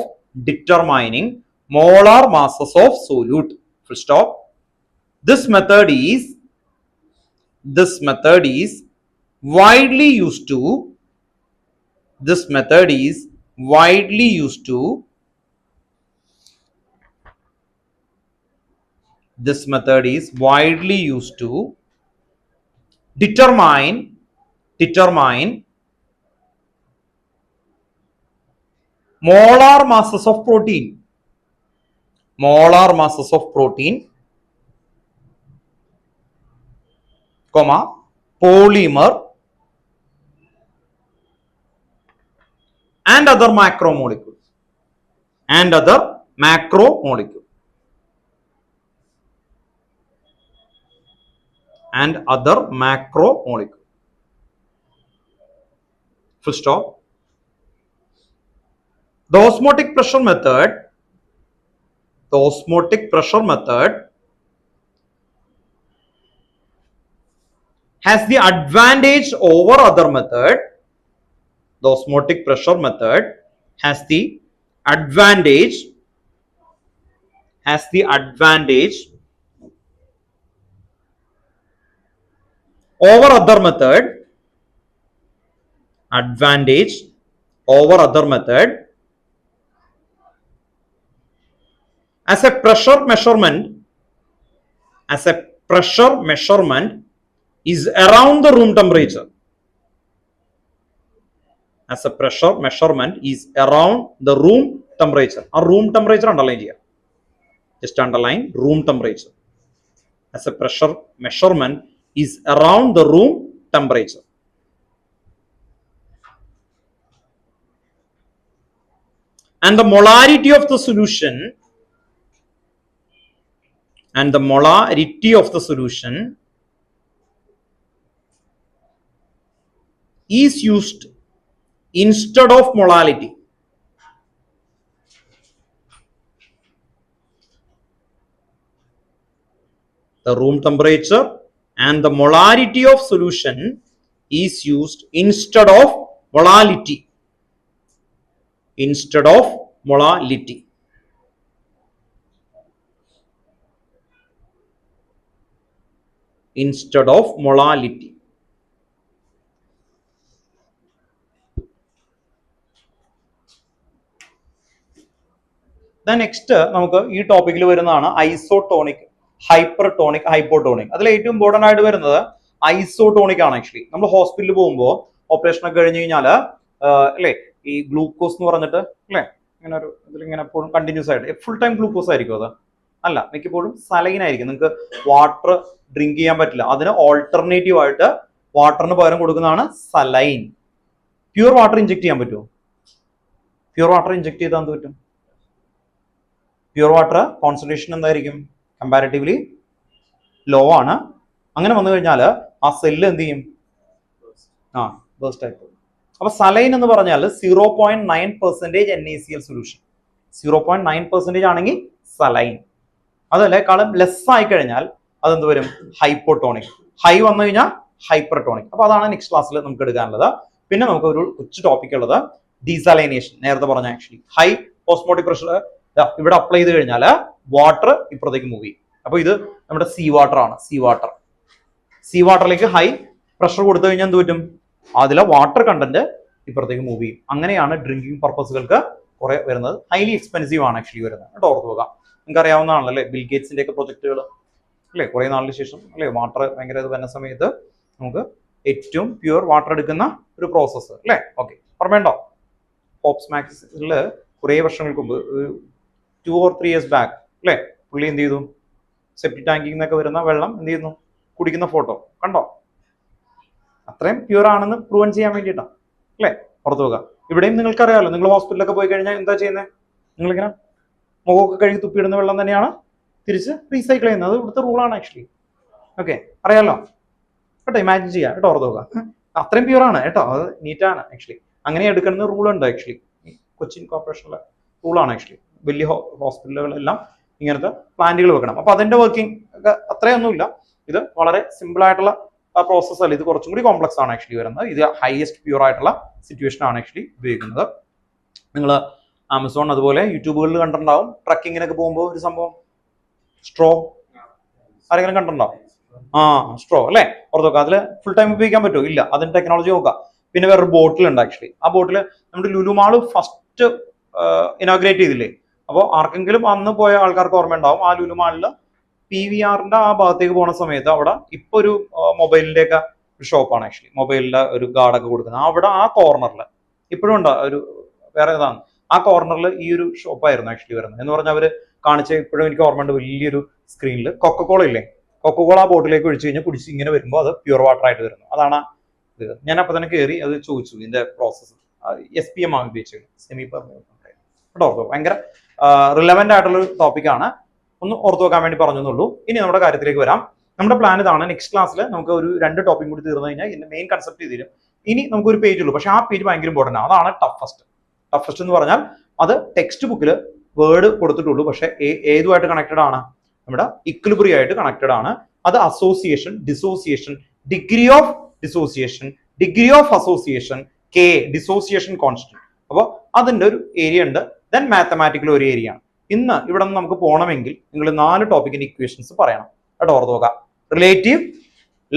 determining molar masses of solute. Full stop. This method is widely used to determine molar masses of protein, comma, polymer and other macromolecules. Full stop. The osmotic pressure method has the advantage over other method. The osmotic pressure method has the advantage over other method. As a pressure measurement is around the room temperature. As a pressure measurement is around the room temperature. A room temperature underline here. Just underline room temperature. As a pressure measurement is around the room temperature. And the molarity of the solution and the molarity of the solution is used instead of molality. The room temperature and the molarity of solution is used instead of molality. Instead of molality. Instead of molality. Next നമുക്ക് ഈ ടോപ്പിക്കിൽ വരുന്നതാണ് isotonic, hypertonic, hypotonic. അതിൽ ഏറ്റവും important ആയിട്ട് വരുന്നത് isotonic ആണ്. Actually നമ്മൾ ഹോസ്പിറ്റലിൽ പോകുമ്പോൾ ഓപ്പറേഷൻ ഒക്കെ കഴിഞ്ഞ് കഴിഞ്ഞാൽ അല്ലേ ഈ ഗ്ലൂക്കോസ് എന്ന് പറഞ്ഞിട്ട് അല്ലേ ഇങ്ങനെ ഒരു ഇതിലിങ്ങനെ എപ്പോഴും കണ്ടിന്യൂസ് ആയിട്ട് ഫുൾ ടൈം ഗ്ലൂക്കോസ് ആയിരിക്കും അത് അല്ല, മിക്കപ്പോഴും സലൈൻ ആയിരിക്കും. നിങ്ങൾക്ക് വാട്ടർ ഡ്രിങ്ക് ചെയ്യാൻ പറ്റില്ല, അതിന് ഓൾട്ടർനേറ്റീവ് ആയിട്ട് വാട്ടറിന് പകരം കൊടുക്കുന്നതാണ് സലൈൻ. പ്യൂർ വാട്ടർ ഇഞ്ചെക്ട് ചെയ്യാൻ പറ്റുമോ? പ്യൂർ വാട്ടർ ഇഞ്ചെക്ട് ചെയ്താൽ എന്ത് പറ്റും? പ്യൂർ വാട്ടർ കോൺസെൻട്രേഷൻ എന്തായിരിക്കും? കമ്പാരിറ്റീവ്ലി ലോ ആണ്. അങ്ങനെ വന്നു കഴിഞ്ഞാൽ ആ സെല്ല് എന്ത് ചെയ്യും? ബേസ്റ്റ് ആയി പോകും. അപ്പൊ സലൈൻ എന്ന് പറഞ്ഞാൽ 0.9% NaCl സൊല്യൂഷൻ. 0.9% ആണെങ്കിൽ സലൈൻ. അതല്ലേക്കാളും ലെസ് ആയി കഴിഞ്ഞാൽ അതെന്ത് വരും? ഹൈപ്പോട്ടോണിക്. ഹൈ വന്നു കഴിഞ്ഞാൽ ഹൈപ്പർട്ടോണിക്. അപ്പൊ അതാണ് നെക്സ്റ്റ് ക്ലാസ്സിൽ നമുക്ക് എടുക്കാനുള്ളത്. പിന്നെ നമുക്ക് ഒരു കൊച്ചു ടോപ്പിക് ഉള്ളത് ഡീസാലൈനേഷൻ. നേരത്തെ പറഞ്ഞ ആക്ച്വലി ഹൈ ഓസ്മോട്ടിക് പ്രഷർ ഇവിടെ അപ്ലൈ ചെയ്ത് കഴിഞ്ഞാൽ വാട്ടർ ഇപ്പുറത്തേക്ക് മൂവ് ചെയ്യും. അപ്പൊ ഇത് നമ്മുടെ സീ വാട്ടർ ആണ്. സീ വാട്ടറിലേക്ക് ഹൈ പ്രഷർ കൊടുത്തു കഴിഞ്ഞാൽ എന്ത് പറ്റും? അതിലെ വാട്ടർ കണ്ടന്റ് ഇപ്പുറത്തേക്ക് മൂവ് ചെയ്യും. അങ്ങനെയാണ് ഡ്രിങ്കിങ് പർപ്പസുകൾക്ക് കുറെ വരുന്നത്. ഹൈലി എക്സ്പെൻസീവ് ആണ് ആക്ച്വലി വരുന്നത് കേട്ടോ, ഓർത്ത് പോകാം. നിങ്ങൾക്ക് അറിയാവുന്നതാണല്ലോ അല്ലേ ബിൽ ഗേറ്റ്സിന്റെ ഒക്കെ പ്രൊജക്ടുകൾ അല്ലേ, കുറെ നാളിന് ശേഷം അല്ലേ വാട്ടർ ഭയങ്കര ഇത് വരുന്ന സമയത്ത് നമുക്ക് ഏറ്റവും പ്യൂർ വാട്ടർ എടുക്കുന്ന ഒരു പ്രോസസ്സ് അല്ലേ. ഓക്കെ, ഓർമ്മയുണ്ടോ? ഹോപ്സ് മാക്സിൽ കുറേ വർഷങ്ങൾക്ക് മുമ്പ് 2 or 3 years ബാക്ക് അല്ലേ പുള്ളി എന്ത് ചെയ്തു? സെപ്റ്റി ടാങ്കിൽ നിന്നൊക്കെ വരുന്ന വെള്ളം എന്ത് ചെയ്യുന്നു? കുടിക്കുന്ന ഫോട്ടോ കണ്ടോ? അത്രയും പ്യൂർ ആണെന്ന് പ്രൂവൻ ചെയ്യാൻ വേണ്ടിയിട്ടാണ് അല്ലേ, പുറത്തു പോകാം. ഇവിടെയും നിങ്ങൾക്കറിയാമല്ലോ, നിങ്ങൾ ഹോസ്പിറ്റലിലൊക്കെ പോയി കഴിഞ്ഞാൽ എന്താ ചെയ്യുന്നത്? നിങ്ങളിങ്ങനെ മുഖമൊക്കെ കഴുകി തുപ്പിയിടുന്ന വെള്ളം തന്നെയാണ് തിരിച്ച് റീസൈക്കിൾ ചെയ്യുന്നത്. അത് ഇവിടുത്തെ റൂളാണ് ആക്ച്വലി. ഓക്കെ, അറിയാലോ കേട്ടോ, ഇമാജിൻ ചെയ്യാം കേട്ടോ, ഓർത്ത് പോകാം. അത്രയും പ്യൂർ ആണ് കേട്ടോ, അത് നീറ്റാണ് ആക്ച്വലി. അങ്ങനെ എടുക്കുന്ന റൂളുണ്ട് ആക്ച്വലി, കൊച്ചിൻ കോർപ്പറേഷനിലെ റൂളാണ് ആക്ച്വലി. വലിയ ഹോസ്പിറ്റലുകളെല്ലാം ഇങ്ങനത്തെ പ്ലാന്റുകൾ വെക്കണം. അപ്പൊ അതിന്റെ വർക്കിംഗ് ഒക്കെ അത്രയൊന്നുമില്ല. ഇത് വളരെ സിമ്പിൾ ആയിട്ടുള്ള പ്രോസസ് അല്ല, ഇത് കുറച്ചും കൂടി കോംപ്ലക്സ് ആണ് ആക്ച്വലി വരുന്നത്. ഇത് ഹൈയസ്റ്റ് പ്യൂർ ആയിട്ടുള്ള സിറ്റുവേഷൻ ആണ് ആക്ച്വലി ഉപയോഗിക്കുന്നത്. നിങ്ങൾ ആമസോൺ അതുപോലെ യൂട്യൂബുകളിൽ കണ്ടിട്ടുണ്ടാവും, ട്രക്കിങ്ങിനൊക്കെ പോകുമ്പോൾ ഒരു സംഭവം സ്ട്രോ ആരെങ്കിലും കണ്ടിട്ടുണ്ടോ? സ്ട്രോ അല്ലേ, ഓർത്ത് നോക്കാം. അതിൽ ഫുൾ ടൈം ഉപയോഗിക്കാൻ പറ്റുമോ? ഇല്ല, അതിന്റെ ടെക്നോളജി നോക്കാം. പിന്നെ വേറൊരു ബോട്ടിൽ ഉണ്ട് ആക്ച്വലി. ആ ബോട്ടിൽ നമ്മുടെ ലുലു മാള് ഫസ്റ്റ് ഇനോഗ്രേറ്റ് ചെയ്തില്ലേ? അപ്പോൾ ആർക്കെങ്കിലും അന്ന് പോയ ആൾക്കാർക്ക് ഓർമ്മയുണ്ടാവും, ആ ലുലു മാളില് PVRന്റെ ആ ഭാഗത്തേക്ക് പോകുന്ന സമയത്ത് അവിടെ ഇപ്പൊ ഒരു മൊബൈലിന്റെ ഒക്കെ ഒരു ഷോപ്പാണ് ആക്ച്വലി, മൊബൈലിന്റെ ഒരു ഗാർഡൊക്കെ കൊടുക്കുന്നത്. അവിടെ ആ കോർണറിൽ ഇപ്പോഴും ഉണ്ട് ഒരു വേറെ ഇതാണ്, ആ കോർണറിൽ ഈ ഒരു ഷോപ്പായിരുന്നു ആക്ച്വലി വരുന്നത്. എന്ന് പറഞ്ഞാൽ അവര് കാണിച്ച ഇപ്പോഴും എനിക്ക് ഓർമ്മയുണ്ട്, വലിയൊരു സ്ക്രീനിൽ കൊക്കക്കോള ഇല്ലേ, കൊക്കക്കോള ആ ബോട്ടിലേക്ക് ഒഴിച്ചു കഴിഞ്ഞാൽ കുടിച്ച് ഇങ്ങനെ വരുമ്പോൾ അത് പ്യൂർ വാട്ടർ ആയിട്ട് വരുന്നു. അതാണ് ഇത്. ഞാൻ അപ്പൊ തന്നെ കയറി അത് ചോദിച്ചു ഇതിന്റെ പ്രോസസ്സ്. SPM ആണ് ഉപയോഗിച്ചത്, സെമി പെർമനന്റ് കേട്ടോ. ഭയങ്കര റിലവന്റ് ആയിട്ടുള്ള ഒരു ടോപ്പിക്കാണ്, ഒന്ന് ഓർത്ത് വെക്കാൻ വേണ്ടി പറഞ്ഞെന്നുള്ളൂ. ഇനി നമ്മുടെ കാര്യത്തിലേക്ക് വരാം. നമ്മുടെ പ്ലാൻ ഇതാണ്, നെക്സ്റ്റ് ക്ലാസ്സിൽ നമുക്ക് ഒരു 2 ടോപ്പിക് കൂടി തീർന്നു കഴിഞ്ഞാൽ ഇതിന്റെ മെയിൻ കൺസെപ്റ്റ് ചെയ്തിരും. ഇനി നമുക്ക് ഒരു പേജ് ഉള്ളൂ, പക്ഷെ ആ പേജ് ഭയങ്കര ഇമ്പോർട്ടന്റ് ആണ്. അതാണ് ടഫസ്റ്റ് എന്ന് പറഞ്ഞാൽ അത് ടെക്സ്റ്റ് ബുക്കിൽ വേർഡ് കൊടുത്തിട്ടുള്ളൂ, പക്ഷെ ഏതുമായിട്ട് കണക്റ്റഡ് ആണ്? നമ്മുടെ ഇക്വിലിബ്രിയം ആയിട്ട് കണക്റ്റഡ് ആണ്. അത് association, dissociation, degree of dissociation, degree of association, K dissociation constant. അപ്പോൾ അതിന്റെ ഒരു ഏരിയ ഉണ്ട്. ദെൻ മാത്തമാറ്റിക്കൽ ഒരു ഏരിയ ആണ്. ഇന്ന് ഇവിടെ നിന്ന് നമുക്ക് പോകണമെങ്കിൽ നിങ്ങൾ 4 ടോപ്പിക്കിന്റെ ഇക്വേഷൻസ് പറയണം കേട്ടോ, ഓർത്ത് നോക്കാം. Relative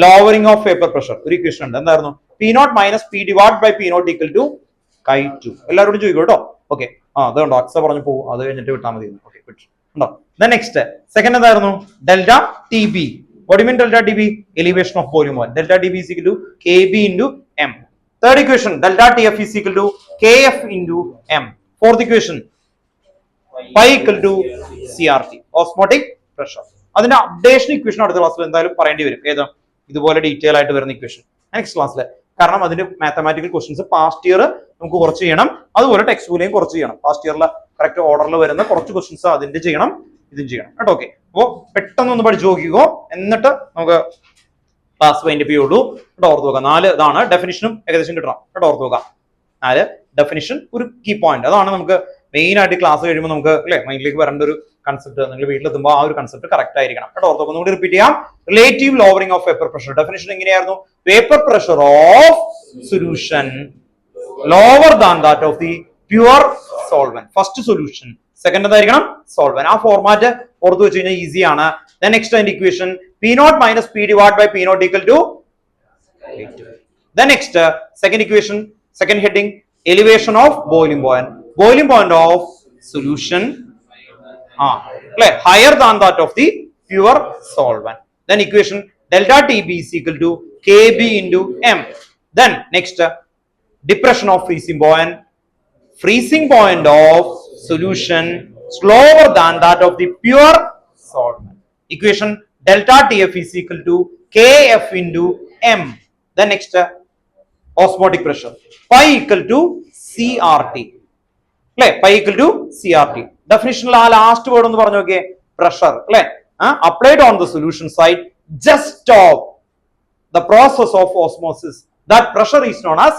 lowering of vapour pressure ഒരു ഇക്വേഷൻ ഉണ്ട്, എന്തായിരുന്നു? P0 minus P divide by P0 equal to Chi2. എല്ലാവരോടും ചോദിക്കും കേട്ടോ. ഓക്കെ, അതുകൊണ്ടോ അക്സ പറഞ്ഞു പോകും, അത് കഴിഞ്ഞിട്ട് വിട്ടാൽ മതി. ഓക്കെ, ഉണ്ടോ? നെക്സ്റ്റ് സെക്കൻഡ് എന്തായിരുന്നു? Delta TB. What do you mean delta TB? Elevation of volume 1. Delta TB is equal to KB into M. Third equation, delta TF is equal to KF into M. Fourth equation, pi equal to CRT, osmotic pressure. അതിന്റെ updation equation അടുത്ത ക്ലാസ്സിൽ എന്തായാലും പറയേണ്ടി വരും. ഏതാ ഇതുപോലെ detail ആയിട്ട് വരുന്ന ഇക്വേഷൻ നെക്സ്റ്റ് ക്ലാസ്സിൽ. കാരണം അതിന്റെ മാത്തമാറ്റിക്കൽ ക്വസ്റ്റ്യൻസ് പാസ്റ്റ് ഇയർ നമുക്ക് കുറച്ച് ചെയ്യണം, അതുപോലെ ടെക്സ്റ്റ് ബുക്കിലെയും കുറച്ച് ചെയ്യണം. പാസ്റ്റ് ഇയറിലെ കറക്റ്റ് ഓർഡറിൽ വരുന്ന കുറച്ച് ക്വസ്റ്റ്യൻസ് അതിന്റെ ചെയ്യണം, ഇതും ചെയ്യണം കേട്ടോ. ഓക്കെ, അപ്പോ പെട്ടെന്ന് ഒന്ന് പഠിച്ചു നോക്കിക്കോ, എന്നിട്ട് നമുക്ക് ക്ലാസ് വൈൻഡ് അപ്പ് ചെയ്യുള്ളൂ. കേട്ടോ, ഓർത്ത് നോക്കാം. 4 ഇതാണ്. ഡെഫിനിഷനും ഏകദേശം കിട്ടണം. കേട്ടോ, ഓർത്ത് നോക്കാം. 4 ഡെഫിനിഷൻ, ഒരു കീ പോയിന്റ്. അതാണ് നമുക്ക് മെയിൻ ആയിട്ട് ക്ലാസ് കഴിയുമ്പോൾ നമുക്ക് അല്ലെ മൈൻഡിലേക്ക് വരേണ്ട ഒരു കൺസെപ്റ്റ്. നിങ്ങൾ വീട്ടിലെത്തുമ്പോൾ ആ ഒരു കൺസെപ്റ്റ് കറക്റ്റ് ആയിരിക്കണം. കേട്ടോ, ഓർത്ത് നോക്കാം. ഒന്നുകൂടി റിപ്പീറ്റ് ചെയ്യാം. Relative lowering of vapour pressure. Definition എങ്ങനെയായിരുന്നു? Vapour pressure of solution lower than that of the pure solvent. First solution, second എന്തായിരിക്കണം? സോൾവെന്റ്. ആ ഫോർമാറ്റ് ഓർത്ത് വെച്ച് കഴിഞ്ഞാൽ ഈസിയാണ്. Then next and equation P naught minus P divided by P naught equal to. Then next second equation, second heading, elevation of boiling point. Boiling point of solution higher than that of the pure solvent. Then equation delta TB is equal to KB into M. Then next depression of freezing point. Freezing point of solution slower than that of the pure solvent. Equation delta TF is equal to KF into M. Then next osmotic pressure pi equal to CRT. Pi equal to CRT. Definition la last word on the okay, pressure applied on the solution side just stop the process of osmosis. That pressure is known as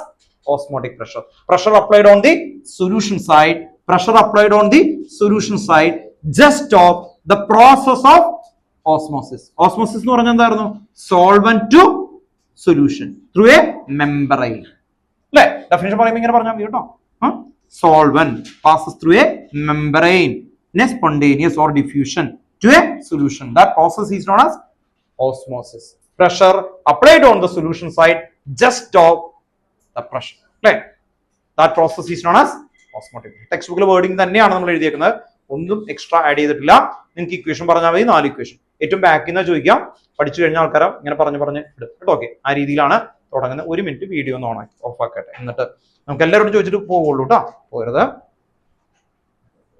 osmotic pressure. Pressure applied on the solution side, pressure applied on the solution side just stop the process of osmosis. Osmosis എന്ന് പറഞ്ഞാൽ എന്തായിരുന്നു? Solvent to solution through a membrane. അല്ലേ? Definition പറയുമ്പോൾ ഇങ്ങനെ പറഞ്ഞാൽ മതി കേട്ടോ. Solvent passes through a membrane in a spontaneous or diffusion to a solution. That process is known as osmosis. Pressure applied on the solution side just stop the pressure. അല്ലേ? That process is known as osmotic. Text ബുക്കിലെ wording തന്നെയാണ് നമ്മൾ എഴുതിയേക്കുന്നത്. ഒന്നും extra add ചെയ്തിട്ടില്ല. നിങ്ങൾക്ക് equation പറഞ്ഞാൽ മതി. 4 equation ഏറ്റവും ബാക്കിൽ നിന്ന് ചോദിക്കാം. പഠിച്ചു കഴിഞ്ഞ ആൾക്കാരെ ഇങ്ങനെ പറഞ്ഞ് ഇടും കേട്ടോ. ഓക്കെ, ആ രീതിയിലാണ് തുടങ്ങുന്നത്. 1 മിനിറ്റ് വീഡിയോ ഒന്ന് ഓഫ് ആക്കട്ടെ, എന്നിട്ട് നമുക്ക് എല്ലാവരോടും ചോദിച്ചിട്ട് പോവുള്ളൂ കേട്ടോ, പോരുത്.